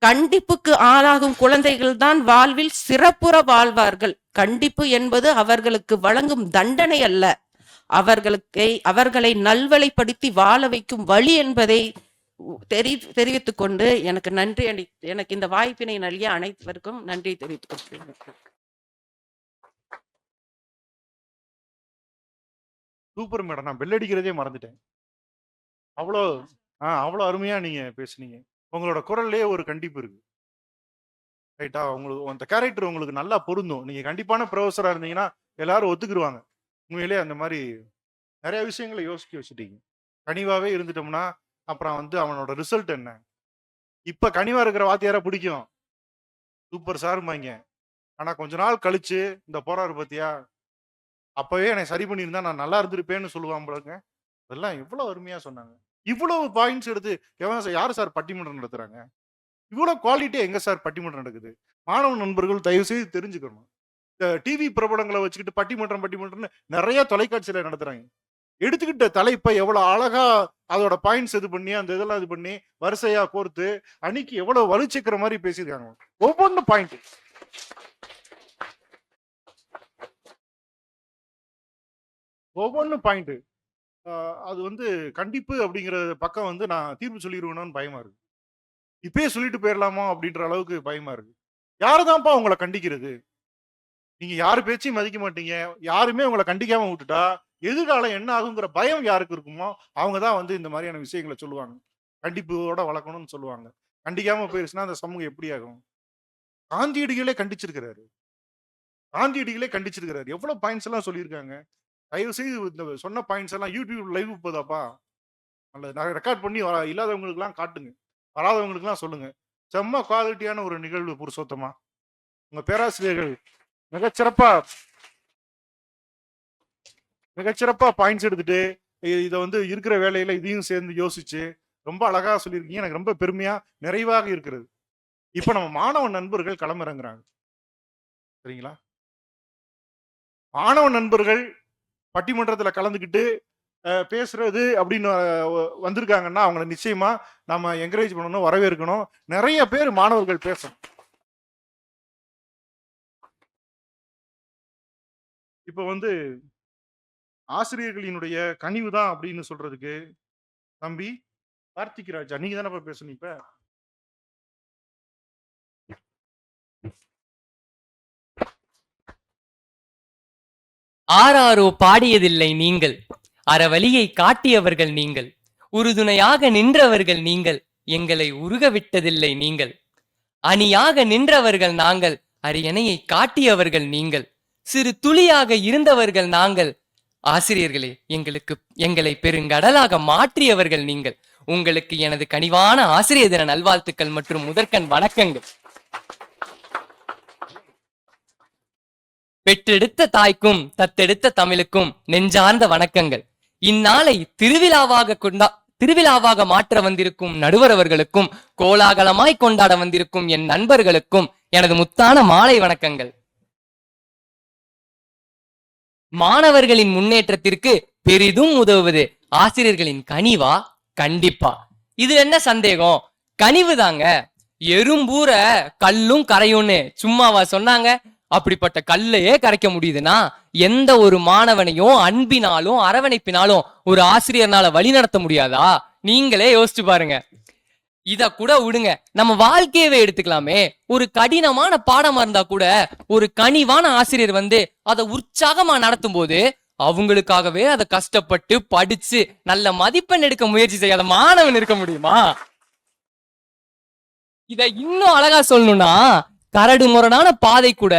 கண்டிப்புக்கு ஆளாகும் குழந்தைகள் தான் வாழ்வில் சிறப்புற வாழ்வார்கள். கண்டிப்பு என்பது அவர்களுக்கு வழங்கும் தண்டனை அல்ல, அவர்களை நல்வழிப்படுத்தி வாழ வைக்கும் வழி என்பதை தெரிவித்துக் கொண்டு எனக்கு நன்றி எனக்கு இந்த வாய்ப்பினை நல்கிய அனைவருக்கும் நன்றி தெரிவித்துக் கொள்கிறேன். Super madam. நான் பெல் அடிக்கிறதே மறந்துட்டேன். அவ்வளோ அவ்வளோ அருமையா நீங்க பேசுனீங்க. உங்களோட குரல்லே ஒரு கண்டிப்பு இருக்கு. ரைட்டா? உங்களுக்கு அந்த கேரக்டர் உங்களுக்கு நல்லா பொருந்தும். நீங்க கண்டிப்பான ப்ரொஃபஸரா இருந்தீங்கன்னா எல்லாரும் ஒத்துக்குருவாங்க. உண்மையிலே அந்த மாதிரி நிறைய விஷயங்களை யோசிக்க வச்சுட்டீங்க. கனிவாவே இருந்துட்டோம்னா அப்புறம் வந்து அவனோட ரிசல்ட் என்ன? இப்ப கனிவா இருக்கிற வாத்தியாரை பிடிக்கும், சூப்பர் சாருமாங்க. ஆனா கொஞ்ச நாள் கழிச்சு இந்த போறாரு பாத்தியா, அப்பவே என்னை சரி பண்ணியிருந்தா நான் நல்லா இருந்திருப்பேன்னு சொல்லுவான் போலங்க. அதெல்லாம் எவ்வளவு அருமையா சொன்னாங்க. இவ்வளவு பாயிண்ட்ஸ் எடுத்து யாரு சார் பட்டிமன்றம் நடத்துறாங்க? இவ்வளவு குவாலிட்டியா எங்க சார் பட்டிமன்றம் நடக்குது? மாணவ நண்பர்கள் தயவு செய்து தெரிஞ்சுக்கணும். இந்த டிவி பிரபலங்களை வச்சுக்கிட்டு பட்டிமன்றம்னு நிறைய தொலைக்காட்சியில நடத்துறாங்க. எடுத்துக்கிட்ட தலைப்பை எவ்வளவு அழகா அதோட பாயிண்ட்ஸ் இது பண்ணி அந்த இதெல்லாம் இது பண்ணி வரிசையா கோர்த்து அன்னைக்கு எவ்வளவு வலுச்சிக்கிற மாதிரி பேசியிருக்காங்க. ஒவ்வொன்று பாயிண்ட் அது வந்து கண்டிப்பு அப்படிங்கிற பக்கம் வந்து நான் தீர்ப்பு சொல்லிடுவேணும்னு பயமா இருக்கு. இப்பயே சொல்லிட்டு போயிடலாமா அப்படின்ற அளவுக்கு பயமா இருக்கு. யாருதான்ப்பா உங்களை கண்டிக்கிறது? நீங்க யாரு பேச்சையும் மதிக்க மாட்டீங்க. யாருமே உங்களை கண்டிக்காம விட்டுட்டா எதிர்காலம் என்ன ஆகுங்கிற பயம் யாருக்கு இருக்குமோ அவங்க தான் வந்து இந்த மாதிரியான விஷயங்களை சொல்லுவாங்க. கண்டிப்போட வளர்க்கணும்னு சொல்லுவாங்க. கண்டிக்காம போயிருச்சுன்னா அந்த சமூகம் எப்படி ஆகும்? காந்தியடிகளே கண்டிச்சிருக்கிறாரு. எவ்வளவு பாயிண்ட்ஸ் எல்லாம் சொல்லியிருக்காங்க. தயவு செய்து இந்த சொன்ன பாயிண்ட்ஸ் எல்லாம் யூடியூப் லைவ் போதாப்பா, நான் ரெக்கார்ட் பண்ணி இல்லாதவங்களுக்கு எல்லாம் காட்டுங்க, வராதவங்களுக்கு எல்லாம் சொல்லுங்க. செம்ம குவாலிட்டியான ஒரு நிகழ்வு புருஷோத்தமா. உங்க பேராசிரியர்கள் மிகச்சிறப்பா பாயிண்ட்ஸ் எடுத்துட்டு இதை வந்து இருக்கிற வேலையில இதையும் சேர்ந்து யோசிச்சு ரொம்ப அழகா சொல்லியிருக்கீங்க. எனக்கு ரொம்ப பெருமையா நிறைவாக இருக்கிறது. இப்ப நம்ம மாணவ நண்பர்கள் களமிறங்குறாங்க. சரிங்களா? மாணவ நண்பர்கள் பட்டிமன்றத்துல கலந்துக்கிட்டு பேசுறது அப்படின்னு வந்திருக்காங்கன்னா அவங்கள நிச்சயமா நம்ம என்கரேஜ் பண்ணணும், வரவேற்கணும். நிறைய பேர் மாணவர்கள் பேசணும். இப்ப வந்து ஆசிரியர்களினுடைய கனிவு தான் அப்படின்னு சொல்றதுக்கு தம்பி கார்த்திக் ராஜா நீங்க தானே பேசணும். இப்ப ஆராரோ பாடியதில்லை நீங்கள், அறவழியை காட்டியவர்கள் நீங்கள், உறுதுணையாக நின்றவர்கள் நீங்கள், எங்களை உருக விட்டதில்லை நீங்கள். அணியாக நின்றவர்கள் நாங்கள், அரியணையை காட்டியவர்கள் நீங்கள், சிறு துளியாக இருந்தவர்கள் நாங்கள். ஆசிரியர்களே, எங்களை பெருங்கடலாக மாற்றியவர்கள் நீங்கள். உங்களுக்கு எனது கனிவான ஆசிரியர் தின நல்வாழ்த்துக்கள் மற்றும் முதற்கண் வணக்கங்கள். பெற்றெடுத்த தாய்க்கும் தத்தெடுத்த தமிழுக்கும் நெஞ்சார்ந்த வணக்கங்கள். இந்நாளை திருவிழாவாக மாற்ற வந்திருக்கும் நடுவர் அவர்களுக்கும் கோலாகலமாய் கொண்டாட வந்திருக்கும் என் நண்பர்களுக்கும் எனது முத்தான மாலை வணக்கங்கள். மாணவர்களின் முன்னேற்றத்திற்கு பெரிதும் உதவுவது ஆசிரியர்களின் கனிவா? கண்டிப்பா. இது என்ன சந்தேகம்? கனிவு தாங்க. எறும்பூர கல்லும் கரையும்னு சும்மாவா சொன்னாங்க? அப்படிப்பட்ட கல்லையே கரைக்க முடியுதுன்னா எந்த ஒரு மாணவனையும் அன்பினாலும் அரவணைப்பினாலும் ஒரு ஆசிரியர்னால வழி நடத்த முடியாதா? நீங்களே யோசிச்சு பாருங்க. இத கூட விடுங்க, நம்ம வாழ்க்கையவே எடுத்துக்கலாமே. ஒரு கடினமான பாடமா இருந்தா கூட ஒரு கனிவான ஆசிரியர் வந்து அதை உற்சாகமா நடத்தும் போது அவங்களுக்காகவே அதை கஷ்டப்பட்டு படிச்சு நல்ல மதிப்பெண் எடுக்க முயற்சி செய்யாத மாணவன் இருக்க முடியுமா? இத இன்னும் அழகா சொல்லணும்னா, கரடு முரடான பாதை கூட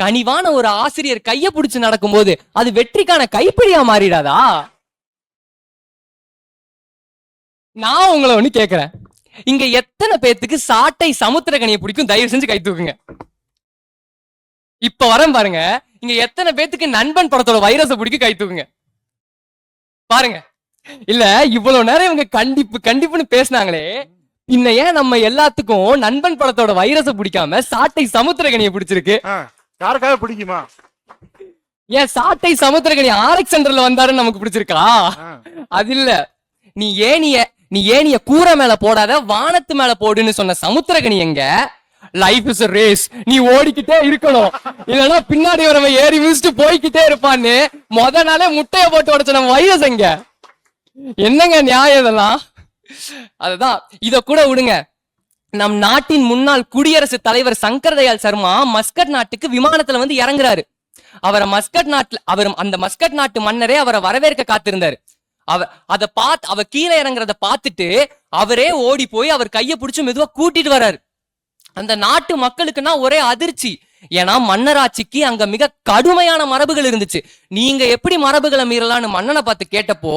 கனிவான ஒரு ஆசிரியர் கைய பிடிச்சு நடக்கும்போது அது வெற்றிக்கான கைப்பிடியா மாறிடாதா? நான் உங்களை ஒண்ணு கேக்குறேன், இங்க எத்தனை பேத்துக்கு சாட்டை சமுத்திரக்கனியை பிடிக்கும்? தயவு செஞ்சு கை தூக்குங்க. இப்ப வரேன் பாருங்க. இங்க எத்தனை பேத்துக்கு நண்பன் படத்தோட வைரஸை பிடிக்கும்? கை தூக்குங்க பாருங்க. இல்ல, இவ்வளவு நேரம் இவங்க கண்டிப்புன்னு பேசினாங்களே, இன்ன ஏன் நம்ம எல்லாத்துக்கும் நண்பன் படத்தோட வைரஸை பிடிக்காம சாட்டை சமுத்திரக்கனியை பிடிச்சிருக்கு? யாருக்காக பிடிக்குமா? ஏன் சாட்டை சமுத்திரக்கனி ஆர்எக்ஸ் சென்டர்ல வந்தாருன்னு நமக்கு பிடிச்சிருக்கா? அது இல்ல, நீ ஏனிய கூரை மேல போடாத, வானத்து மேல போடுன்னு சொன்ன சமுத்திரக்கனி எங்க? லைஃப் இஸ் a race, நீ ஓடிக்கிட்டே இருக்கணும், இல்லைன்னா பின்னாடி வரவன் ஏறி மிதிச்சுட்டு போய்கிட்டே இருப்பான்னு முத நாளே முட்டைய போட்டு உடைச்ச நம்ம வைரஸ் எங்க? என்னங்க நியாயம் இதெல்லாம்? அதுதான். இத கூட விடுங்க. நம் நாட்டின் முன்னாள் குடியரசுத் தலைவர் சங்கர் தயாள் சர்மா மஸ்கட் நாட்டுக்கு விமானத்துல வந்து இறங்குறாரு. அந்த மஸ்கட் நாட்டு மன்னரே அவரை வரவேற்க காத்திருந்தாரு. அவர் கீழே இறங்குறத பார்த்துட்டு அவரே ஓடி போய் அவர் கையை பிடிச்சு மெதுவா கூட்டிட்டு வர்றாரு. அந்த நாட்டு மக்களுக்குன்னா ஒரே அதிர்ச்சி. ஏன்னா மன்னராட்சிக்கு அங்க மிக கடுமையான மரபுகள் இருந்துச்சு. நீங்க எப்படி மரபுகளை மீறலான்னு மன்னனை பார்த்து கேட்டப்போ,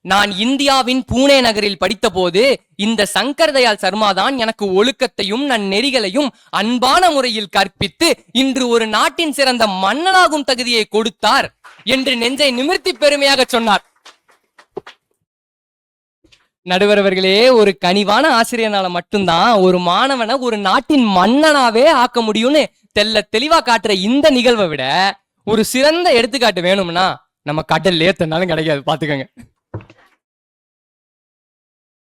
நான் இந்தியாவின் பூனே நகரில் படித்த போது இந்த சங்கர் தயாள் சர்மா தான் எனக்கு ஒழுக்கத்தையும் நன்னெறிகளையும் அன்பான முறையில் கற்பித்து இன்று ஒரு நாட்டின் சிறந்த மன்னனாகும் தகுதியை கொடுத்தார் என்று நெஞ்சை நிமிர்த்தி பெருமையாக சொன்னார். நடுவர் அவர்களே, ஒரு கனிவான ஆசிரியனால மட்டும்தான் ஒரு மாணவனை ஒரு நாட்டின் மன்னனாவே ஆக்க முடியும்னு தெளிவா காட்டுற இந்த நிகழ்வை விட ஒரு சிறந்த எடுத்துக்காட்டு வேணும்னா நம்ம கடல்லே தன்னாலும் கிடைக்காது, பாத்துக்கோங்க.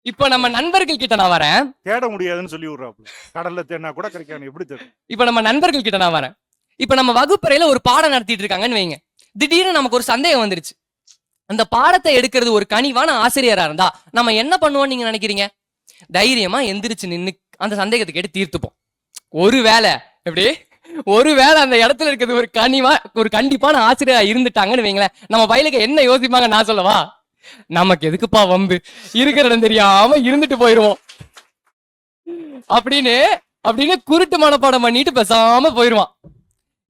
இப்ப நம்ம நண்பர்கள் கிட்ட நான் வரேன். தேட முடியாதுன்னு சொல்லி விடுறாப்புல. கடல்ல தேடினா கூட கிடைக்காது, எப்படி தேடும்? இப்ப நம்ம நண்பர்கள் கிட்ட நான் வரேன். இப்ப நம்ம வகுப்பறையில ஒரு பாடம் நடத்திட்டு இருக்காங்கன்னு வைங்க. திடீர்னு நமக்கு ஒரு சந்தேகம் வந்துருச்சு. அந்த பாடத்தை எடுக்கிறது ஒரு கனிவான ஆசிரியரா இருந்தா நம்ம என்ன பண்ணுவோம்னு நீங்க நினைக்கிறீங்க? தைரியமா எந்திரிச்சு நின்னு அந்த சந்தேகத்தை கேட்டு தீர்த்துப்போம். ஒருவேளை அந்த இடத்துல இருக்கிறது ஒரு கண்டிப்பான ஆசிரியரா இருந்துட்டாங்கன்னு வைங்களேன், நம்ம பையலுக்கு என்ன யோசிப்பாங்க நான் சொல்லவா? நமக்கு எதுக்குப்பா வம்பு, இருக்கிற இடம் தெரியாம இருந்துட்டு போயிருவோம் அப்படின்னு குருட்டு மனப்பாடம் பண்ணிட்டு பேசாம போயிருவான்.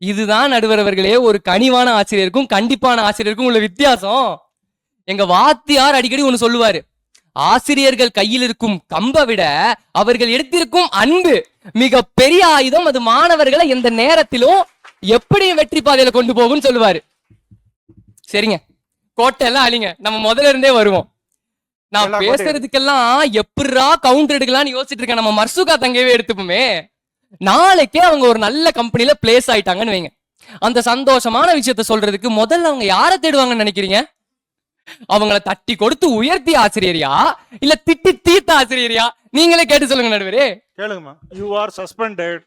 இதுதான் நடுவர் அவர்களே ஒரு கனிவான ஆசிரியருக்கும் கண்டிப்பான ஆசிரியருக்கும் உள்ள வித்தியாசம். எங்க வாத்தியார் அடிக்கடி ஒண்ணு சொல்லுவாரு, ஆசிரியர்கள் கையில் இருக்கும் கம்பை விட அவர்கள் எடுத்திருக்கும் அன்பு மிக பெரிய ஆயுதம், அது மாணவர்களை எந்த நேரத்திலும் எப்படி வெற்றி பாதையில கொண்டு போகும்னு சொல்லுவாரு. சரிங்க, கோட்டை எல்லாம் அழிங்க, நம்ம முதல்ல இருந்தே வருவோம். நான் பேசுறதுக்கெல்லாம் எப்படா கவுண்டர் எடுக்கலாம்னு யோசிச்சுட்டு இருக்கேன். நம்ம மர்சுகா தங்கவே எடுத்துப்போமே. நாளைக்கே அவங்க ஒரு நல்ல கம்பெனில பிளேஸ் ஆயிட்டாங்கன்னு வைங்க. அந்த சந்தோஷமான விஷயத்த சொல்றதுக்கு முதல்ல அவங்க யாரை தேடுவாங்கன்னு நினைக்கிறீங்க? அவங்கள தட்டி கொடுத்து உயர்த்தி ஆசிரியரியா இல்ல திட்டி தீர்த்த ஆசிரியரியா? நீங்களே கேட்டு சொல்லுங்க நடுவரே. கேளுங்கம்மா. You are suspended.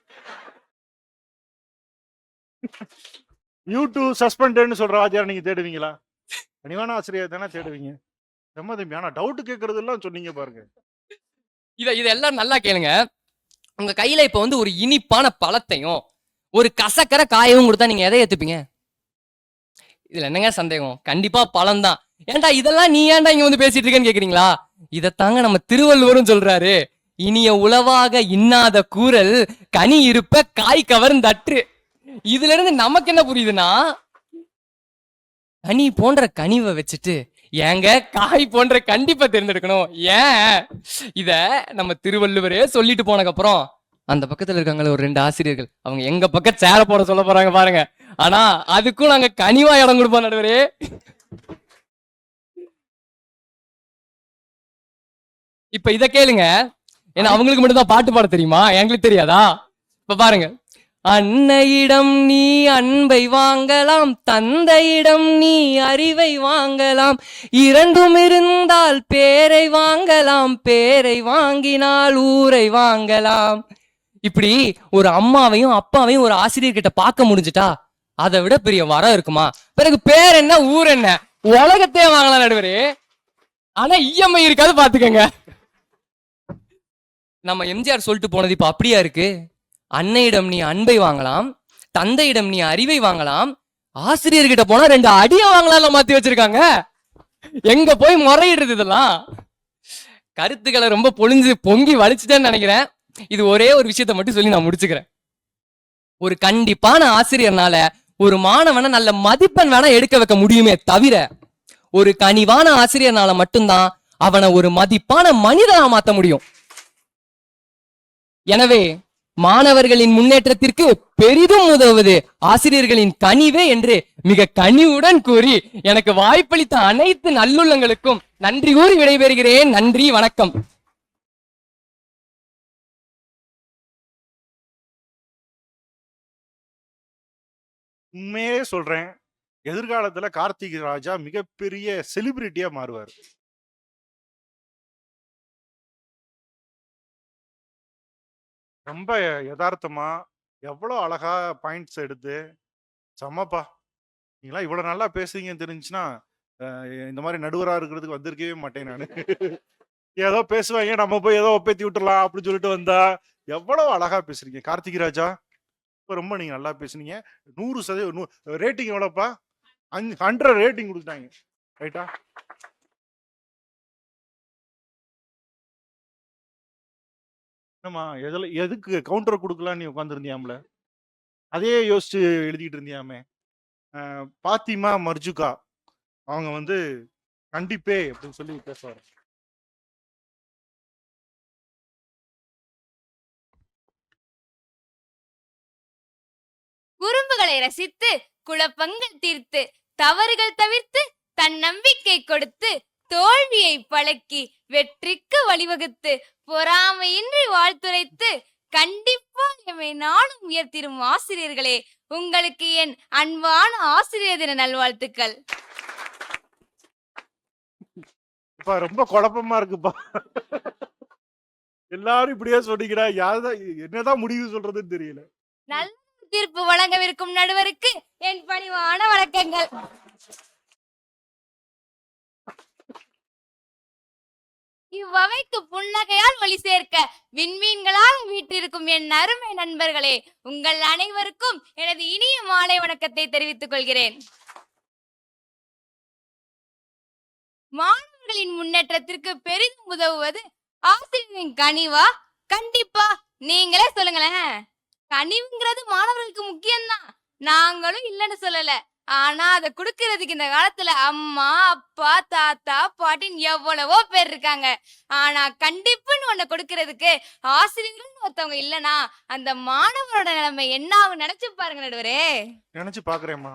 யூ டு சஸ்பெண்டட்னு சொல்ற ஆசிரியர் நீங்க தேடுவீங்களா? கனிவான ஆசிரியர் தானே தேடுவீங்க. ரொம்ப தம்பி, ஆனா டவுட் கேட்கறது எல்லாம் சொன்னீங்க பாருங்க. இதெல்லாம் நல்லா கேளுங்க. உங்க கையில இப்ப வந்து ஒரு இனிப்பான பழத்தையும் ஒரு கசக்கரை காயவும் கொடுத்தா நீங்க எதை ஏத்துப்பீங்க? இதுல என்னங்க சந்தேகம்? கண்டிப்பா பழம் தான். ஏன்டா இதெல்லாம் நீ ஏன்டா இங்க வந்து பேசிட்டு இருக்கேன்னு கேக்குறீங்களா? இதத்தாங்க நம்ம திருவள்ளுவரும் சொல்றாரு, இனிய உளவாக இன்னாத கூறல் கனி இருப்ப காய் கவர்ந்தற்று. இதுல இருந்து நமக்கு என்ன புரியுதுன்னா, கனி போன்ற கனிவை வச்சுட்டு ஏங்க காய் போன்ற கண்டிப்பா தேர்ந்தெடுக்கணும். ஏன் இத நம்ம திருவள்ளுவரே சொல்லிட்டு போனதுக்கு அப்புறம் அந்த பக்கத்துல இருக்காங்களே ஒரு 2 ஆசிரியர்கள், அவங்க எங்க பக்கம் சேர போட சொல்ல போறாங்க பாருங்க. ஆனா அதுக்கும் நாங்க கனிவா இடம் கொடுப்போம் நடுவரே. இப்ப இத கேளுங்க, ஏன்னா அவங்களுக்கு மட்டும் தான் பாட்டு பாட தெரியுமா, எங்களுக்கு தெரியாதா? இப்ப பாருங்க, அன்னையிடம் நீ அன்பை வாங்கலாம், தந்தையிடம் நீ அறிவை வாங்கலாம், இரண்டும் இருந்தால் பேரை வாங்கலாம், பேரை வாங்கினால் ஊரை வாங்கலாம். இப்படி ஒரு அம்மாவையும் அப்பாவையும் ஒரு ஆசிரியர் கிட்ட பார்க்க முடிஞ்சுட்டா அதை விட பெரிய வரம் இருக்குமா? பிறகு பேர் என்ன ஊர் என்ன உலகத்தையே வாங்கலாம் நடுவரே. ஆனா இஎம்ஐ இருக்காது, பாத்துக்கங்க. நம்ம எம்ஜிஆர் சொல்லிட்டு போனது இப்ப அப்படியா இருக்கு? அன்னையிடம் நீ அன்பை வாங்கலாம், தந்தையிடம் நீ அறிவை வாங்கலாம், ஆசிரியர்கிட்ட போனா 2 அடிய வாங்கலாம் மாத்தி வச்சிருக்காங்க. எங்க போய் முறையிடுறது? இதெல்லாம் கருத்துக்களை ரொம்ப பொங்கி வலிச்சுட்டேன்னு நினைக்கிறேன். இது ஒரே ஒரு விஷயத்த மட்டும் சொல்லி நான் முடிச்சுக்கிறேன். ஒரு கண்டிப்பான ஆசிரியர்னால ஒரு மாணவனை நல்ல மதிப்பெண் வேணா எடுக்க வைக்க முடியுமே தவிர, ஒரு கனிவான ஆசிரியர்னால மட்டும்தான் அவனை ஒரு மதிப்பான மனிதனா மாத்த முடியும். எனவே மாணவர்களின் முன்னேற்றத்திற்கு பெரிதும் உதவுவது ஆசிரியர்களின் கனிவே என்று மிக கனிவுடன் கூறி எனக்கு வாய்ப்பளித்த அனைத்து நல்லுள்ளங்களுக்கும் நன்றி கூறி விடைபெறுகிறேன். நன்றி, வணக்கம். உண்மையே சொல்றேன், எதிர்காலத்துல கார்த்திக் ராஜா மிகப்பெரிய செலிபிரிட்டியா மாறுவார். ரொம்ப யதார்த்தமா எவ்வளோ அழகா பாயிண்ட்ஸ் எடுத்து செம்மப்பா. நீங்களா இவ்வளவு நல்லா பேசுறீங்கன்னு தெரிஞ்சுன்னா இந்த மாதிரி நடுவரா இருக்கிறதுக்கு வந்திருக்கவே மாட்டேன் நான். ஏதோ பேசுவாங்க, நம்ம போய் ஏதோ ஒப்பேத்தி விட்டுறலாம் அப்படின்னு சொல்லிட்டு வந்தா. எவ்வளவு அழகா பேசுறீங்க கார்த்திக் ராஜா. இப்ப ரொம்ப நீங்க நல்லா பேசுனீங்க. 100% ரேட்டிங் எவ்வளோப்பா? 100 ரேட்டிங் கொடுத்துட்டாங்க. ரைட்டா? என்னம்மா எதுக்கு கவுண்டர் கொடுக்கலாம் நீ உட்காந்துருந்தியாம்ல? அதே யோசிச்சு எழுதிட்டு இருந்தியாமே. பாத்திமா மர்ஜுகா அவங்க வந்து கண்டிப்பே அப்படின்னு சொல்லி பேசுவாரு. குறும்புகளை ரசித்து குழப்பங்கள் தீர்த்து தவறுகள் தவிர்த்து தன் நம்பிக்கை கொடுத்து தோல்வியை பழக்கி வெற்றிக்கு வழிவகுத்து பொறாமையின்றி வாழ்த்துரைத்து கண்டிப்பா எம்மை நாளும் உயர்த்திடும் ஆசிரியர்களே, உங்களுக்கு என் அன்பான ஆசிரியர் தின நல்வாழ்த்துக்கள். ரொம்ப குழப்பமா இருக்குப்பா. எல்லாரும் இப்படியே சொன்னீங்களா? யாருதான் என்னதான் முடிவு சொல்றதுன்னு தெரியல. நல்ல தீர்ப்பு வழங்கவிருக்கும் நடுவருக்கு என் பணிவான வணக்கங்கள். இவ்வவைக்கு புன்னகையால் ஒளி சேர்க்க விண்மீன்களாக வீற்றிருக்கும் என் அருமை நண்பர்களே, உங்கள் அனைவருக்கும் எனது இனிய மாலை வணக்கத்தை தெரிவித்துக் கொள்கிறேன். மாணவர்களின் முன்னேற்றத்திற்கு பெரிதும் உதவுவது ஆசிரியரின் கனிவா? கண்டிப்பா. நீங்களே சொல்லுங்களேன். கனிவுங்கிறது மாணவர்களுக்கு முக்கியம்தான், நாங்களும் இல்லைன்னு சொல்லல. ஆனா அதை கொடுக்கறதுக்கு இந்த காலத்துல அம்மா அப்பா தாத்தா பாட்டின்னு எவ்வளவோ பேர் இருக்காங்க. ஆனா கண்டிப்புன்னு ஒண்ணு கொடுக்கறதுக்கு ஆசிரியர்கள் ஒருத்தவங்க இல்லனா அந்த மாணவரோட நிலைமை என்ன ஆகும் நினைச்சு பாருங்க நடுவரே. நினைச்சு பாக்குறேம்மா.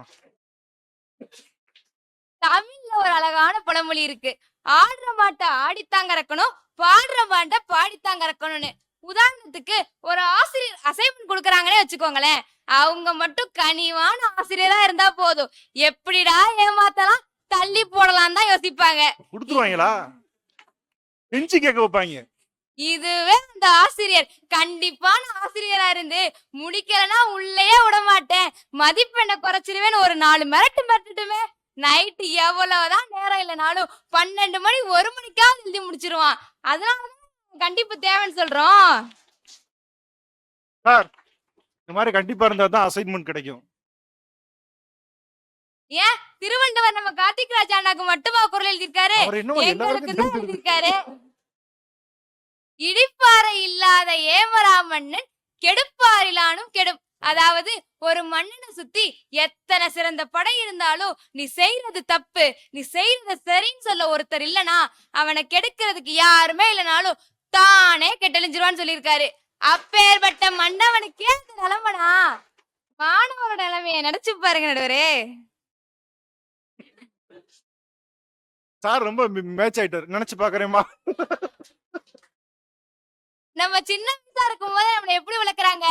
தமிழ்ல ஒரு அழகான பழமொழி இருக்கு, ஆடுற மாட்டை ஆடித்தாங்க இறக்கணும், பாடுற மாட்டை பாடித்தாங்க இறக்கணும்னு. உதாரணத்துக்கு ஒரு ஆசிரியர் அசைன்மெண்ட் கொடுக்கறாங்கன்னே வச்சுக்கோங்களேன், அவங்க மட்டும் கனிவான ஆசிரியரா இருந்தா போதும், எப்படிடா ஏமாத்தலாம் தள்ளி போடலாம் தான் யோசிப்பாங்க. கொடுத்துருவாங்களா? பெஞ்சு கேட்க வைப்பாங்க. இதுவே அந்த ஆசிரியர் கண்டிப்பான ஆசிரியரா இருந்து முடிக்கலன்னா உள்ளேயே விட மாட்டேன், மதிப்பெண்ணை குறைச்சிருவேன்னு ஒரு 4 மிரட்டுமே. நைட்டு எவ்வளவுதான் நேரம் இல்லைனாலும் 12 மணி 1 மணிக்காவது எழுதி முடிச்சிருவான். அதனாலதான் கண்டிப்பு தேவைன்னு சொல்றோம். சார், இந்த மாதிரி கண்டிப்பா இருந்தா தான் அசைன்மெண்ட் கிடைக்கும். ஏன் திருவள்ளுவர் நம்ம கார்த்திக் ராஜா அண்ணாக்கு மட்டுமா குரல் எழுதியிருக்காரு? எங்களுக்கு தான் எழுதியிருக்காரு. இடிப்பாறை இல்லாத ஏமராமன்னன் கெடுப்பாரிலானும் கெடும். அதாவது ஒரு மன்னனை சுத்தி எத்தனை சிறந்த படை இருந்தாலும் நீ செய்யறது தப்பு, நீ செய்யறது சரின்னு சொல்ல ஒருத்தர் இல்லனா அவனை கெடுக்கிறதுக்கு யாருமே இல்லைனாலும் தானே கெட்டழிஞ்சிருவான்னு சொல்லியிருக்காரு. அப்பேற்பட்ட மன்னவனுக்கே அந்த நிலைமனா? மாணவரோட நிலைமைய நினைச்சு பாருங்க நடுவரே. சார் ரொம்ப மேட்ச் ஆயிட்டாரு. நினைச்சு பாக்குறேம்மா. நம்ம சின்ன பிள்ளை இருக்கும் போது நம்மள எப்படி வளர்க்குறாங்க,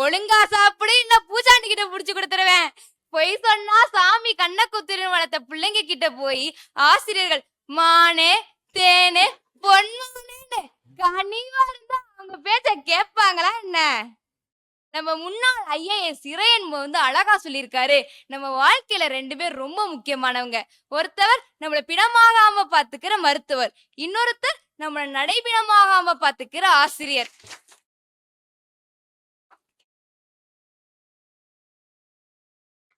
ஒழுங்கா சாப்பிடு இல்ல பூஜாண்டி கிட்ட புடிச்சு கொடுத்துருவேன், பொய் சொன்னா சாமி கண்ணை குத்துருன்னு வளர்த்த பிள்ளைங்க கிட்ட போய் ஆசிரியர்கள் மானே தேனே பொன்னானேன்னு கனிவா இருந்தா அவங்க பேச்ச கேட்பாங்களா என்ன? நம்ம முன்னாள் ஐஏஎஸ் இறையன் வந்து அழகா சொல்லியிருக்காரு, நம்ம வாழ்க்கையில 2 பேர் ரொம்ப முக்கியமானவங்க. ஒருத்தவர் நம்மள பிணமாகாம பாத்துக்கிற மருத்துவர், இன்னொருத்தர் நம்மள நடைபிணமாகாம பாத்துக்கிற ஆசிரியர்.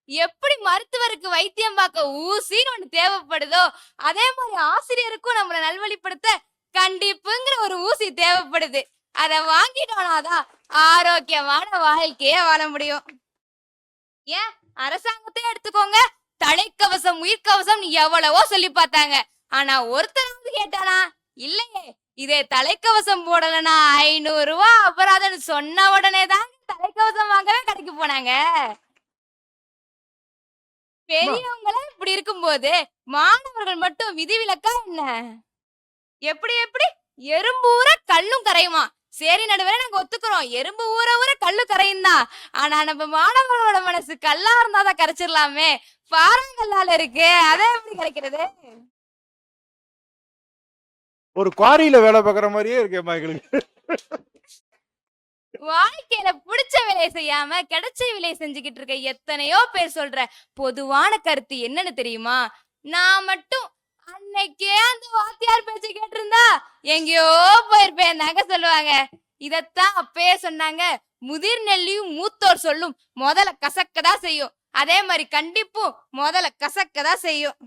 எப்படி மருத்துவருக்கு வைத்தியம் பார்க்க ஊசின்னு ஒண்ணு தேவைப்படுதோ அதே மாதிரி ஆசிரியருக்கும் நம்மள நல்வழிப்படுத்த கண்டிப்புங்கிற ஒரு ஊசி தேவைப்படுது. அத வாங்கிட்டோம்னாதான் ஆரோக்கியமான வாழ்க்கையே வாழ முடியும். ஏன் அரசாங்கத்தை எடுத்துக்கோங்க, தலைக்கவசம் உயிர்கவசம் எவ்வளவோ சொல்லி பார்த்தாங்க, ஆனா ஒருத்தராவது கேட்டானா? இல்லையே. இதே தலைக்கவசம் போடலன்னா 500 ரூபாய் அபராதம்னு சொன்ன உடனே தான் தலைக்கவசம் வாங்கவே கடைக்கு போனாங்க. பெரியவங்களே இப்படி இருக்கும்போது மாணவர்கள் மட்டும் விதிவிலக்கா என்ன? எப்படி எறும்பு ஊற கல்லும் கரையுமா? சரி நடுவரே, நாங்க ஒத்துக்கிறோம், எறும்பு ஊற ஊற கல்லு கரையும் தான். ஆனா நம்ம மாணவர்களோட மனசு கல்லா இருந்தாதான் கரைச்சிடலாமே, பாறாங்கல்லால இருக்கு, அதை எப்படி கரைக்கிறது? ஒரு குவாரியில வேலை பார்க்குற மாதிரியே இருக்கேம்மா எங்களுக்கு. வாழ்க்கையில பிடிச்ச வேலையை செய்யாம கிடைச்ச வேலையை செஞ்சுக்கிட்டு இருக்க எத்தனையோ பேர் சொல்ற பொதுவான கருத்து என்னன்னு தெரியுமா? நான் மட்டும் அன்னைக்கே அந்த வாத்தியார் பேச்ச கேட்டிருந்தா எங்கேயோ போயிருப்பேன் தாங்க சொல்லுவாங்க. இதத்தான் அப்பயே சொன்னாங்க, முதிர் நெல்லியும் மூத்தோர் சொல்லும் முதல்ல கசக்கதான் செய்யும். அதே மாதிரி கண்டிப்பும் முதல்ல கசக்கதான் செய்யும்.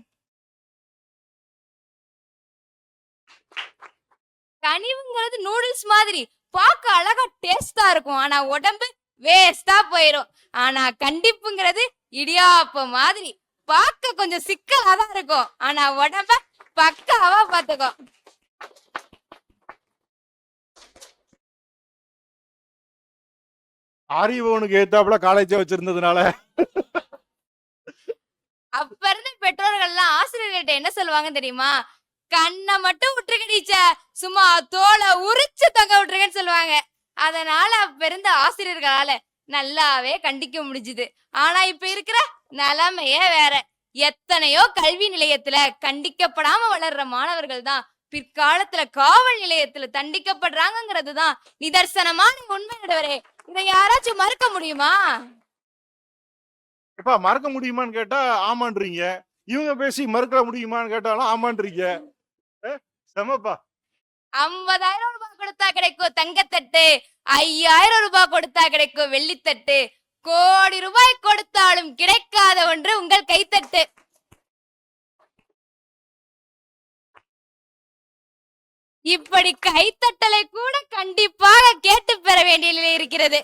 கனிவுங்கிறது நூடுல்ஸ் மாதிரி பார்க்க அழகா டேஸ்டா இருக்கும், ஆனா உடம்பு வேஸ்டா போயிரும். ஆனா கண்டிப்புங்கிறது இடியாப்பம் மாதிரி பார்க்க கொஞ்சம் சிக்கலா தான் இருக்கும், ஆனா உடம்ப பக்காவா பாத்துக்கும். ஆரியபவனுக்கு ஏத்தாப்புல காலேஜே வச்சிருந்ததுனால அப்ப இருந்த பெற்றோர்கள்லாம் ஆசிரியர்கிட்ட என்ன சொல்லுவாங்க தெரியுமா? கண்ணை மட்டும் விட்டுருக்கடிச்ச, சும்மா தோலை உரிச்சு தொங்க விட்டுருக்கன்னு சொல்லுவாங்க. அதனால அப்ப இருந்த ஆசிரியர்களால நல்லாவே கண்டிக்க முடிஞ்சுது. ஆனா இப்ப இருக்கிற நிலைமையே வேற. எத்தனையோ கல்வி நிலையத்துல கண்டிக்கப்படாம வளர்ற மாணவர்கள் தான் பிற்காலத்துல காவல் நிலையத்துல தண்டிக்கப்படுறாங்கிறது தான் நிதர்சனமான உண்மை நடுவரே. இதை யாராச்சும் மறுக்க முடியுமா? எப்பா மறக்க முடியுமான்னு கேட்டா ஆமான்றீங்க, இவங்க பேசி மறுக்க முடியுமான்னு கேட்டாலும் ஆமான்றீங்க. செமப்பா. 50,000 ரூபாய் கொடுத்தா கிடைக்கும் தங்கத்தட்டு, 5,000 ரூபாய் கொடுத்தா கிடைக்கும் வெள்ளித்தட்டு, கோடி ரூபாய் கொடுத்தாலும் கிடைக்காத ஒன்று உங்கள் கைத்தட்டு. இப்படி கைத்தட்டலை கூட கண்டிப்பாக கேட்டு பெற வேண்டிய நிலை இருக்கிறது.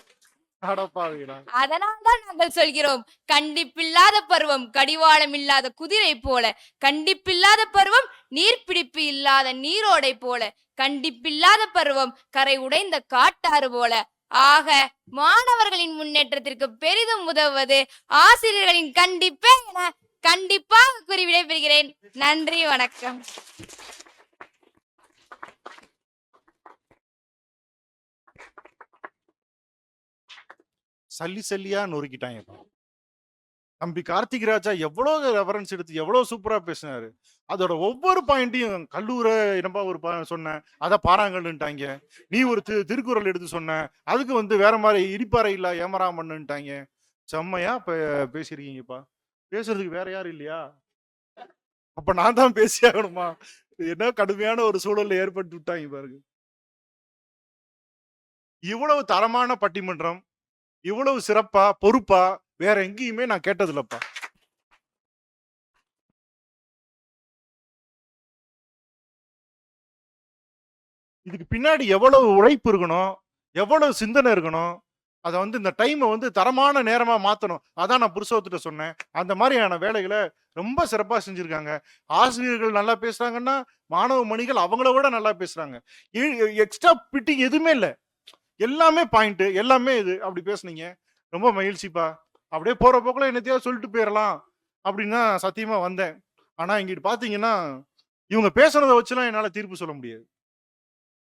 அதனால்தான் நாங்கள் சொல்கிறோம், கண்டிப்பில்லாத பருவம் கடிவாளம் இல்லாத குதிரை போல, கண்டிப்பில்லாத பருவம் நீர்பிடிப்பு இல்லாத நீரோடை போல, கண்டிப்பில்லாத பருவம் கரை உடைந்த காட்டாறு போல. ஆக மாணவர்களின் முன்னேற்றத்திற்கு பெரிதும் உதவுவது ஆசிரியர்களின் கண்டிப்பே என கண்டிப்பாக கூறி விடைபெறுகிறேன். நன்றி, வணக்கம். சல்லி சல்லியா நொறுக்கிட்டாங்க. தம்பி கார்த்திக் ராஜா எவ்வளவு ரெஃபரன்ஸ் எடுத்து எவ்வளவு சூப்பரா பேசினாரு. அதோட ஒவ்வொரு பாயிண்டையும் கல்லூர என்னப்பா ஒரு சொன்ன அதை பாறாங்கன்னுட்டாங்க. நீ ஒரு திருக்குறள் எடுத்து சொன்ன, அதுக்கு வேற மாதிரி இடிப்பாறை இல்ல ஏமராமன்னுட்டாங்க. செம்மையா பேசிருக்கீங்கப்பா. பேசுறதுக்கு வேற யாரும் இல்லையா? அப்ப நான் தான் பேசி ஆகணுமா? என்ன கடுமையான ஒரு சூழல்ல ஏற்பட்டு விட்டாங்க பாருங்க. இவ்வளவு தரமான பட்டிமன்றம், இவ்வளவு சிறப்பா பொறுப்பா வேற எங்கேயுமே நான் கேட்டதில்லப்பா. இதுக்கு பின்னாடி எவ்வளவு உழைப்பு இருக்கணும், எவ்வளவு சிந்தனை இருக்கணும். அதை இந்த டைமை தரமான நேரமா மாத்தணும். அதான் நான் புருஷோத்திட்ட சொன்னேன். அந்த மாதிரியான வேலைகளை ரொம்ப சிறப்பா செஞ்சிருக்காங்க. ஆசிரியர்கள் நல்லா பேசுறாங்கன்னா மாணவ மணிகள் அவங்கள விட நல்லா பேசுறாங்க. எக்ஸ்ட்ரா பிட்டிங் எதுவுமே இல்லை, எல்லாமே பாயிண்ட், எல்லாமே இது. அப்படி பேசுனீங்க, ரொம்ப மகிழ்ச்சிப்பா. அப்படியே போற போக்குல என்னத்தையாவது சொல்லிட்டு போயிடலாம் அப்படின்னா சத்தியமா வந்தேன். ஆனா இங்கிட்டு பாத்தீங்கன்னா இவங்க பேசுறதை வச்சுலாம் என்னால தீர்ப்பு சொல்ல முடியாது.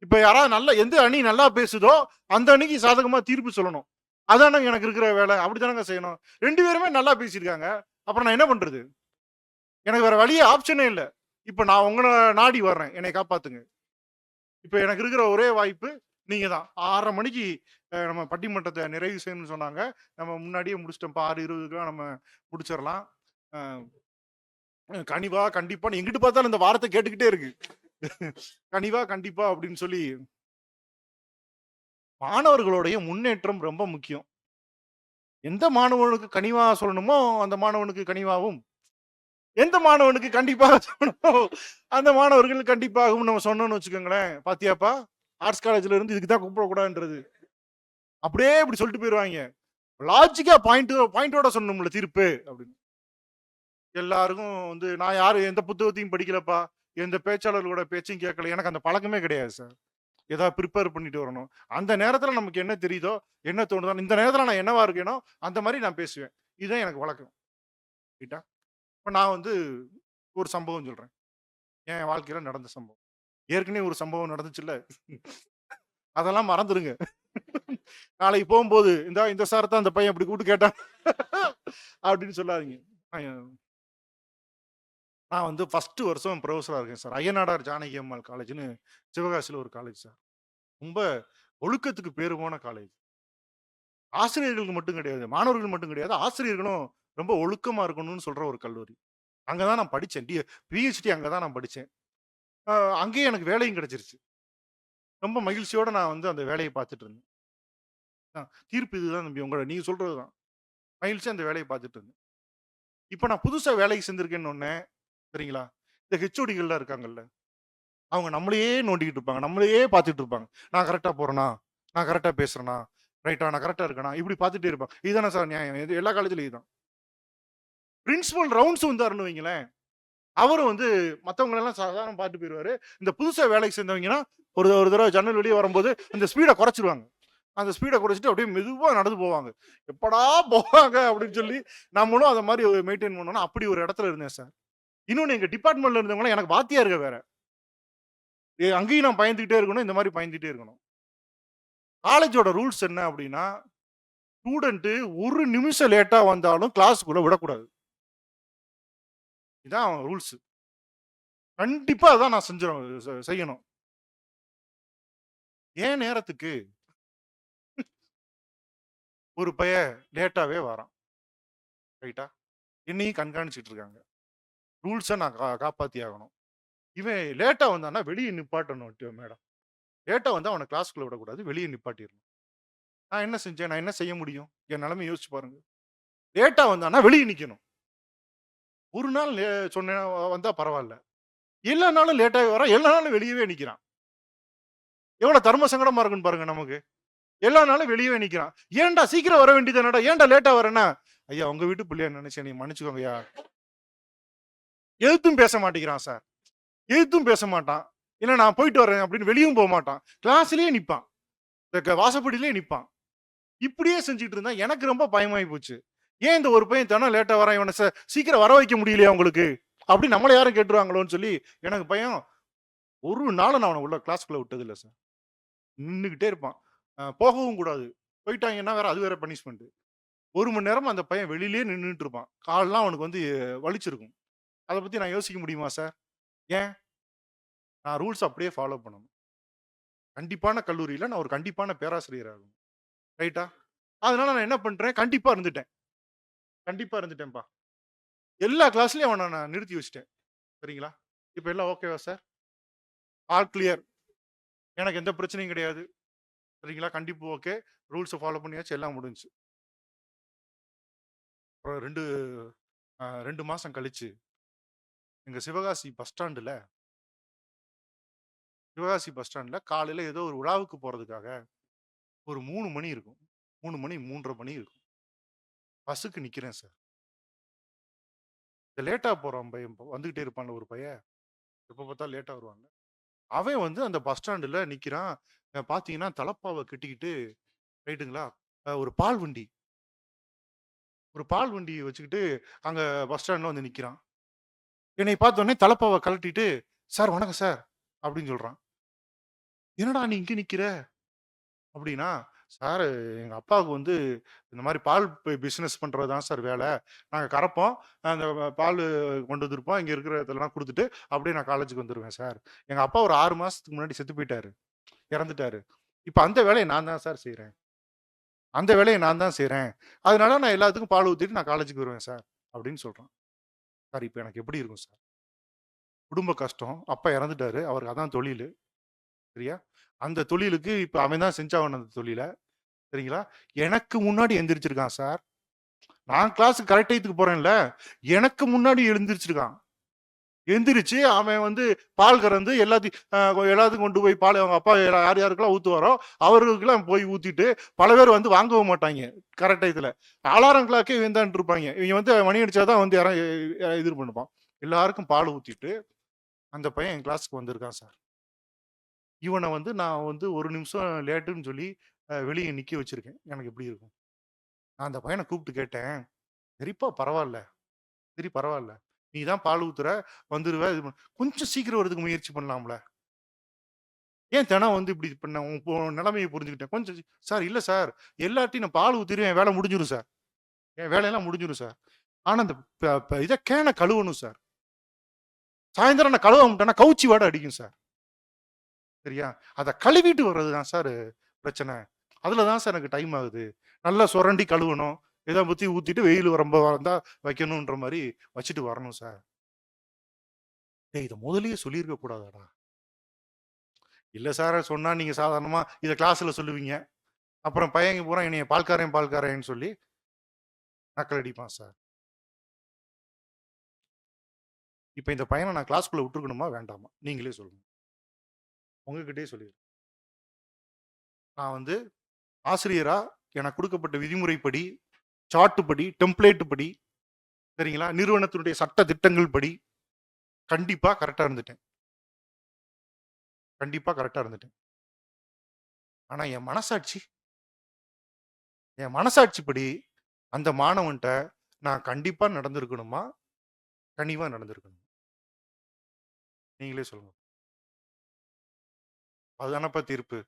இப்ப யாராவது நல்ல எந்த அணி நல்லா பேசுதோ அந்த அணிக்கு சாதகமா தீர்ப்பு சொல்லணும். அதான எனக்கு இருக்கிற வேலை. அப்படித்தானங்க செய்யணும். 2 பேருமே நல்லா பேசியிருக்காங்க, அப்புறம் நான் என்ன பண்றது? எனக்கு வேற வழியே ஆப்ஷனே இல்லை. இப்ப நான் உங்களை நாடி வர்றேன், என்னை காப்பாத்துங்க. இப்ப எனக்கு இருக்கிற ஒரே வாய்ப்பு நீங்க தான். 6:30 மணிக்கு நம்ம பட்டிமன்றத்தை நிறைவு செய்யணும்னு சொன்னாங்க. நம்ம முன்னாடியே முடிச்சிட்டோம்ப்பா. 6:20க்குலாம் நம்ம முடிச்சிடலாம். கனிவா கண்டிப்பா எங்கிட்டு பார்த்தாலும் இந்த வார்த்தை கேட்டுக்கிட்டே இருக்கு. கனிவா கண்டிப்பா அப்படின்னு சொல்லி. மாணவர்களுடைய முன்னேற்றம் ரொம்ப முக்கியம். எந்த மாணவனுக்கு கனிவா சொல்லணுமோ அந்த மாணவனுக்கு கனிவாவும், எந்த மாணவனுக்கு கண்டிப்பாக சொல்லணுமோ அந்த மாணவர்கள் கண்டிப்பாகவும் நம்ம சொன்னோம்னு வச்சுக்கோங்களேன். பாத்தியாப்பா, ஆர்ட்ஸ் காலேஜ்ல இருந்து இதுக்கு தான் கூப்பிடக்கூடாதுன்றது. அப்படியே இப்படி சொல்லிட்டு போயிடுவாங்க. லாஜிக்கா பாயிண்டோட சொல்லணும்ல தீர்ப்பு அப்படின்னு. எல்லாருக்கும் நான் யாரும் எந்த புத்தகத்தையும் படிக்கலப்பா, எந்த பேச்சாளர்களோட பேச்சையும் கேட்கல. எனக்கு அந்த பழக்கமே கிடையாது சார். ஏதாவது ப்ரிப்பேர் பண்ணிட்டு வரணும். அந்த நேரத்துல நமக்கு என்ன தெரியுதோ, என்ன தோணுதோ, இந்த நேரத்துல நான் என்னவா இருக்கேனோ அந்த மாதிரி நான் பேசுவேன். இதுதான் எனக்கு வழக்கம். ரைட்டா? இப்ப நான் ஒரு சம்பவம் சொல்றேன். என் வாழ்க்கையில நடந்த சம்பவம். ஏற்கனவே ஒரு சம்பவம் நடந்துச்சுல்ல, அதெல்லாம் மறந்துருங்க. நாளைக்கு போகும்போது இந்த சார் தான் அந்த பையன் அப்படி கூப்பிட்டு கேட்டான் அப்படின்னு சொல்லாதீங்க. நான் ஃபர்ஸ்ட் வருஷம் ப்ரொஃபஸரா இருக்கேன் சார். ஐயனாடார் ஜானகி அம்மாள் காலேஜ்னு சிவகாசியில் ஒரு காலேஜ் சார். ரொம்ப ஒழுக்கத்துக்கு பேரு போன காலேஜ். ஆசிரியர்களுக்கு மட்டும் கிடையாது, மாணவர்கள் மட்டும் கிடையாது, ஆசிரியர்களும் ரொம்ப ஒழுக்கமா இருக்கணும்னு சொல்ற ஒரு கல்லூரி. அங்கே தான் நான் படித்தேன். பிஹெச்டி அங்கே தான் நான் படித்தேன். அங்கேயே எனக்கு வேலையும் கிடைச்சிருச்சு. ரொம்ப மகிழ்ச்சியோட நான் வந்து அந்த வேலையை பார்த்துட்டு இருந்தேன். தீர்ப்பு இதுதான் தம்பி, நீங்க சொல்றது தான். மகிழ்ச்சியா அந்த வேலையை பார்த்துட்டு இருந்தேன். இப்போ நான் புதுசா வேலைக்கு சேர்ந்திருக்கேன்னு ஒண்ணே, சரிங்களா? இந்த ஹெச்ஓடிகள்லாம் இருக்காங்கல்ல, அவங்க நம்மளையே நோண்டிக்கிட்டு இருப்பாங்க. நம்மளையே பார்த்துட்டு இருப்பாங்க. நான் கரெக்டா போறேனா? நான் கரெக்டா பேசுறேனா? ரைட்டா? நான் கரெக்டா இருக்கேனா? இப்படி பார்த்துட்டே இருப்பாங்க. இதுதானே சார் நியாயம்? இது எல்லா காலேஜ்லயும் இதுதான். பிரின்சிபல் ரவுண்ட்ஸ் வந்தாருன்னு வைங்களேன், அவரும் வந்து மற்றவங்களெல்லாம் சாதாரண பார்த்து போயிடுவாரு. இந்த புதுசா வேலைக்கு சேர்ந்தவங்கன்னா ஒரு ஒரு தடவை ஜன்னல் வெளியே வரும்போது அந்த ஸ்பீடை குறைச்சிருவாங்க. அந்த ஸ்பீடை குறைச்சிட்டு அப்படியே மெதுவா நடந்து போவாங்க. எப்படா போவாங்க அப்படின்னு சொல்லி நம்மளும் அதை மாதிரி மெயின்டைன் பண்ணோம்னா அப்படி ஒரு இடத்துல இருந்தேன் சார். இன்னொன்று எங்க டிபார்ட்மெண்ட்ல இருந்தவங்களாம் எனக்கு வாத்தியாருங்க வேற. அங்கேயும் நான் பயந்துகிட்டே இருக்கணும், இந்த மாதிரி பயந்துகிட்டே இருக்கணும். காலேஜோட ரூல்ஸ் என்ன அப்படின்னா, ஸ்டூடெண்ட் ஒரு நிமிஷம் லேட்டா வந்தாலும் கிளாஸுக்குள்ள விடக்கூடாது. இதான் ரூல்ஸ். கண்டிப்பா அதான் நான் செய்யணும். ஏன் நேரத்துக்கு ஒரு பையன் லேட்டாவே வரான். ரைட்டா? என்னையும் கண்காணிச்சிட்டு இருக்காங்க. ரூல்ஸை நான் காப்பாத்தி ஆகணும். இவன் லேட்டா வந்தான்னா வெளியே நிப்பாட்டணும் மேடம். லேட்டா வந்தா அவனை கிளாஸ்க்குள்ள விடக்கூடாது, வெளியே நிப்பாட்டிடணும். நான் என்ன செஞ்சேன்? நான் என்ன செய்ய முடியும்? என் நிலைமை யோசிச்சு பாருங்க. லேட்டா வந்தான்னா வெளியே நிக்கணும். ஒரு நாள் சொன்னேன் வந்தா பரவாயில்ல. எல்லா நாளும் லேட்டாகி வரான், எல்லா நாளும் வெளியவே நிக்கிறான். எவ்வளவு தர்ம சங்கடமா இருக்குன்னு பாருங்க நமக்கு. எல்லா நாளும் வெளியவே நிக்கிறான். ஏன்டா சீக்கிரம் வர வேண்டியதானடா, ஏன்டா லேட்டா வரேன்னா? ஐயா உங்க வீட்டு பிள்ளையா நினைச்சேன், நீ மன்னிச்சுக்கோங்க ஐயா. எதுத்தும் பேச மாட்டேங்கிறான் சார். எதுத்தும் பேச மாட்டான். இல்ல நான் போயிட்டு வரேன் அப்படின்னு வெளியும் போக மாட்டான். கிளாஸ்லயே நிப்பான், வாசப்படியிலே நிப்பான். இப்படியே செஞ்சுட்டு இருந்தா எனக்கு ரொம்ப பயமாயி போச்சு. ஏன் இந்த ஒரு பையன் தானே லேட்டா வரான், இவனை சீக்கிரம் வர வைக்க முடியலையா உங்களுக்கு அப்படி நம்மளை யாரும் கேட்டுருவாங்களோன்னு சொல்லி எனக்கு பயம். ஒரு நாள் நான் அவனை உள்ள கிளாஸ்க்குள்ள விட்டது இல்லை சார். நின்றுகிட்டே இருப்பான். போகவும் கூடாது. போயிட்டாங்கன்னா வேற அது வேற பனிஷ்மெண்ட். 1 மணி நேரம் அந்த பையன் வெளியிலே நின்றுட்டு இருப்பான். கால்லாம் அவனுக்கு வந்து வலிச்சிருக்கும். அதை பத்தி நான் யோசிக்க முடியுமா சார்? ஏன்? நான் ரூல்ஸ் அப்படியே ஃபாலோ பண்ணணும். கண்டிப்பான கல்லூரியில நான் ஒரு கண்டிப்பான பேராசிரியர் ஆகணும். ரைட்டா? அதனால நான் என்ன பண்றேன்? கண்டிப்பா இருந்துட்டேன்ப்பா. எல்லா கிளாஸ்லயும் அவனை நான் நிறுத்தி வச்சுட்டேன். சரிங்களா? இப்ப எல்லாம் ஓகேவா சார்? All clear. எனக்கு எந்த பிரச்சனையும் கிடையாது. சரிங்களா? கண்டிப்பா ஓகே. ரூல்ஸை ஃபாலோ பண்ணியாச்சு, எல்லாம் முடிஞ்சுச்சு. அப்புறம் 2 மாசம் கழிச்சு எங்க சிவகாசி பஸ் ஸ்டாண்ட்ல காலையில ஏதோ ஒரு விழாவுக்கு போறதுக்காக ஒரு 3 மணி இருக்கும். 3 மணி 3:30 மணி இருக்கும். பஸ்ஸுக்கு நிக்கிறேன் சார். இந்த லேட்டா போறான் பையன் வந்துகிட்டே இருப்பான்ல ஒரு பையன், எப்ப பார்த்தாலும் லேட்டா வருவாங்க. அவன் வந்து அந்த பஸ் ஸ்டாண்டுல நிக்கிறான். பாத்தீங்கன்னா தலப்பாவை கட்டிக்கிட்டு, ரைட்டுங்களா, ஒரு பால் வண்டி வச்சுக்கிட்டு அங்க பஸ் ஸ்டாண்ட்ல வந்து நிக்கிறான். என்னை பார்த்த உடனே தலப்பாவை கழட்டிட்டு, சார் வணக்கம் சார் அப்படின்னு சொல்றான். என்னடா நீ இங்க நிக்கிற அப்படின்னா, சார் எங்க அப்பாவுக்கு வந்து இந்த மாதிரி பால் பிசினஸ் பண்றது தான் சார் வேலை. நாங்க கறப்போம், அந்த பால் கொண்டு வந்திருப்போம், இங்க இருக்கிற இதெல்லாம் கொடுத்துட்டு அப்படியே நான் காலேஜுக்கு வந்துருவேன் சார். எங்க அப்பா ஒரு 6 மாசத்துக்கு முன்னாடி செத்து போயிட்டாரு, இறந்துட்டாரு. இப்ப அந்த வேலையை நான் தான் சார் செய்றேன். அதனால நான் எல்லாத்துக்கும் பால் ஊத்திட்டு நான் காலேஜுக்கு வருவேன் சார் அப்படின்னு சொல்றான். சார் இப்ப எனக்கு எப்படி இருக்கும் சார்? குடும்ப கஷ்டம், அப்பா இறந்துட்டாரு, அவருக்கு அதான் தொழில். சரியா? அந்த தொழிலுக்கு இப்ப அவன் தான் செஞ்சாவணும் அந்த தொழில. சரிங்களா? எனக்கு முன்னாடி எந்திரிச்சிருக்கான் சார். நான் கிளாஸுக்கு கரெக்ட் டைத்துக்கு போறேன்ல, எனக்கு முன்னாடி எழுந்திரிச்சிருக்கான். எந்திரிச்சு அவன் வந்து பால் கறந்து எல்லாத்துக்கும் கொண்டு போய் பால் அவங்க அப்பா யார் யாருக்கெல்லாம் ஊத்துவாரோ அவர்களுக்கெல்லாம் போய் ஊத்திட்டு, பல பேர் வந்து வாங்கவும் மாட்டாங்க கரெக்ட் டயத்துல. அலாரம் கிளாக்கே வேந்தான்னு இருப்பாங்க. இவங்க வந்து மணி அடிச்சாதான் வந்து இது பண்ணுப்பான். எல்லாருக்கும் பால் ஊத்திட்டு அந்த பையன் என் கிளாஸுக்கு வந்திருக்கான் சார். இவனை வந்து நான் வந்து 1 நிமிஷம் லேட்டுன்னு சொல்லி வெளியே நிக்க வச்சிருக்கேன். எனக்கு எப்படி இருக்கும்? நான் அந்த பையனை கூப்பிட்டு கேட்டேன், சரிப்பா பரவாயில்ல, சரி பரவாயில்ல, நீ தான் பால் ஊத்துற, வந்துருவ, கொஞ்சம் சீக்கிரம் வரதுக்கு முயற்சி பண்ணலாம்ல, ஏன் தினம் வந்து இப்படி பண்ண? உன் நிலைமையை புரிஞ்சுக்கிட்டேன். கொஞ்சம் சார் இல்ல சார், எல்லாத்தையும் நான் பால் ஊத்திடுவேன், என் வேலை முடிஞ்சிடும் சார், என் வேலையெல்லாம் முடிஞ்சிடும் சார். ஆனா அந்த இதை கேனை கழுவணும் சார். சாயந்தரம் நான் கழுவ மாட்டேன்னா கவுச்சி வாடை அடிக்கும் சார். சரியா? அதை கழுவிட்டு வர்றது தான் சார் பிரச்சனை. அதுல தான் சார் எனக்கு டைம் ஆகுது. நல்லா சுரண்டி கழுவணும், இதை பத்தி ஊத்திட்டு வெயில் ரொம்ப வந்தா வைக்கணுன்ற மாதிரி வச்சுட்டு வரணும் சார். இதை முதல்லயே சொல்லியிருக்க கூடாதாடா? இல்ல சார் சொன்னா நீங்க சாதாரணமா இதை கிளாஸ்ல சொல்லுவீங்க. அப்புறம் பையங்க பூரா என்னைய பால்காரன்னு சொல்லி நக்கல் அடிப்பான் சார். இப்ப இந்த பையனை நான் கிளாஸ்க்குள்ள விட்டுருக்கணுமா வேண்டாமா? நீங்களே சொல்லுங்க. உங்ககிட்டயே சொல்லிடுறேன். நான் வந்து ஆசிரியரா எனக்கு கொடுக்கப்பட்ட விதிமுறைப்படி, சார்ட் படி, டெம்ப்ளேட் படி, சரிங்களா, நிறுவனத்தினுடைய சட்ட திட்டங்கள் படி கண்டிப்பா கரெக்டா இருந்துட்டேன். கண்டிப்பா கரெக்டா இருந்துட்டேன். ஆனா என் மனசாட்சிப்படி அந்த மாணவன்ட்ட நான் கண்டிப்பா நடந்திருக்கணுமா, கனிவா நடந்திருக்கணும்? நீங்களே சொல்லுங்க. அதுதானப்பா தீர்ப்பு.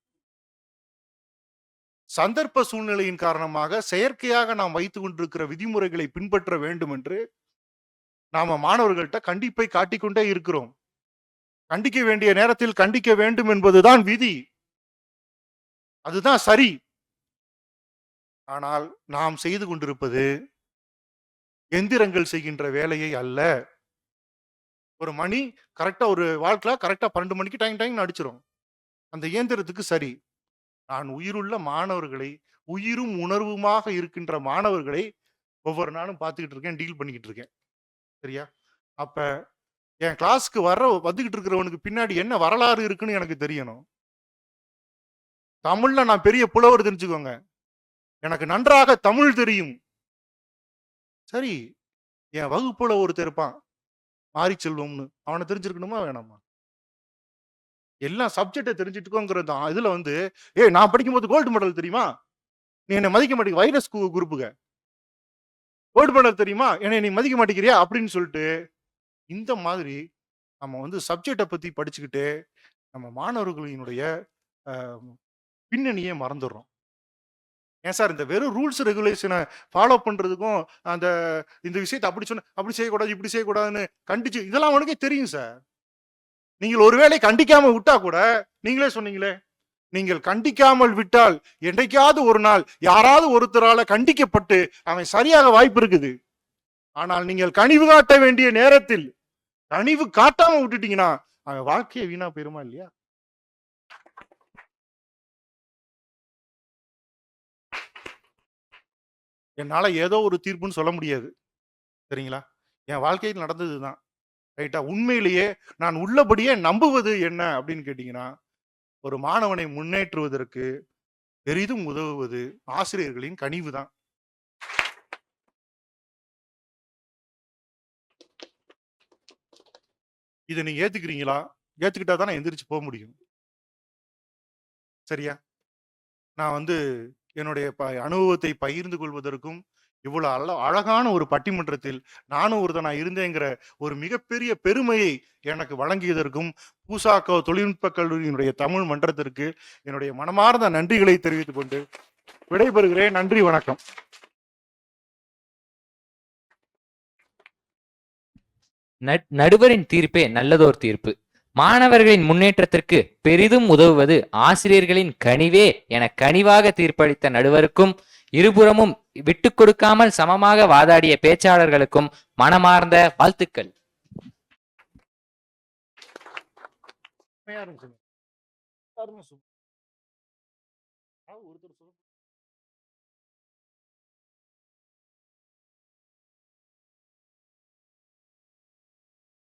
சந்தர்ப்ப சூழ்நிலையின் காரணமாக செயற்கையாக நாம் வைத்துக் கொண்டிருக்கிற விதிமுறைகளை பின்பற்ற வேண்டும் என்று நாம மாணவர்கள்ட்ட கண்டிப்பை காட்டிக்கொண்டே இருக்கிறோம். கண்டிக்க வேண்டிய நேரத்தில் கண்டிக்க வேண்டும் என்பதுதான் விதி. அதுதான் சரி. ஆனால் நாம் செய்து கொண்டிருப்பது எந்திரங்கள் செய்கின்ற வேலையை அல்ல. ஒரு மணி கரெக்டா ஒரு வாழ்க்கை கரெக்டா 12 மணிக்கு டைம் அடிச்சிரும். அந்த இயந்திரத்துக்கு சரி. நான் உயிருள்ள மாணவர்களை, உயிரும் உணர்வுமாக இருக்கின்ற மாணவர்களை ஒவ்வொரு நாளும் பார்த்துக்கிட்டு இருக்கேன், டீல் பண்ணிக்கிட்டு இருக்கேன். சரியா? அப்ப என் கிளாஸ்க்கு வந்துகிட்டு இருக்கிறவனுக்கு பின்னாடி என்ன வரலாறு இருக்குன்னு எனக்கு தெரியணும். தமிழ்ல நான் பெரிய புலவர் தெரிஞ்சுக்கோங்க. எனக்கு நன்றாக தமிழ் தெரியும். சரி, என் வகுப்புல ஒருத்தர் இருப்பான், மாரி செல்வம்னு. அவனை தெரிஞ்சிருக்கணுமா வேணாமா? எல்லாம் சப்ஜெக்டை தெரிஞ்சுட்டுக்கோங்கிறது தான். இதுல வந்து நான் படிக்கும்போது கோல்டு மெடல் தெரியுமா, நீ என்னை மதிக்க மாட்டேங்க, வைரஸ் குரூப்புக கோல்டு மெடல் தெரியுமா, என்னை நீ மதிக்க மாட்டேங்கிறியா அப்படின்னு சொல்லிட்டு இந்த மாதிரி நம்ம வந்து சப்ஜெக்டை பத்தி படிச்சுக்கிட்டு நம்ம மாணவர்களினுடைய பின்னணியே மறந்துடுறோம். ஏன் சார் இந்த வெறும் ரூல்ஸ் ரெகுலேஷனை ஃபாலோ பண்றதுக்கும் இந்த விஷயத்தை அப்படி செய்யக்கூடாது இப்படி செய்யக்கூடாதுன்னு கண்டிச்சு இதெல்லாம் உனக்கே தெரியும் சார். நீங்கள் ஒருவேளை கண்டிக்காம விட்டா கூட, நீங்களே சொன்னீங்களே, நீங்கள் கண்டிக்காமல் விட்டால் என்றைக்காவது ஒரு நாள் யாராவது ஒருத்தரால கண்டிக்கப்பட்டு அவன் சரியாக வாய்ப்பு இருக்குது. ஆனால் நீங்கள் கனிவு காட்ட வேண்டிய நேரத்தில் கனிவு காட்டாம விட்டுட்டீங்கன்னா அவன் வாழ்க்கையை வீணா போயிருமா இல்லையா? என்னால ஏதோ ஒரு தீர்ப்புன்னு சொல்ல முடியாது. சரிங்களா? என் வாழ்க்கையில் நடந்ததுதான். ரைட்டா? உண்மையிலேயே நான் உள்ளபடியே நம்புவது என்ன அப்படின்னு கேட்டீங்கன்னா, ஒரு மாணவனை முன்னேற்றுவதற்கு பெரிதும் உதவுவது ஆசிரியர்களின் கனிவு தான். இதை நீங்க ஏத்துக்கிறீங்களா? ஏத்துக்கிட்டா தான் நான் எந்திரிச்சு போக முடியும். சரியா? நான் வந்து என்னுடைய அனுபவத்தை பகிர்ந்து கொள்வதற்கும், இவ்வளவு அழகான ஒரு பட்டிமன்றத்தில் நானும் ஒருத்தனா இருந்தேங்கிற ஒரு மிகப்பெரிய பெருமையை எனக்கு வழங்கியதற்கும் பூசாக்கோ தொழில்நுட்ப கல்லூரியினுடைய தமிழ் மன்றத்திற்கு என்னுடைய மனமார்ந்த நன்றிகளை தெரிவித்துக் கொண்டு விடைபெறுகிறேன். நன்றி, வணக்கம். நடுவரின் தீர்ப்பே நல்லதோர் தீர்ப்பு. மாணவர்களின் முன்னேற்றத்திற்கு பெரிதும் உதவுவது ஆசிரியர்களின் கனிவே என கனிவாக தீர்ப்பளித்த நடுவருக்கும், இருபுறமும் விட்டு கொடுக்காமல் சமமாக வாதாடிய பேச்சாளர்களுக்கும் மனமார்ந்த வாழ்த்துக்கள்.